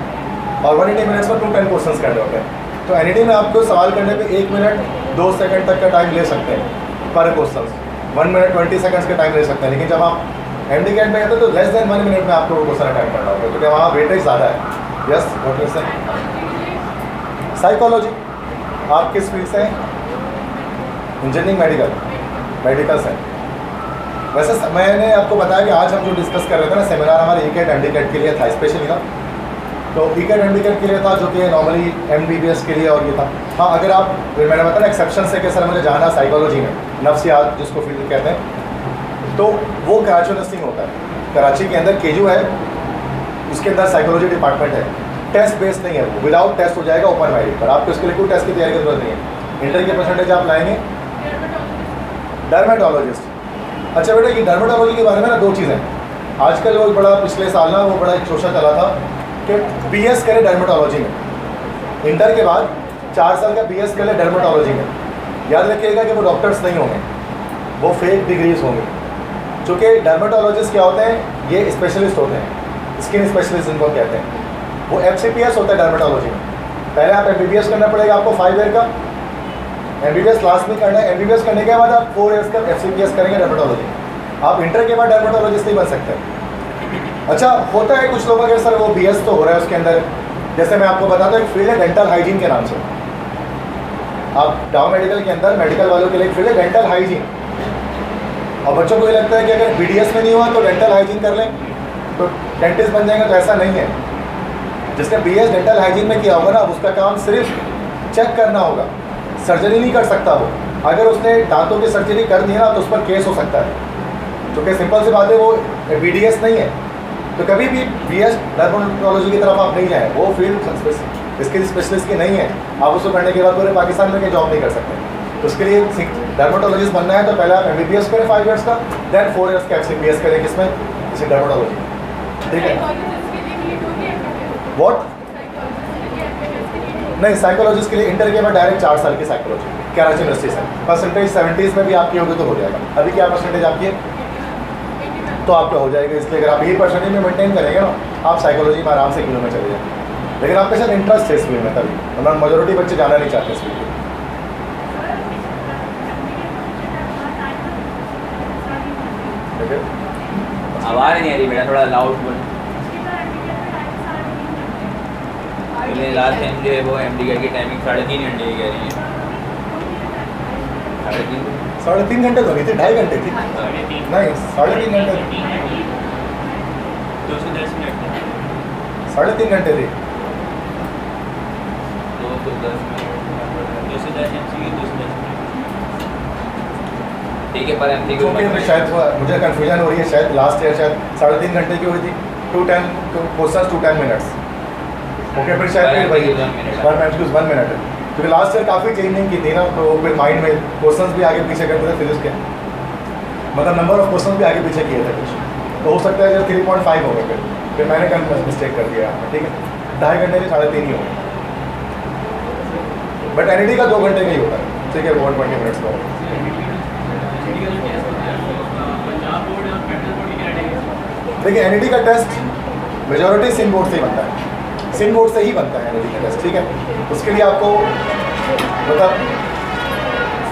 और 180 मिनट्स में 210 क्वेश्चंस करने होते हैं। तो NED में आपको सवाल करने पे 1 मिनट 2 सेकंड तक का टाइम ले सकते हैं पर क्वेश्चन, 1 मिनट 20 सेकंड्स का टाइम ले सकते हैं। लेकिन जब आप MD कैट में कहते हैं तो लेस देन 1 मिनट में आपको वो क्वेश्चन अटेंड करना होगा, क्योंकि वहाँ वेटेज ज़्यादा है। यस व्हाट यू से, साइकोलॉजी आप किस फील्ड से हैं? इंजीनियरिंग, मेडिकल से। वैसे मैंने आपको बताया कि आज हम जो डिस्कस कर रहे थे ना सेमिनार हमारे ECAT MD कैट के लिए था, स्पेशली था, तो ECAT MD कैट के लिए था जो कि नॉर्मली MBBS के लिए, और ये था। हाँ अगर आप, मैंने बताया एक्सेप्शन से कि सर मुझे जाना साइकोलॉजी में, नफ्सियात जिसको फील्ड कहते हैं, तो वो कराची नर्सिंग होता है, कराची के अंदर KU है, उसके अंदर साइकोलॉजी डिपार्टमेंट है, टेस्ट बेस्ड नहीं है वो, विदाउट टेस्ट हो जाएगा ओपन मेरिट पर, आपको इसके लिए कोई टेस्ट की तैयारी की जरूरत नहीं है। इंटर के परसेंटेज आप लाएंगे, डर्मेटोलॉजिस्ट अच्छा बेटा, ये डर्मेटोलॉजी के बारे में ना दो चीज़ें, आजकल वो बड़ा पिछले साल ना वो बड़ा एक शोषा चला था कि BS करे डर्मेटोलॉजी में, इंटर के बाद 4 साल का BS करे डर्मेटोलॉजी में। याद रखिएगा कि वो डॉक्टर्स नहीं होंगे, वो फेक डिग्रीज होंगे। चूँकि डर्मेटोलॉजिस्ट क्या होते हैं, ये स्पेशलिस्ट होते हैं, स्किन स्पेशलिस्ट इनको कहते हैं। वो FCPS होता है डर्मेटोलॉजी में। पहले आप MBBS करना पड़ेगा आपको 5 ईयर का, MBBS लास्ट में करना है। MBBS करने के बाद आप 4 ईयर्स का FCPS करेंगे डर्मेटोलॉजी। आप इंटर के बाद डर्मेटोलॉजिस्ट नहीं बन सकते। अच्छा, होता है कुछ लोगों के सर वो BS तो हो रहा है उसके अंदर, जैसे मैं आपको बताता हूँ एक फील्ड है डेंटल हाइजीन के नाम से। आप डाउ मेडिकल के अंदर मेडिकल वालों के लिए एक फील्ड है डेंटल हाइजीन, और बच्चों को ये लगता है कि अगर BDS में नहीं हुआ तो डेंटल हाइजीन कर लें तो डेंटिस्ट बन जाएंगे, तो ऐसा नहीं है। जिसने BS डेंटल हाइजीन में किया होगा ना, उसका काम सिर्फ चेक करना होगा, सर्जरी नहीं कर सकता वो। अगर उसने दांतों की सर्जरी कर दी ना तो उस पर केस हो सकता है, क्योंकि सिंपल सी बात है वो BDS नहीं है। तो कभी भी BS डर्मेटोलॉजी की तरफ आप नहीं जाएँ, वो फील्ड स्किन स्पेशलिस्ट की नहीं है। आप उसको करने के बाद पूरे पाकिस्तान में कहीं जॉब नहीं कर सकते। तो उसके लिए डर्मेटोलॉजिस्ट बनना है तो पहले आप MBBS करें 5 ईयर्स का, देन 4 ईयर्स का FCPS करें, किसमें, इसी डर्मेटोलॉजी में। ठीक है। वॉट नहीं, साइकोलॉजिस्ट के लिए इंटर के बाद डायरेक्ट 4 साल की साइकोलॉजी कराची यूनिवर्सिटी से। परसेंटेज 70s में भी आपकी होगी तो हो जाएगा। अभी क्या परसेंटेज आपकी है तो आपका हो जाएगा। इसलिए अगर आप यही परसेंटेज में मेंटेन करेंगे ना, आप साइकोलॉजी में आराम से किलो में चले जाएंगे। लेकिन आपके साथ इंटरेस्ट है इस फील्ड में तभी, वरना मेजोरिटी बच्चे जाना नहीं चाहते इस फील्ड में। आवाज़ नहीं आ रही बेटा, थोड़ा लाउड बोल। लास्ट टाइम जो है वो MD की टाइमिंग 3.5 घंटे की कह रही है। 3.5 घंटे तो नहीं थी, 2.5 घंटे थी। नहीं, 3.5 घंटे, 210 मिनट 3.5 घंटे थी। 210 ठीक है। पर MCQ क्योंकि शायद मुझे कन्फ्यूजन हो रही है, शायद लास्ट ईयर शायद 3.5 घंटे की हुई थी, 2 मिनट्स। ओके, फिर शायद 1 मिनट है, क्योंकि लास्ट ईयर काफ़ी चेंजिंग की थी ना, तो फिर माइंड में क्वेश्चंस भी आगे पीछे करते थे फिजिक्स के, मतलब नंबर ऑफ क्वेश्चन भी आगे पीछे किए थे कुछ, तो हो सकता है जब 3.5 हो गए, फिर मैंने कहीं मिस्टेक कर दिया। ठीक है, 2.5 घंटे के 3.5 ही हो गए, बट NED का 2 घंटे का ही होता है। ठीक है, 120 मिनट्स का। देखिए, NED का टेस्ट मेजॉरिटी सिन बोर्ड से ही बनता है, सिन बोर्ड से ही बनता है NED का टेस्ट। ठीक है, उसके लिए आपको मतलब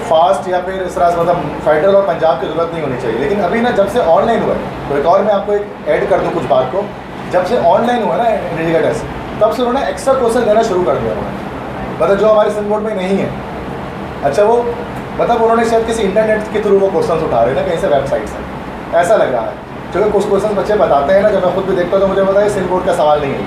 फास्ट या फिर इस तरह मतलब फेडरल और पंजाब की ज़रूरत नहीं होनी चाहिए। लेकिन अभी ना जब से ऑनलाइन हुआ है, तो एक और मैं आपको एक ऐड कर दूँ कुछ बात को, जब से ऑनलाइन हुआ ना NED का टेस्ट, तब से उन्होंने एक्स्ट्रा क्वेश्चन देना शुरू कर दिया उन्होंने, मतलब जो हमारे सिन बोर्ड में नहीं है। अच्छा, वो मतलब उन्होंने शायद किसी इंटरनेट के थ्रू वो क्वेश्चन उठा रहे हैं ना, कहीं से वेबसाइट से, ऐसा लग रहा है। क्योंकि कुछ क्वेश्चन बच्चे बताते हैं ना, जब मैं खुद भी देखता हूँ तो मुझे पता है सिन बोर्ड का सवाल नहीं है।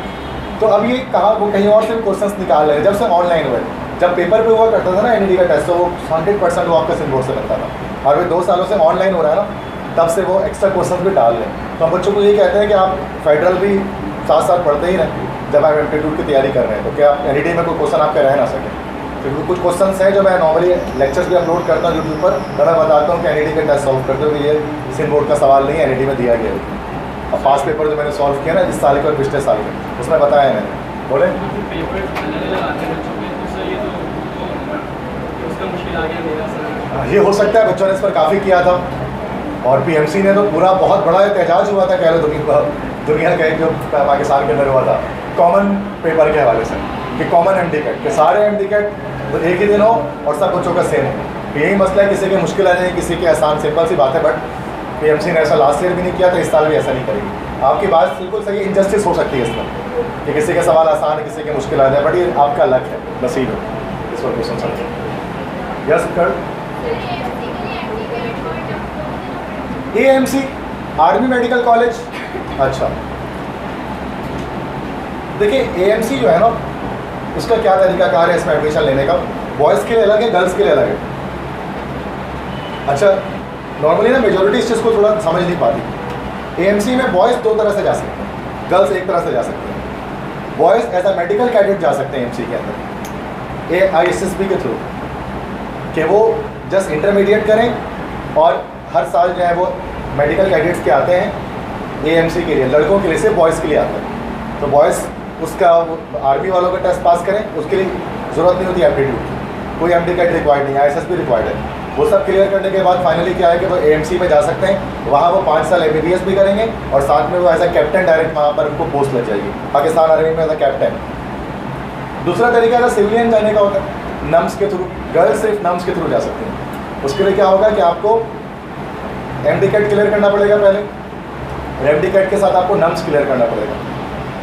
तो अब ये कहा वो कहीं और से क्वेश्चन निकाल रहे हैं जब से ऑनलाइन हुए। जब पेपर पे हुआ करता था ना NED का टेस्ट, तो वो 100% वो आपका सिन बोर्ड से बनता था, और वे 2 सालों से ऑनलाइन हो रहा है ना, तब से वो एक्स्ट्रा क्वेश्चन भी डाल लें। तो हम बच्चों को ये कहते हैं कि आप फेडरल भी साथ पढ़ते ही रहें जब आप एप्टीट्यूड की तैयारी कर रहे हैं, तो क्या आप NED में कोई क्वेश्चन आपका रह ना सके। क्योंकि कुछ क्वेश्चन हैं जो मैं नॉर्मली लेक्चर्स भी अपलोड करता हूँ यूट्यूब पर, तो मैं बताता हूँ कि NED का टेस्ट सॉल्व करते हो कि ये सिन बोर्ड का सवाल नहीं है, NED में दिया गया है। अब पास पेपर जो मैंने सॉल्व किया ना इस साल के और पिछले साल के, उसमें बताया है मैंने। बोले ये हो सकता है, बच्चों ने इस पर काफ़ी किया था, और PMC ने तो पूरा बहुत बड़ा एहतजाज हुआ था, कह लो दुनिया का जो पाकिस्तान के अंदर हुआ था कॉमन पेपर के हवाले से, कि कॉमन MD के सारे MD तो एक ही दिन हो और सब बच्चों का सेम हो। यही मसला है, किसी के मुश्किल आ जाए, किसी के आसान, सिंपल सी बात है। बट PMC ने ऐसा लास्ट ईयर भी नहीं किया था, इस साल भी ऐसा नहीं करेगी। आपकी बात बिल्कुल सही, इनजस्टिस हो सकती है इसमें कि किसी का सवाल आसान है, किसी के मुश्किल आ जाए, बट ये आपका लक है, नसीब है, इस पर क्वेश्चन समझे। यस कर AMC आर्मी मेडिकल कॉलेज। अच्छा, देखिए AMC जो है ना, उसका क्या तरीकाकार है इसमें एडमिशन लेने का। बॉयज़ के लिए अलग है, गर्ल्स के लिए अलग है। अच्छा, नॉर्मली ना मेजोरिटी इस चीज़ को थोड़ा समझ नहीं पाती। AMC में बॉयज़ 2 तरह से जा सकते हैं, गर्ल्स एक तरह से जा सकते हैं। Boys as a medical cadet जा सकते हैं AMC के अंदर AISSB के थ्रू, कि वो जस्ट इंटरमीडिएट करें और हर साल जो है वो मेडिकल कैडेट्स के आते हैं AMC के लिए, लड़कों के लिए, सिर्फ बॉयज़ के लिए आते हैं। तो बॉयज़ उसका आर्मी वालों का टेस्ट पास करें, उसके लिए ज़रूरत नहीं होती एप्टीट्यूड की, कोई MD कैट रिक्वायर्ड नहीं है, ISS भी रिक्वायर्ड है। वो सब क्लियर करने के बाद फाइनली क्या है कि वो AMC में जा सकते हैं, वहाँ वो 5 साल MBBS भी करेंगे और साथ में वो एज अ कैप्टन डायरेक्ट वहाँ पर उनको पोस्ट लग जाएगी पाकिस्तान आर्मी में एज अ कैप्टन। दूसरा तरीका है सिविलियन जाने का होता है, नम्स के थ्रू। गर्ल्स सिर्फ नम्स के थ्रू जा सकते हैं। उसके लिए क्या होगा कि आपको MD कैट क्लियर करना पड़ेगा पहले, MD कैट के साथ आपको नम्स क्लियर करना पड़ेगा,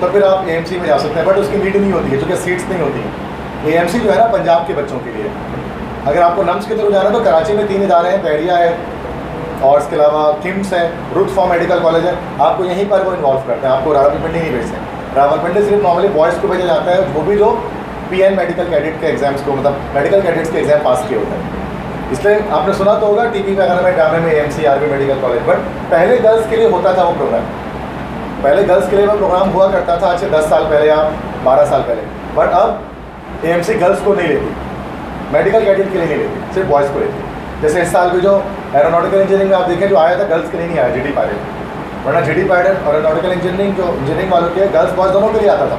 तो फिर आप AMC में जा सकते हैं। बट उसकी नीड नहीं होती है क्योंकि सीट्स नहीं होती हैं। AMC जो है ना पंजाब के बच्चों के लिए। अगर आपको नम्स के थ्रू जाना है तो कराची में 3 इदारे हैं, बहरिया है और इसके अलावा किम्स है, रुत फॉर्म मेडिकल कॉलेज है। आपको यहीं पर वो इन्वॉल्व करते हैं, आपको रावलपिंडी नहीं भेजते हैं। रावलपिंडी सिर्फ नॉर्मली बॉयज़ को भेजा जाता है, वो भी जो PN मेडिकल कैडेट के एग्जाम्स को, मतलब मेडिकल कैडेट्स के एग्जाम पास किए होते हैं। इसलिए आपने सुना तो होगा TV वगैरह में ड्रामे में AMC army medical college. But पहले गर्ल्स के लिए होता था वो प्रोग्राम, पहले गर्ल्स के लिए वो प्रोग्राम हुआ करता था, आज से 10 साल पहले या 12 साल पहले। बट अब AMC गर्ल्स को नहीं लेती, मेडिकल कैडेट के लिए नहीं लेती, सिर्फ बॉयज़ को लेती। जैसे इस साल भी जो एरोनॉटिकल इंजीनियरिंग में आप देखें जो आया था गर्ल्स के लिए नहीं आया, GD पायलट, वरना GD पायलट और एरोनॉटिकल इंजीनियरिंग जो इंजीनियरिंग वालों के गर्ल्स बॉयज़ दोनों के लिए आता था,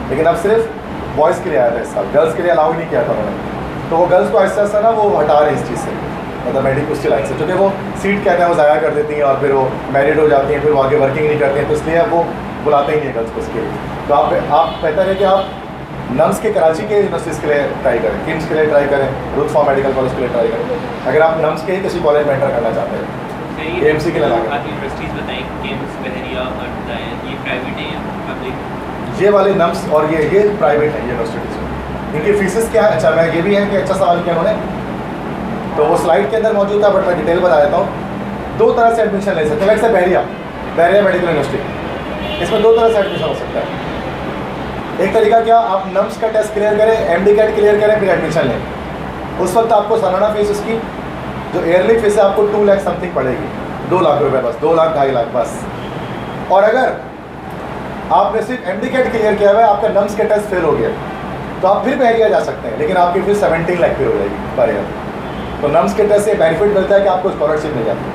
लेकिन अब सिर्फ बॉयज़ के लिए आया था इस साल, गर्ल्स के लिए अलाउ नहीं किया था उन्होंने। तो वो गर्ल्स को आहिस्ता आहिस्ता ना वो हटा रहे हैं इस चीज़ से, मतलब मेडिकल उसकी लाइन से, क्योंकि वो सीट कहते हैं वो ज़ाया कर देती हैं और फिर वो मैरिड हो जाती हैं, फिर वो आगे वर्किंग नहीं करती हैं, तो इसलिए अब वो बुलाते ही नहीं गर्ल्स को उसके लिए। तो आप बेहतर है कि आप नम्स के कराची के यूनिवर्सिटीज़ के लिए ट्राई करें, किम्स के लिए ट्राई करें, रुत फॉर्म मेडिकल कॉलेज के लिए ट्राई करें, अगर आप नम्स के ही किसी कॉलेज में एंटर करना चाहते हैं। AMC के लिए लगा आप यूनिवर्सिटीज़ बताएं, किम्स, बहरिया और बताएं, ये प्राइवेट है या पब्लिक? ये वाले नम्स और ये प्राइवेट है यूनिवर्सिटीज़। इनकी फीसेस क्या है? अच्छा, मैं ये भी है कि अच्छा सवाल किया उन्होंने, तो वो स्लाइड के अंदर मौजूद था, बट मैं डिटेल बता देता हूँ। 2 तरह से एडमिशन ले सकते हैं। वैसे बहरिया मेडिकल यूनिवर्सिटी, इसमें 2 तरह से एडमिशन हो सकता है। एक तरीका क्या, आप नम्स का टेस्ट क्लियर करें, MD कैट क्लियर करें, फिर एडमिशन लें। उस वक्त आपको सालाना फीस उसकी जो ईयरली फीस है आपको 2 लाख समथिंग पड़ेगी, 2 लाख रुपये बस, 2 लाख 2.5 लाख बस। और अगर आपने सिर्फ MD कैट क्लियर किया हुआ है, आपका नम्स के टेस्ट फेल हो गया, तो आप फिर बहरिया जा सकते हैं, लेकिन आपकी फीस 17 लाख पे हो जाएगी पर ईयर। तो नम्स के टेस्ट से बेनिफिट मिलता है कि आपको स्कॉलरशिप मिल जाती है।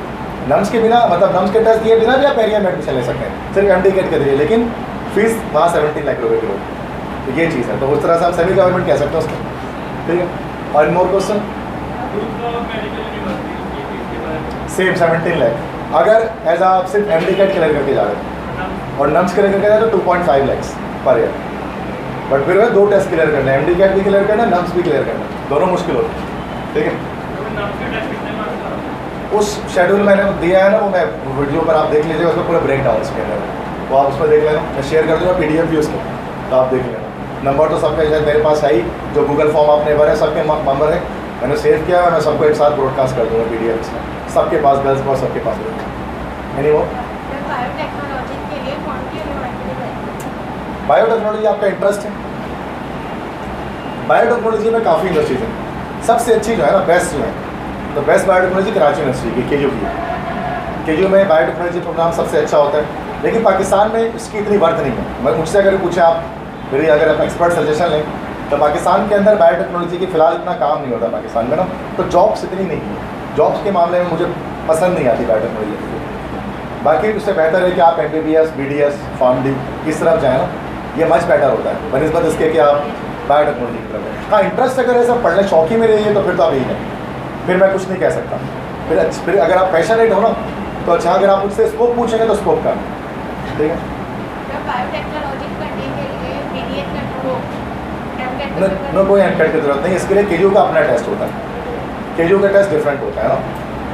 नम्स के बिना, मतलब नम्स के टेस्ट दिए बिना भी आप बहरिया में एडमिशन ले सकते हैं, सिर्फ MD कैट के जरिए, लेकिन फीस वहाँ 17 लाख रुपये की होगी। तो ये चीज़ है, तो उस तरह से हम सेमी गवर्नमेंट कह सकते हैं उसको, ठीक है। और मोर क्वेश्चन सेम 17 लाख अगर एज आप सिर्फ MD कैट क्लियर करके जा रहे हैं और नम्स क्लियर करके जा रहे हैं तो 2.5 लाख पर ईयर। बट फिर 2 टेस्ट क्लियर करना है, MD कैट भी क्लियर करना है, नम्स भी क्लियर करना है, दोनों मुश्किल होते हैं, ठीक है। उस शेड्यूल मैंने दिया है ना, वो मैं वीडियो पर आप देख लीजिएगा, उसमें पूरा ब्रेक डाउन इसके अंदर, वो आप उस पर देख लेना, मैं शेयर कर दूँगा PDF भी उसको, तो आप देख लेना। नंबर तो सबका शायद मेरे पास है ही, जो गूगल फॉर्म आपने भरा है सबके नंबर है, मैंने सेव किया है, मैं सबको एक साथ ब्रॉडकास्ट कर दूँगा PDF में, सबके पास गर्ल्स पास सबके पास यानी वो। बायोटेक्नोलॉजी के लिए कौन सी यूनिवर्सिटी? बायोटेक्नोलॉजी आपका इंटरेस्ट है? बायोटेक्नोलॉजी में काफ़ी यूनिवर्सिटीज़ हैं, सबसे अच्छी जो है ना, बेस्ट जो है, तो बेस्ट बायोटेक्नोलॉजी कराची यूनिवर्सिटी की, KU की। KU में बायोटेक्नोलॉजी प्रोग्राम सबसे अच्छा होता है, लेकिन पाकिस्तान में इसकी इतनी वर्थ नहीं है। मैं मुझसे अगर पूछें आप, मेरी अगर आप एक्सपर्ट सजेशन लें, तो पाकिस्तान के अंदर बायोटेक्नोलॉजी की फ़िलहाल इतना काम नहीं होता पाकिस्तान में ना, तो जॉब्स इतनी नहीं है, जॉब्स के मामले में मुझे पसंद नहीं आती बायोटेक्नोलॉजी। बाकी उससे बेहतर है कि आप MBBS, BDS, PharmD इस तरफ जाए ना, ये मच बेटर होता है बनिस्बत इसके कि आप बायोटेक्नोलॉजी की तरफ है। हाँ, इंटरेस्ट अगर ऐसा पढ़ने शौकी में रही है तो फिर तो आप यही है, फिर मैं कुछ नहीं कह सकता। फिर अगर आप पैशनेट हो ना तो अच्छा, अगर आप मुझसे स्कोप पूछेंगे तो स्कोप का, ठीक है। बायोटेक्नोलॉजी करने के लिए BDS नो, कोई एमकेट की जरूरत नहीं, इसके लिए KU का अपना टेस्ट होता है, KU का टेस्ट डिफरेंट होता है ना,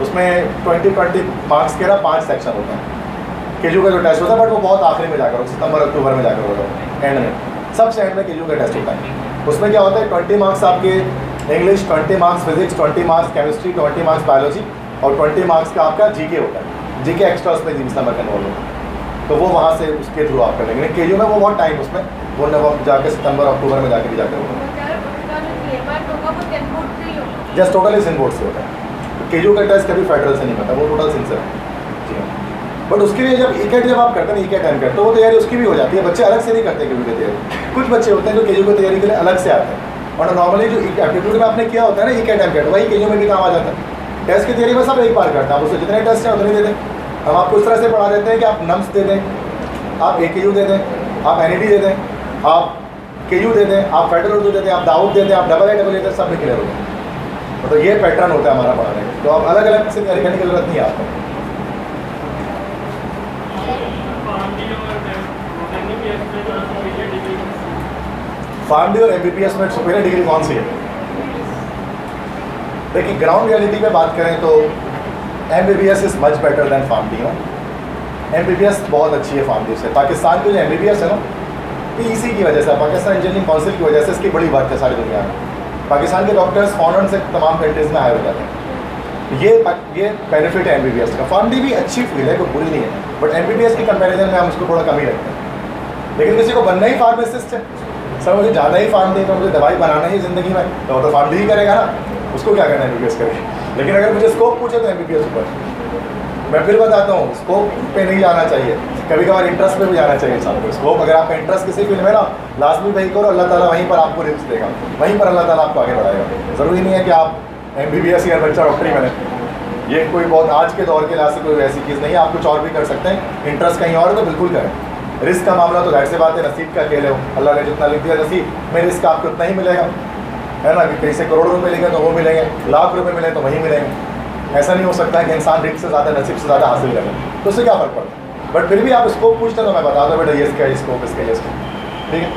उसमें 20 मार्क्स के ना 5 सेक्शन होते हैं। KU का जो टेस्ट होता है, बट वो बहुत आखिरी में जाकर, सितंबर अक्टूबर में जाकर होता है, एंड में, सबसे एंड में KU का टेस्ट होता है। उसमें क्या होता है, 20 मार्क्स आपके English, 20 marks physics, 20 marks chemistry, 20 marks biology और 20 मार्क्स का आपका GK होता है। GK एक्स्ट्रा उसमें 20 नंबर का इन्वॉल्व होता है, तो वो वहाँ से उसके थ्रू आप कर लेंगे। KU में वो बहुत टाइम उसमें, वो नवंबर जाके सितंबर अक्टूबर में जाकर भी जाकर होगा, जस्ट टोटली सिंध बोर्ड से होता है। KU का टेस्ट कभी फेडरल से नहीं होता, वो टोटल सिंध से है, जी हाँ। बट उसके लिए जब ECAT जब आप करते हैं, ECAT एमकेट, तो वो तैयारी उसकी भी हो जाती है, बच्चे अलग से नहीं करते KU की तैयारी। कुछ बच्चे होते हैं जो KU की तैयारी के लिए अलग से आते हैं, और नॉर्मली जो एप्टीट्यूड में आपने किया होता है ना ECAT एमकेट, वही KU में भी काम आ जाता है। टेस्ट की थियरी में सब एक बार करते हैं, आप उससे जितने टेस्ट हैं उतने दे दें। हम आपको इस तरह से पढ़ा देते हैं कि आप नम्स दे दें, आप AKU दे दें, आप NED दे दें, आप KU दे दें, आप फेडरल उर्दू दे दें, आप दाऊद दे दें, आप AA दे, सब में क्लियर हो जाए। मतलब ये पैटर्न होता है हमारा पढ़ाने का। तो आप अलग अलग से करने की जरूरत नहीं है आपको। फार्मडी और MBBS में सुपीरियर डिग्री कौन सी है? देखिए ग्राउंड रियलिटी में बात करें तो MBBS is much better than PharmD. MBBS बहुत अच्छी है फार्मडी से। पाकिस्तान की जो MBBS है ना, PEC की वजह से, पाकिस्तान इंजीनियरिंग काउंसिल की वजह से इसकी बड़ी बात है सारी दुनिया में। पाकिस्तान के डॉक्टर्स फॉरेन से तमाम कंट्रीज़ में हायर हो जाते हैं। ये बेनिफिट है MBBS का। फार्मडी भी अच्छी फील्ड है, कोई बुरी नहीं है, बट MBBS की कंपैरिजन में हम उसको थोड़ा कम ही रखते हैं। लेकिन किसी को बनना ही फार्मासिस्ट है, सर मुझे ज़्यादा ही फार्मडी तो मुझे दवाई बनाना ही ज़िंदगी में, तो वो तो फार्मडी ही करेगा ना, उसको क्या करना है MBBS करेगा। लेकिन अगर मुझे स्कोप पूछे तो MBBS ऊपर। मैं फिर बताता हूँ, स्कोप पे नहीं जाना चाहिए, कभी कभार इंटरेस्ट पे भी जाना चाहिए इंसान को। स्कोप अगर आपका इंटरेस्ट किसी फील्ड में ना, लाजमी वही करो, अल्लाह ताला वहीं पर आपको रिस्क देगा, वहीं पर अल्लाह ताला आपको आगे बढ़ाएगा। ज़रूरी नहीं है कि आप MBBS या बच्चा डॉक्टरी बने, ये कोई बहुत आज के दौर के लिहाज से कोई ऐसी चीज़ नहीं है। आप कुछ और भी कर सकते हैं, इंटरेस्ट कहीं और है तो बिल्कुल करें। रिस्क का मामला तो जाहिर सी बात है, नसीब का खेल है, अल्लाह ने जितना लिख दिया नसीब में, रिस्क आपको उतना ही मिलेगा, है ना। कि कहीं से करोड़ों रुपये मिलेंगे तो वो मिलेंगे, लाख रुपये मिले तो वहीं मिलेंगे। ऐसा नहीं हो सकता है कि इंसान रिस्क से ज़्यादा नसीब से ज़्यादा हासिल करे, तो उससे क्या फ़र्क पड़ता है। बट फिर भी आप स्कोप पूछते तो मैं बता दूँ बेटा ये इसका है स्कोप, इसका ये स्कोप, ठीक है।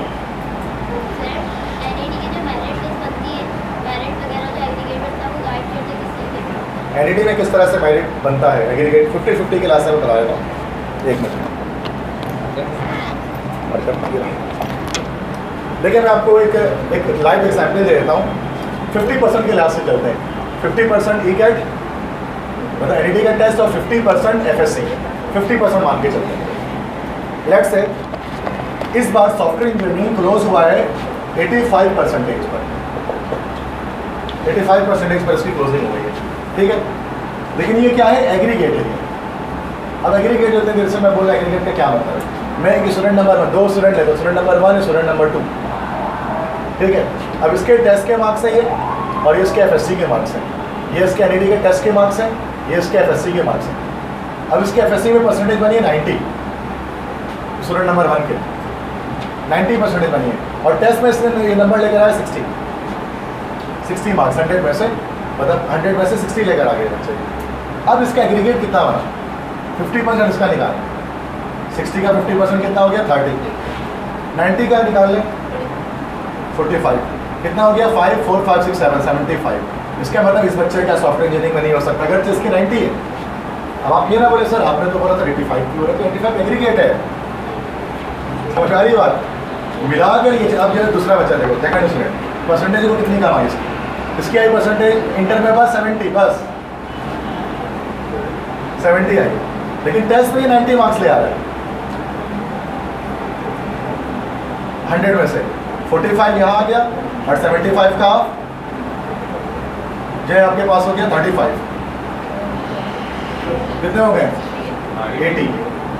NED में किस तरह से मेरिट बनता है, एग्रीगेट 50-50 की क्लास में बता देता हूँ, एक मिनट। देखिए मैं आपको एक लाइव एग्जाम्पल दे देता हूँ। 50% के लिहाज से चलते हैं, 50% ECAT मतलब NED का टेस्ट और 50% FSC, 50% मान के चलते हैं। लेट्स से इस बार सॉफ्टवेयर इंजीनियरिंग क्लोज हुआ है 85% पर, 85% पर इसकी क्लोजिंग हो गई है, ठीक है। लेकिन ये क्या है, एग्रीगेट है। अब एग्रीगेट होते हैं, से मैं बोल रहा एग्रीगेट का क्या मतलब है। मैं एक स्टूडेंट नंबर 1, 2 स्टूडेंट है तो स्टूडेंट नंबर 1 स्टूडेंट नंबर 2, ठीक है। अब इसके टेस्ट के मार्क्स हैं ये, और ये इसके FSC के मार्क्स हैं। ये इसके NED के टेस्ट के मार्क्स हैं, ये इसके FSC के मार्क्स हैं। अब इसके FSC में परसेंटेज बनी है 90, स्टूडेंट नंबर 1 के 90% बनी है, और टेस्ट में इसने ये नंबर लेकर आया 60 मार्क्स, 100 में से, मतलब 100 में से 60 लेकर आ गए बच्चे। अब इसका एग्रीगेट कितना बना, 50% इसका निकाल, 60 का 50% कितना हो गया 30, 90 का निकाल लें 45, कितना हो गया 5, 4, 5, 6, 7, 75। इसका मतलब इस बच्चे का सॉफ्टवेयर इंजीनियरिंग में नहीं हो सकता अगर इसकी 90 है। अब आप ये ना बोले सर आपने तो बोला था 85 की हो रहा है, तो 85 एग्रीगेट है, समझ आ रही बात। मिला कर ये, अब ये दूसरा बच्चा देखो, सेकंड स्टूडेंट, परसेंटेज को कितनी कम आई इसकी आई परसेंटेज इंटर में बस 70, बस 70 आई, लेकिन टेस्ट में ये 90 मार्क्स ले आ रहा है। 100 में से 45 यहाँ आ गया, और 75 का जो आपके पास हो गया 35, कितने हो गए 80।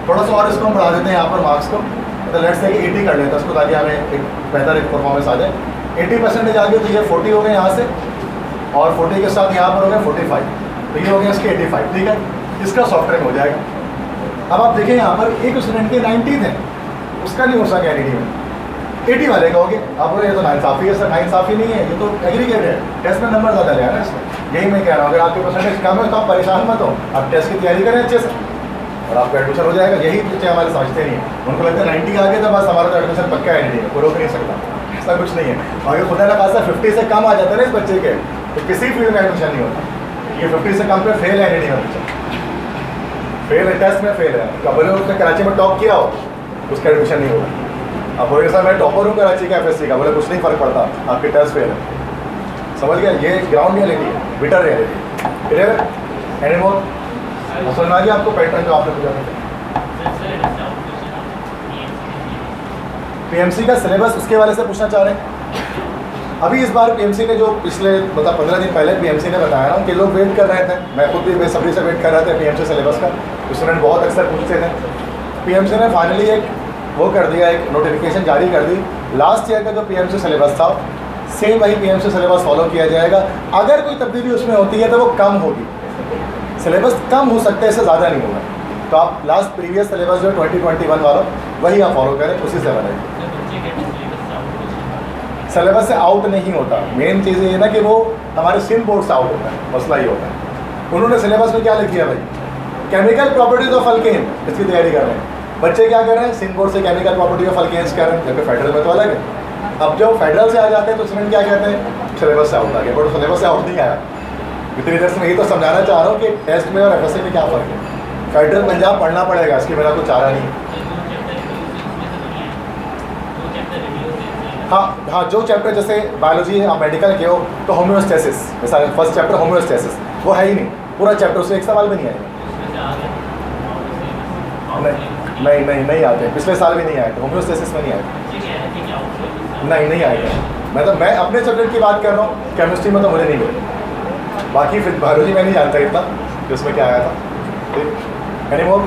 थोड़ा सा और इसको हम बढ़ा देते हैं यहाँ पर मार्क्स को, मतलब लेट्स से 80 कर लेते हैं उसको, ताकि हमें एक बेहतर एक परफॉर्मेंस आ जाए। 80% आ गए तो ये 40 हो गए यहाँ से, और 40 के साथ यहाँ पर हो गया 45, तो ये हो गया इसके 85, ठीक है। इसका सॉफ्टवेयर हो जाएगा। अब आप देखें यहाँ पर एक स्टूडेंट के 90 थे, उसका नहीं हो सका NED में, 80 वाले का हो गया। आप बोले ये तो नाइंसाफ़ी है सर, नाइंसाफ़ी नहीं है, ये तो एग्रीगेट है, टेस्ट में नंबर ज़्यादा ले आ रहा है इसमें। यही मैं कह रहा हूँ, अगर आपके परसेंटेज कम है तो आप परेशान मत हो, आप टेस्ट की तैयारी करें अच्छे से और आपका एडमिशन हो जाएगा। यही बच्चे हमारे समझते नहीं है, उनको लगता है 90 आ गए तो बस हमारा तो एडमिशन पक्का है NED में, कोई रोक नहीं सकता, ऐसा कुछ नहीं है। और अगर खुदा ना खासा 50 से कम आ जाता है ना इस बच्चे के, तो किसी फील्ड में एडमिशन नहीं होता। ये 50 से कम पे फेल है NED में बच्चा, फेल है, टेस्ट में फेल है। कबल उसने कराची में टॉप किया हो, उसका एडमिशन नहीं होगा। अब बोले सर मैं टॉपर हूँ कराची का FSC का, बोले कुछ नहीं फ़र्क पड़ता, आपके टेस्ट फेल है। समझ गया, ये ग्राउंड रियलिटी है, बिटर रियलिटी। क्लियर है, एनी मोर समझ आ गया आपको पैटर्न जो आपने पूछा। PMC का सिलेबस उसके वाले से पूछना चाह रहे हैं। अभी इस बार PMC ने जो पिछले मतलब 15 दिन पहले PMC ने बताया ना कि लोग वेट कर रहे थे, मैं खुद भी बेसब्री से वेट कर रहे थे PMC सिलेबस का, स्टूडेंट बहुत अक्सर पूछते थे। PMC ने फाइनली एक वो कर दिया, एक नोटिफिकेशन जारी कर दी। लास्ट ईयर का जो PMC सिलेबस था सेम वही PMC सिलेबस फॉलो किया जाएगा। अगर कोई तब्दीली उसमें होती है तो वो कम होगी, सिलेबस कम हो सकता है, इससे ज़्यादा नहीं होगा। तो आप लास्ट प्रीवियस सिलेबस जो 2021 वाला वही आप फॉलो करें, उसी से बनाइए। सिलेबस से आउट नहीं होता, मेन चीज़ ये है ना कि वो हमारे सिंध बोर्ड से आउट होता है, मसला ही होता है। उन्होंने सिलेबस में क्या लिख दिया भाई, केमिकल प्रॉपर्टीज ऑफ अल्केन, इसकी तैयारी कर रहे हैं बच्चे। क्या कर रहे हैं, सिंध बोर्ड से केमिकल प्रॉपर्टी ऑफ अल्केन्स कर रहे हैं, जबकि फेडरल में तो अलग है। अब जो फेडरल से आ जाते हैं तो स्टूडेंट क्या कहते हैं, सिलेबस से आउट आ गया, बट सिलेबस से आउट नहीं आया। इतनी देर से मैं यही तो समझाना चाह रहा हूँ कि टेस्ट में और एफएसए में क्या फ़र्क है। फेडरल पंजाब पढ़ना पड़ेगा, इसके मेरा कोई चारा नहीं है। हाँ, जो चैप्टर जैसे बायोलॉजी है, आप मेडिकल के हो तो होम्योस्टेसिस, जैसा फर्स्ट चैप्टर होम्योस्टेसिस, वो है ही नहीं, पूरा चैप्टर उससे एक सवाल भी नहीं आएगा। नहीं आते, पिछले साल भी नहीं आए थे, होम्योस्टेसिस में नहीं आए। नहीं आएगा। मैं अपने सब्जेक्ट की बात कर रहा हूँ, केमिस्ट्री में तो मुझे नहीं मिली, बाकी फिर बायोलॉजी में नहीं जानता इतना कि उसमें क्या आया था। Any more?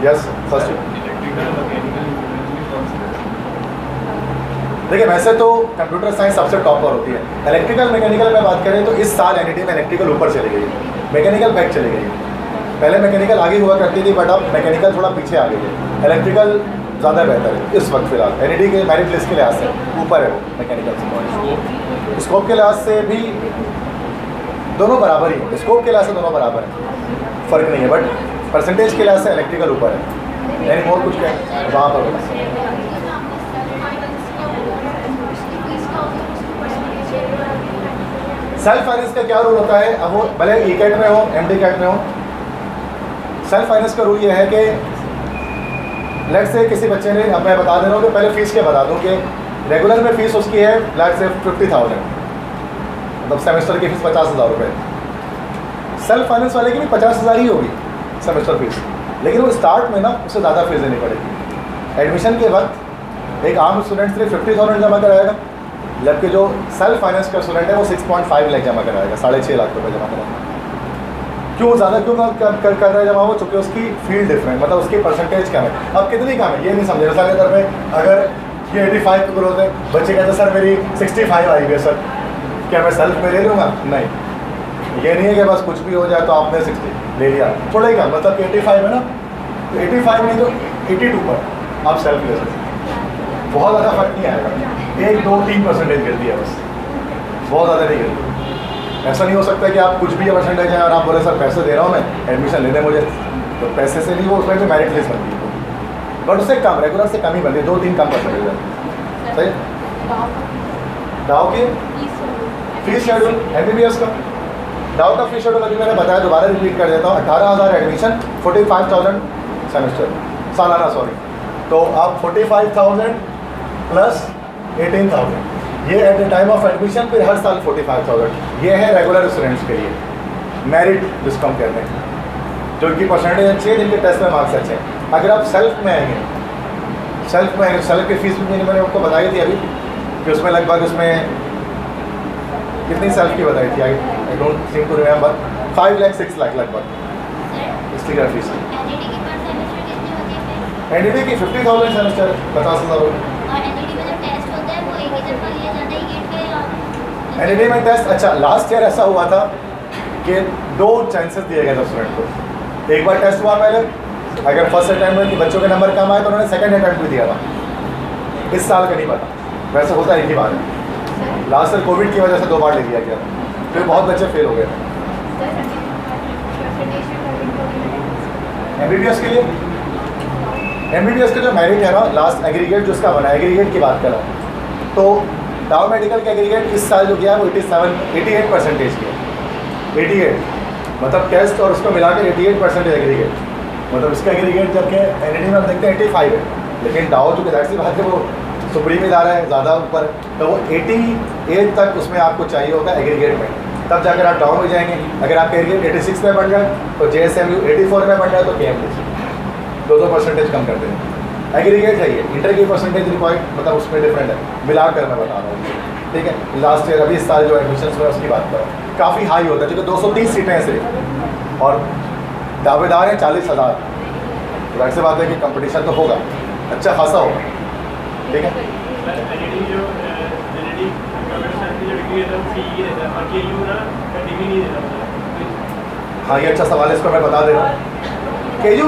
Yes, first. देखिए वैसे तो कंप्यूटर साइंस सबसे टॉप पर होती है। इलेक्ट्रिकल मैकेनिकल में बात करें तो इस साल एनईटी में इलेक्ट्रिकल ऊपर चली गई है, मैकेनिकल बैक चली गई है। पहले मैकेनिकल आगे हुआ करती थी, बट अब मैकेनिकल थोड़ा पीछे आ गई है। इलेक्ट्रिकल ज़्यादा बेहतर है इस वक्त फिलहाल, एनईटी के मेरिट लिस्ट के लिहाज से ऊपर है वो मैकेनिकल से। स्कोप के लिहाज से भी दोनों बराबर ही है, स्कोप के लिहाज से दोनों बराबर है, फ़र्क नहीं है, बट परसेंटेज के लिहाज से इलेक्ट्रिकल ऊपर है। यानी और कुछ क्या वहाँ पर सेल्फ फाइनेंस का क्या रूल होता है। अब वो भले ई कैट में हो, एमडी कैट में हो, सेल्फ फाइनेंस का रूल ये है कि लेट से किसी बच्चे ने, अब मैं बता दे रहा हूँ कि पहले फ़ीस के बता दूँ कि रेगुलर में फ़ीस उसकी है लेट से 50,000, मतलब सेमेस्टर की फ़ीस 50,000 रुपये। सेल्फ फाइनेंस वाले की भी 50,000 ही होगी सेमेस्टर फीस, लेकिन वो स्टार्ट में ना उससे ज़्यादा फीस देनी पड़ेगी। एडमिशन के वक्त एक आम स्टूडेंट सिर्फ 50,000 जमा कराएगा, जबकि जो सेल्फ फाइनेंस का स्टूडेंट है वो 6.5 लाख जमा कराएगा, 6.5 लाख रुपये जमा कराएगा। क्यों ज़्यादा क्यों कर रहा है जमा वो, चूँकि उसकी फील्ड डिफरेंट, मतलब उसकी परसेंटेज कम है। अब कितनी कम है ये नहीं समझे। मिसाल के तौर पर अगर ये 85 की ग्रोथ है, बच्चे कहते सर मेरी 65 आई है सर, क्या मैं सेल्फ में ले लूँगा? नहीं, ये नहीं है कि बस कुछ भी हो जाए तो आपने 60 ले लिया, थोड़ा ही कम, मतलब 85 है ना, तो 85 नहीं तो 82 पर आप सेल्फ ले सकते, बहुत ज़्यादा फर्क नहीं आएगा, 1-2-3% गिरती है बस, बहुत ज़्यादा नहीं गिरती। ऐसा नहीं हो सकता कि आप कुछ भी परसेंटेज है और आप बोले सर पैसे दे रहा हूँ मैं, एडमिशन ले दें मुझे, तो पैसे से नहीं, वो उसमें भी मेरिट लिस्ट बनती है, बट उससे कम, रेगुलर से कम ही बनती है, 2-3 कम परसेंटेज है। सही। दाव की फीस शेड्यूल MBBS का, दाव का फीस शेड्यूल अभी मैंने बताया, दोबारा रिपीट कर देता हूँ। 18,000 एडमिशन, 45,000 सेमेस्टर सालाना, सॉरी, तो आप 45,000 प्लस 18,000, ये at the time of admission, फिर हर साल 45,000, ये है रेगुलर स्टूडेंट्स के लिए मेरिट जिसको हम कहते हैं, जो इनकी परसेंटेज अच्छी है, जिनके टेस्ट में मार्क्स अच्छे हैं। अगर आप सेल्फ में आएंगे, सेल्फ की फीस भी मैंने आपको बताई थी अभी कि उसमें लगभग, उसमें कितनी सेल्फ की बताई थी, I don't seem to remember, 5 lakh 6 lakh लगभग इसकी का फीस। एनडीटी की 50,000 सेमेस्टर, 50,000। एनडीटी में टेस्ट, अच्छा लास्ट ईयर ऐसा हुआ था कि 2 चांसेस दिए गए थे स्टूडेंट को। एक बार टेस्ट हुआ पहले, अगर फर्स्ट अटैम्प्ट में बच्चों के नंबर कम आए तो उन्होंने सेकंड अटैम्प्ट भी दिया था। इस साल का नहीं पता, वैसे होता एक ही बार है। लास्ट ईयर कोविड की वजह से 2 बार ले लिया गया, फिर बहुत बच्चे फेल हो गए थे। MBBS के लिए, MBBS का जो मेरिट है ना, लास्ट एग्रीगेट जो उसका बना, एग्रीगेट की बात कर रहा हूँ, तो डाउ मेडिकल का एग्रीगेट इस साल जो किया है वो 88% की है। 88 मतलब टेस्ट और उसको मिलाकर 88% एग्रीगेट, मतलब इसका एग्रीगेट जबकि एनईटी में हम देखते हैं 85 है, लेकिन डाउ जो जाहिर सी बात है वो सुप्रीम इदारा है, ज़्यादा ऊपर, तो वो 88 तक उसमें आपको चाहिए होगा एग्रीगेट में, तब जाकर आप डाउन में जाएंगे। अगर आपका एग्रीगेट 86 में बढ़ जाए तो JSMU 84 में बढ़ जाए तो KMDC 2 परसेंटेज कम कर देंगे। एग्रीगेट है ये, इंटर की परसेंटेज रिक्वायर्ड, मतलब उसमें डिफरेंट है, मिलाकर मैं बता रहा हूँ, ठीक है। लास्ट ईयर अभी इस साल जो एडमिशन हुआ उसकी बात करो, काफ़ी हाई होता है, क्योंकि 230 सीटें हैं सिर्फ, और दावेदार हैं 40,000, तो वैसे बात है कि कंपटीशन तो होगा, अच्छा खासा होगा, ठीक है। हाँ ये अच्छा सवाल है, इसको मैं बता दे रहा हूँ। केयू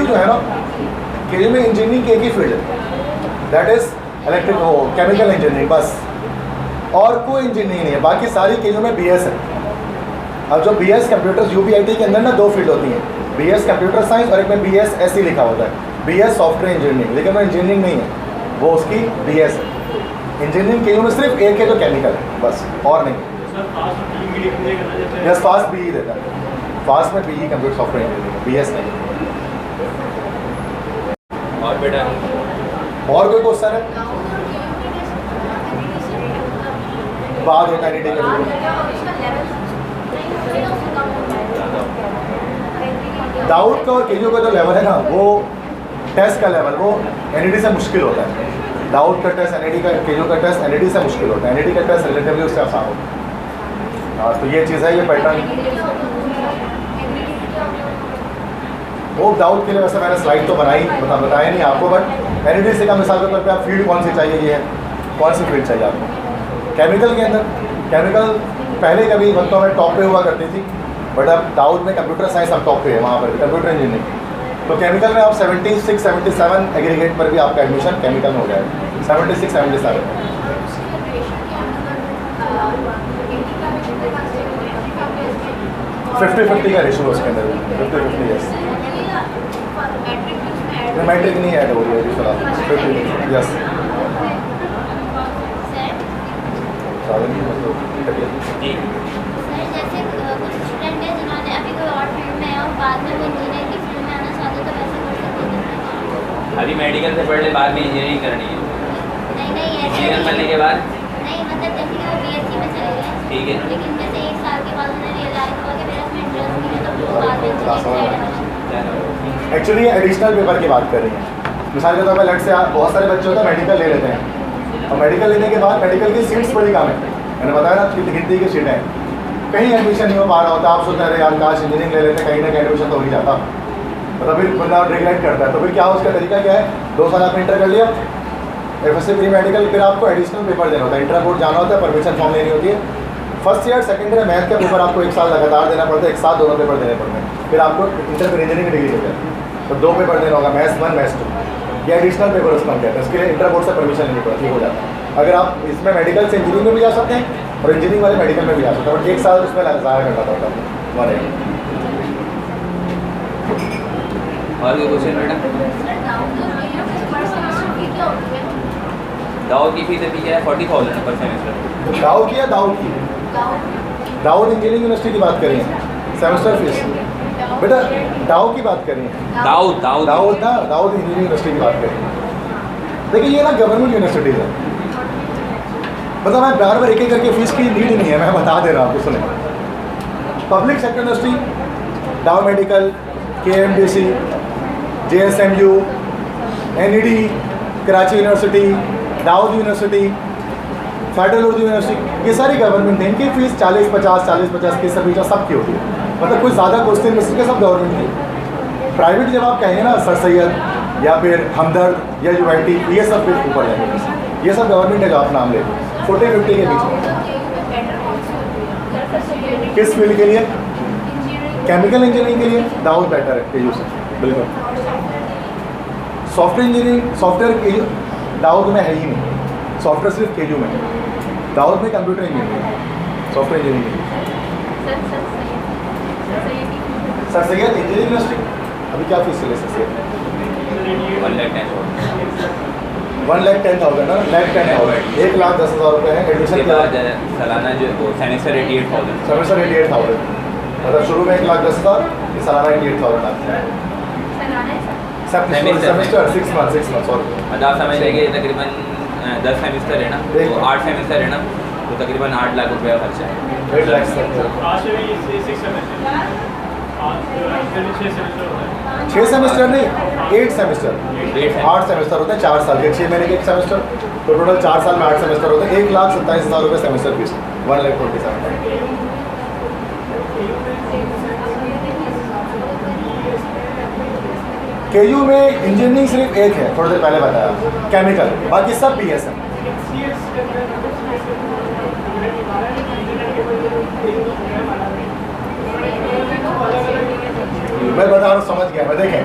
जो है ना, केयू में इंजीनियरिंग की एक ही फील्ड है, that is electric chemical engineering, बस और कोई इंजीनियरिंग नहीं है। बाकी सारी केयू में बीएस है। अब जो बीएस कंप्यूटर यूपीआईटी के अंदर ना 2 फील्ड होती हैं, बीएस कंप्यूटर साइंस और एक में बीएस ऐसे लिखा होता है, बीएस सॉफ्टवेयर इंजीनियरिंग, लेकिन वो इंजीनियरिंग नहीं है, वो उसकी बीएस है। इंजीनियरिंग केयू में सिर्फ एक है जो केमिकल है, बस और नहीं। यस, फास्ट बीई देता है, फास्ट में BE computer software engineering, BS नहीं। और बेटा और कोई क्वेश्चन है? बाद होता है NET दाऊद का और केयू का जो लेवल है ना, वो टेस्ट का लेवल वो NET से मुश्किल होता है। दाऊद का टेस्ट NET का, केयू का टेस्ट NET से मुश्किल होता है, NET का टेस्ट रिलेटिवली उससे आसान होता है। हाँ, तो ये चीज़ है, ये पैटर्न। वो दाऊद के लिए वैसे मैंने स्लाइड तो बताया नहीं आपको, बट NET से का मिसाल के तौर पे आप फील्ड कौन सी चाहिए, ये है कौन सी फील्ड चाहिए आपको। केमिकल के अंदर, केमिकल पहले कभी वक्तों में टॉप पे हुआ करती थी, बट अब दाऊद में कंप्यूटर साइंस अब टॉप पे है, वहाँ पर कंप्यूटर इंजीनियरिंग। तो केमिकल में आप 76, 77 एग्रीगेट पर भी आपका एडमिशन केमिकल में हो जाएगा, 76, 77। 50-50 का रेशो उसके अंदर, 50-50 यस। मैट्रिक नहीं ऐड हो रही है अभी फिलहाल, 50 यस। जी सर जैसे कुछ स्टूडेंट है जिन्होंने अभी कोई और फील्ड में है और बाद में वो इंजीनियरिंग की फील्ड में आना चाहते तो वैसे कर सकते हैं? अभी मेडिकल से पढ़ ले, बाद में इंजीनियरिंग करनी है। नहीं ऐसे इंजीनियर बनने के बाद नहीं, मतलब जैसे कि वो बीएससी में चले गए, ठीक है, लेकिन जैसे 1 साल के बाद उन्हें रियलाइज हुआ कि मेरा इसमें इंटरेस्ट नहीं है, तो वो बाद में इंजीनियरिंग एक्चुअली एडिशनल पेपर की बात कर रही हैं। मिसाल के तौर पर लेट से बहुत सारे बच्चे होते हैं मेडिकल ले लेते हैं, और मेडिकल लेने के बाद मेडिकल की सीट्स बड़ी कम है, मैंने बताया ना गिनती की सीटें हैं, कहीं एडमिशन नहीं हो पा रहा होता। आप सोचते हैं यार काश इंजीनियरिंग ले लेते, कहीं ना कहीं एडमिशन तो हो ही जाता, मतलब फिर बंदा रिग्रेट करता है। तो फिर क्या उसका तरीका क्या है, 2 साल आपने इंटर कर लिया, FSC प्री मेडिकल, फिर आपको एडिशनल पेपर देना होता है, इंटर बोर्ड जाना होता है, परमिशन फॉर्म लेनी होती है। First year second year math का पेपर आपको 1 साल लगातार देना पड़ता है, एक साथ दोनों पेपर देने पड़ते हैं, फिर आपको इंटर फिर इंजीनियरिंग की डिग्री देते हैं। तो 2 पेपर देना होगा, मैथ्स 1 मैथ्स 2, ये एडिशनल पेपर उसको हम कहते हैं। इसके लिए इंटर बोर्ड से परमिशन लेनी पड़ती है, हो जाता है। अगर आप इसमें मेडिकल से इंजीनियरिंग में भी जा सकते हैं और इंजीनियरिंग वाले मेडिकल में भी जा सकते हैं, बट 1 साल उसमें ज़ाया करना पड़ता है। और कोई क्वेश्चन बेटा? दाऊद की फीस अभी क्या है, 40,000 पर सेमेस्टर। दाऊद की या दाऊद की? दाऊद इंजीनियरिंग यूनिवर्सिटी की बात करें, सेमेस्टर फीस बेटा दाऊद की बात करें, दाऊद दाऊद दाऊद ना, दाऊद इंजीनियरिंग यूनिवर्सिटी की बात करें। देखिए ये ना गवर्नमेंट यूनिवर्सिटीज़ है, मतलब मैं बार बार एक एक करके फीस की नीड नहीं है, मैं बता दे रहा हूँ आपको। सुने, public sector university Dawood medical, KMDC, JSMU, NED, Karachi university, Dawood university, federal Urdu university, ये सारी गवर्नमेंट है। इनकी फीस 40-50 के सभी सबकी होती है, मतलब कोई ज़्यादा क्वेश्चन में के सब गवर्नमेंट की। प्राइवेट जब आप कहेंगे ना सर सैयद या फिर हमदर्द या UIT, ये सब फिर ऊपर जाएंगे, ये सब गवर्नमेंट है जो आप नाम ले 40-50 के बीच में। किस फील्ड के लिए? केमिकल इंजीनियरिंग के लिए दाऊद बेटर है KU से, बिल्कुल। Software engineering, software KU Dawood में है ही नहीं, सॉफ्टवेयर सिर्फ KU में है। दाऊद में computer engineering, software engineering. Sir Syed engineering university अभी क्या फीस चले सर सैयद? 1,10,000 ना, 1,10,000, 1,10,000 रुपये है एडमिशन के बाद। सालाना जो सेमेस्टर 88,000, सेमेस्टर 88,000, मतलब शुरू में 1,10,000, ये सालाना 88,000 आता है। सेमेस्टर 6 मंथ सॉरी, मतलब आप समझ लेंगे तकरीबन 10 सेमेस्टर है ना, तो 8 सेमेस्टर है ना, तो तकरीबन 8 लाख रुपये का खर्चा है। 8 लाख तक 6 सेमेस्टर नहीं, 8 सेमेस्टर, 8 सेमेस्टर होते हैं, 4 साल के, 6 महीने के एक सेमेस्टर, तो टोटल 4 साल में 8 सेमेस्टर होते हैं। 1,27,000 रुपये सेमेस्टर फीस, 1,27,000। KU में इंजीनियरिंग सिर्फ एक है, थोड़ी देर पहले बताया, केमिकल, बाकी सब BS है। मैं बता रहा हूँ, समझ गया मैं। देखें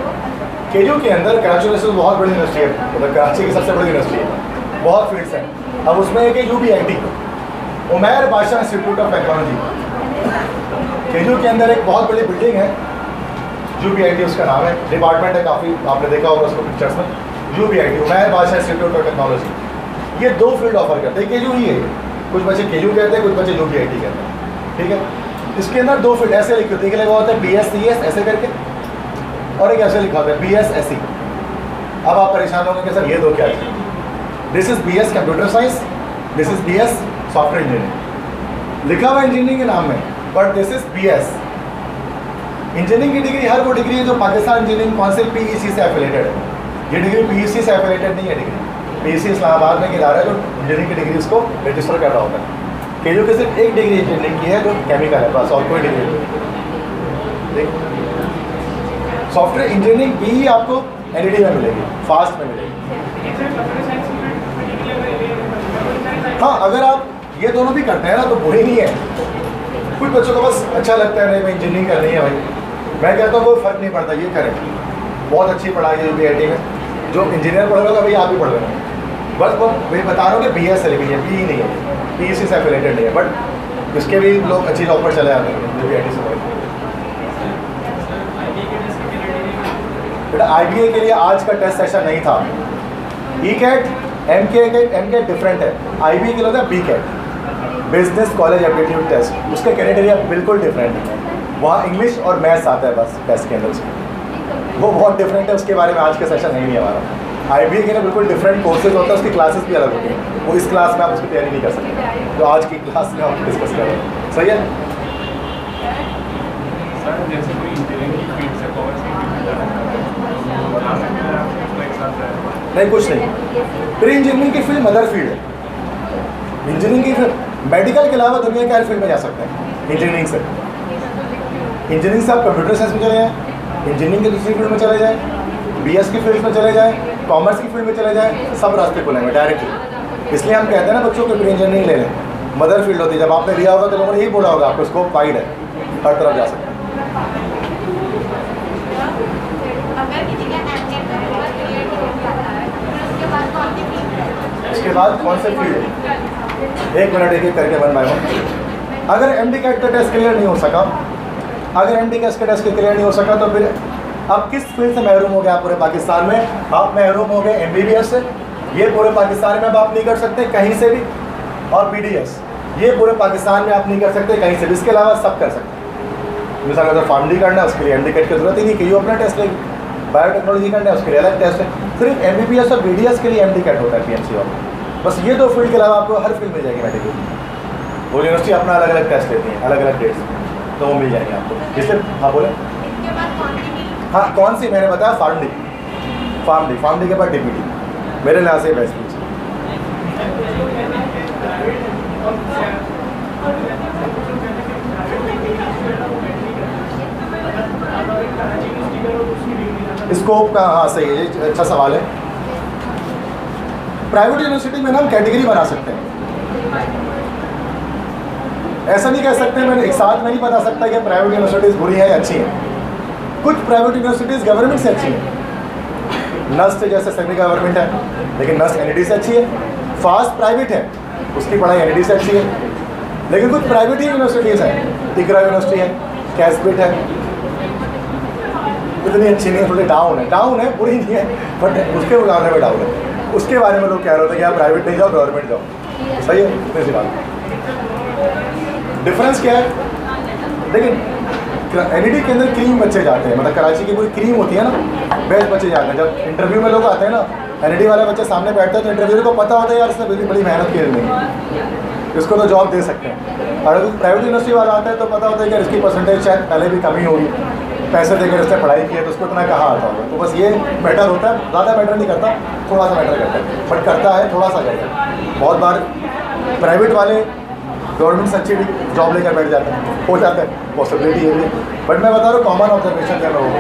केजू के अंदर कराची यूनिवर्सिटी बहुत बड़ी यूनिवर्सिटी है, मतलब कराची की सबसे बड़ी यूनिवर्सिटी है, बहुत फील्ड्स हैं। अब उसमें एक है UBIT, उमैर बादशाह इंस्टीट्यूट ऑफ टेक्नोलॉजी। केजू के अंदर एक बहुत बड़ी बिल्डिंग है, UBIT उसका नाम है, डिपार्टमेंट है, काफ़ी आपने देखा होगा उसको पिक्चर्स में। UBIT उमैर बादशाह इंस्टीट्यूट ऑफ टेक्नोलॉजी, ये 2 फील्ड ऑफर करते हैं। केजू ही है, कुछ बच्चे केजू कहते हैं, कुछ बच्चे UBIT कहते हैं, ठीक है। इसके अंदर 2 फील्ड ऐसे लिखे होते हैं, लगा होता है BScs ऐसे करके, और एक ऐसे लिखा होता है BSSC। अब आप परेशान होंगे कि सर ये 2 क्या है? This is BS computer science, this is BS software engineering, लिखा हुआ इंजीनियरिंग के नाम में, but this is BS। Engineering की डिग्री हर वो डिग्री है जो पाकिस्तान इंजीनियरिंग काउंसिल PEC से एफिलेटेड है। ये डिग्री PEC से एफिलेटेड नहीं है डिग्री, PEC इस्लामाबाद में एक इदारा है जो इंजीनियरिंग की डिग्री उसको रजिस्टर कर रहा होता है। केजू के सिर्फ एक डिग्री इंजीनियरिंग की है जो केमिकल है, बस, और कोई डिग्री नहीं। सॉफ्टवेयर इंजीनियरिंग भी आपको NED में मिलेगी, फास्ट में मिलेगी। हाँ, अगर आप ये दोनों भी करते हैं ना तो बुरी नहीं है। कुछ बच्चों को बस अच्छा लगता है, नहीं मैं इंजीनियरिंग करनी है भाई, मैं कहता हूँ कोई फ़र्क नहीं पड़ता, ये करें, बहुत अच्छी पढ़ाई है UBIT में। जो इंजीनियर पढ़ रहे हो भैया आप ही पढ़ रहे हो, बस वो मैं बता रहा हूँ कि BS है, लेकिन ये PE नहीं है, PEC से एफिलेटेड नहीं है, बट इसके भी लोग अच्छी जॉब पर चले जाते हैं UBIT से। बेटा IBA के लिए आज का टेस्ट सेशन नहीं था। ECAT MCAT डिफरेंट है, IBA के लिए होता है BCAT, business college aptitude test, उसके क्राइटेरिया बिल्कुल डिफरेंट है। वहाँ इंग्लिश और मैथ्स आता है बस टेस्ट के अंदर, वो बहुत डिफरेंट है, उसके बारे में आज का सेशन नहीं है हमारा। IBA के लिए बिल्कुल डिफरेंट कोर्सेज होता है, उसकी क्लासेस भी अलग होती हैं, वो इस क्लास में आप उसकी तैयारी नहीं कर सकते, तो आज की क्लास में आप डिस्कस कर रहे हैं। सही है सर, जैसे कोई इंजीनियरिंग की फील्ड से कॉमर्स की फील्ड में जाना नहीं, कुछ नहीं। प्री इंजीनियरिंग की फील्ड मदर फील्ड है। इंजीनियरिंग की फील्ड मेडिकल के अलावा दुनिया के हर फील्ड में जा सकते हैं इंजीनियरिंग से। इंजीनियरिंग से आप कंप्यूटर साइंस में चले जाएँ, इंजीनियरिंग की दूसरी फील्ड में चले जाएँ, BS की फील्ड में चले जाएँ, कॉमर्स की फील्ड में चले जाएँ, सब रास्ते खुलेंगे डायरेक्टली। इसलिए हम कहते हैं ना बच्चों को प्री इंजीनियरिंग ले लें, मदर फील्ड होती है। जब आपने लिया होगा तो लोगों ने यही बोला होगा आपको स्कोप वाइड है, हर तरफ जा सकते हैं। उसके बाद कौन से फील्ड, 1 मिनट एक करके 1 बाय 1। अगर MD कैट का टेस्ट क्लियर नहीं हो सका, अगर MD कैट का टेस्ट क्लियर नहीं हो सका तो फिर आप किस फील्ड से महरूम हो गए? आप पूरे पाकिस्तान में आप महरूम हो गए MBBS से, ये पूरे पाकिस्तान में अब आप नहीं कर सकते कहीं से भी, और BDS ये पूरे पाकिस्तान में आप नहीं कर सकते कहीं से भी, इसके अलावा सब कर सकते हैं। मिसाल अगर फार्मडी करना है उसके लिए MD कैट की जरूरत ही नहीं, कि अपना टेस्ट लेगी। बायोटेक्नोलॉजी करना है उसके लिए अलग टेस्ट है, सिर्फ MBBS और BDS के लिए MD कैट होता है PMC वाला। बस ये 2 फील्ड के अलावा आपको हर फील्ड मिल जाएगी मेडिकल। वो यूनिवर्सिटी अपना अलग अलग टेस्ट लेती है, अलग अलग डेट्स, तो वो मिल जाएंगे आपको। जिससे हाँ बोले, हाँ कौन सी मैंने बताया, फार्मडी के बाद DPT मेरे लिहाज से बेस्ट फील्ड। स्कोप का, हाँ सही है, ये अच्छा सवाल है। प्राइवेट यूनिवर्सिटी में ना हम कैटेगरी बना सकते हैं, ऐसा नहीं कह सकते, मैंने एक साथ में नहीं बता सकता कि प्राइवेट यूनिवर्सिटीज़ बुरी है या अच्छी हैं। कुछ प्राइवेट यूनिवर्सिटीज़ गवर्नमेंट से अच्छी हैं, नस्ट जैसे सेमी गवर्नमेंट है लेकिन नस्ट NED से अच्छी है। फास्ट प्राइवेट है, उसकी पढ़ाई NED से अच्छी है। लेकिन कुछ प्राइवेट ही यूनिवर्सिटीज़ हैं, इकरा यूनिवर्सिटी है, कैसबिट है, इतनी अच्छी नहीं है, थोड़ी डाउन है, बुरी नहीं है, बट उसके मुकाबले में डाउन है। उसके बारे में लोग कह रहे होते हैं कि आप प्राइवेट नहीं जाओ गवर्नमेंट जाओ, सही है, इतनी सी बात। डिफरेंस क्या है? लेकिन NED के अंदर क्रीम बच्चे जाते हैं, मतलब कराची की पूरी क्रीम होती है ना, बेस्ट बच्चे जाते हैं। जब इंटरव्यू में लोग आते हैं ना, NED वाले बच्चे सामने बैठते हैं तो इंटरव्यू को पता होता है यार इसने बड़ी मेहनत की है, इसको तो जॉब दे सकते हैं। और अगर प्राइवेट यूनिवर्सिटी वाला आता है तो पता होता है कि इसकी परसेंटेज शायद पहले भी कमी होगी, पैसे देकर इसने पढ़ाई की है तो उसको इतना कहाँ आता होगा। तो बस ये मैटर होता है, ज़्यादा मैटर नहीं करता, थोड़ा सा मैटर करता है, बट करता है, थोड़ा सा करता है। बहुत बार प्राइवेट वाले गवर्नमेंट से अच्छी जॉब लेकर बैठ जाते हैं, हो जाता है, पॉसिबिलिटी है भी। बट मैं बता रहा हूँ कॉमन ऑब्जर्वेशन क्या लोगों को।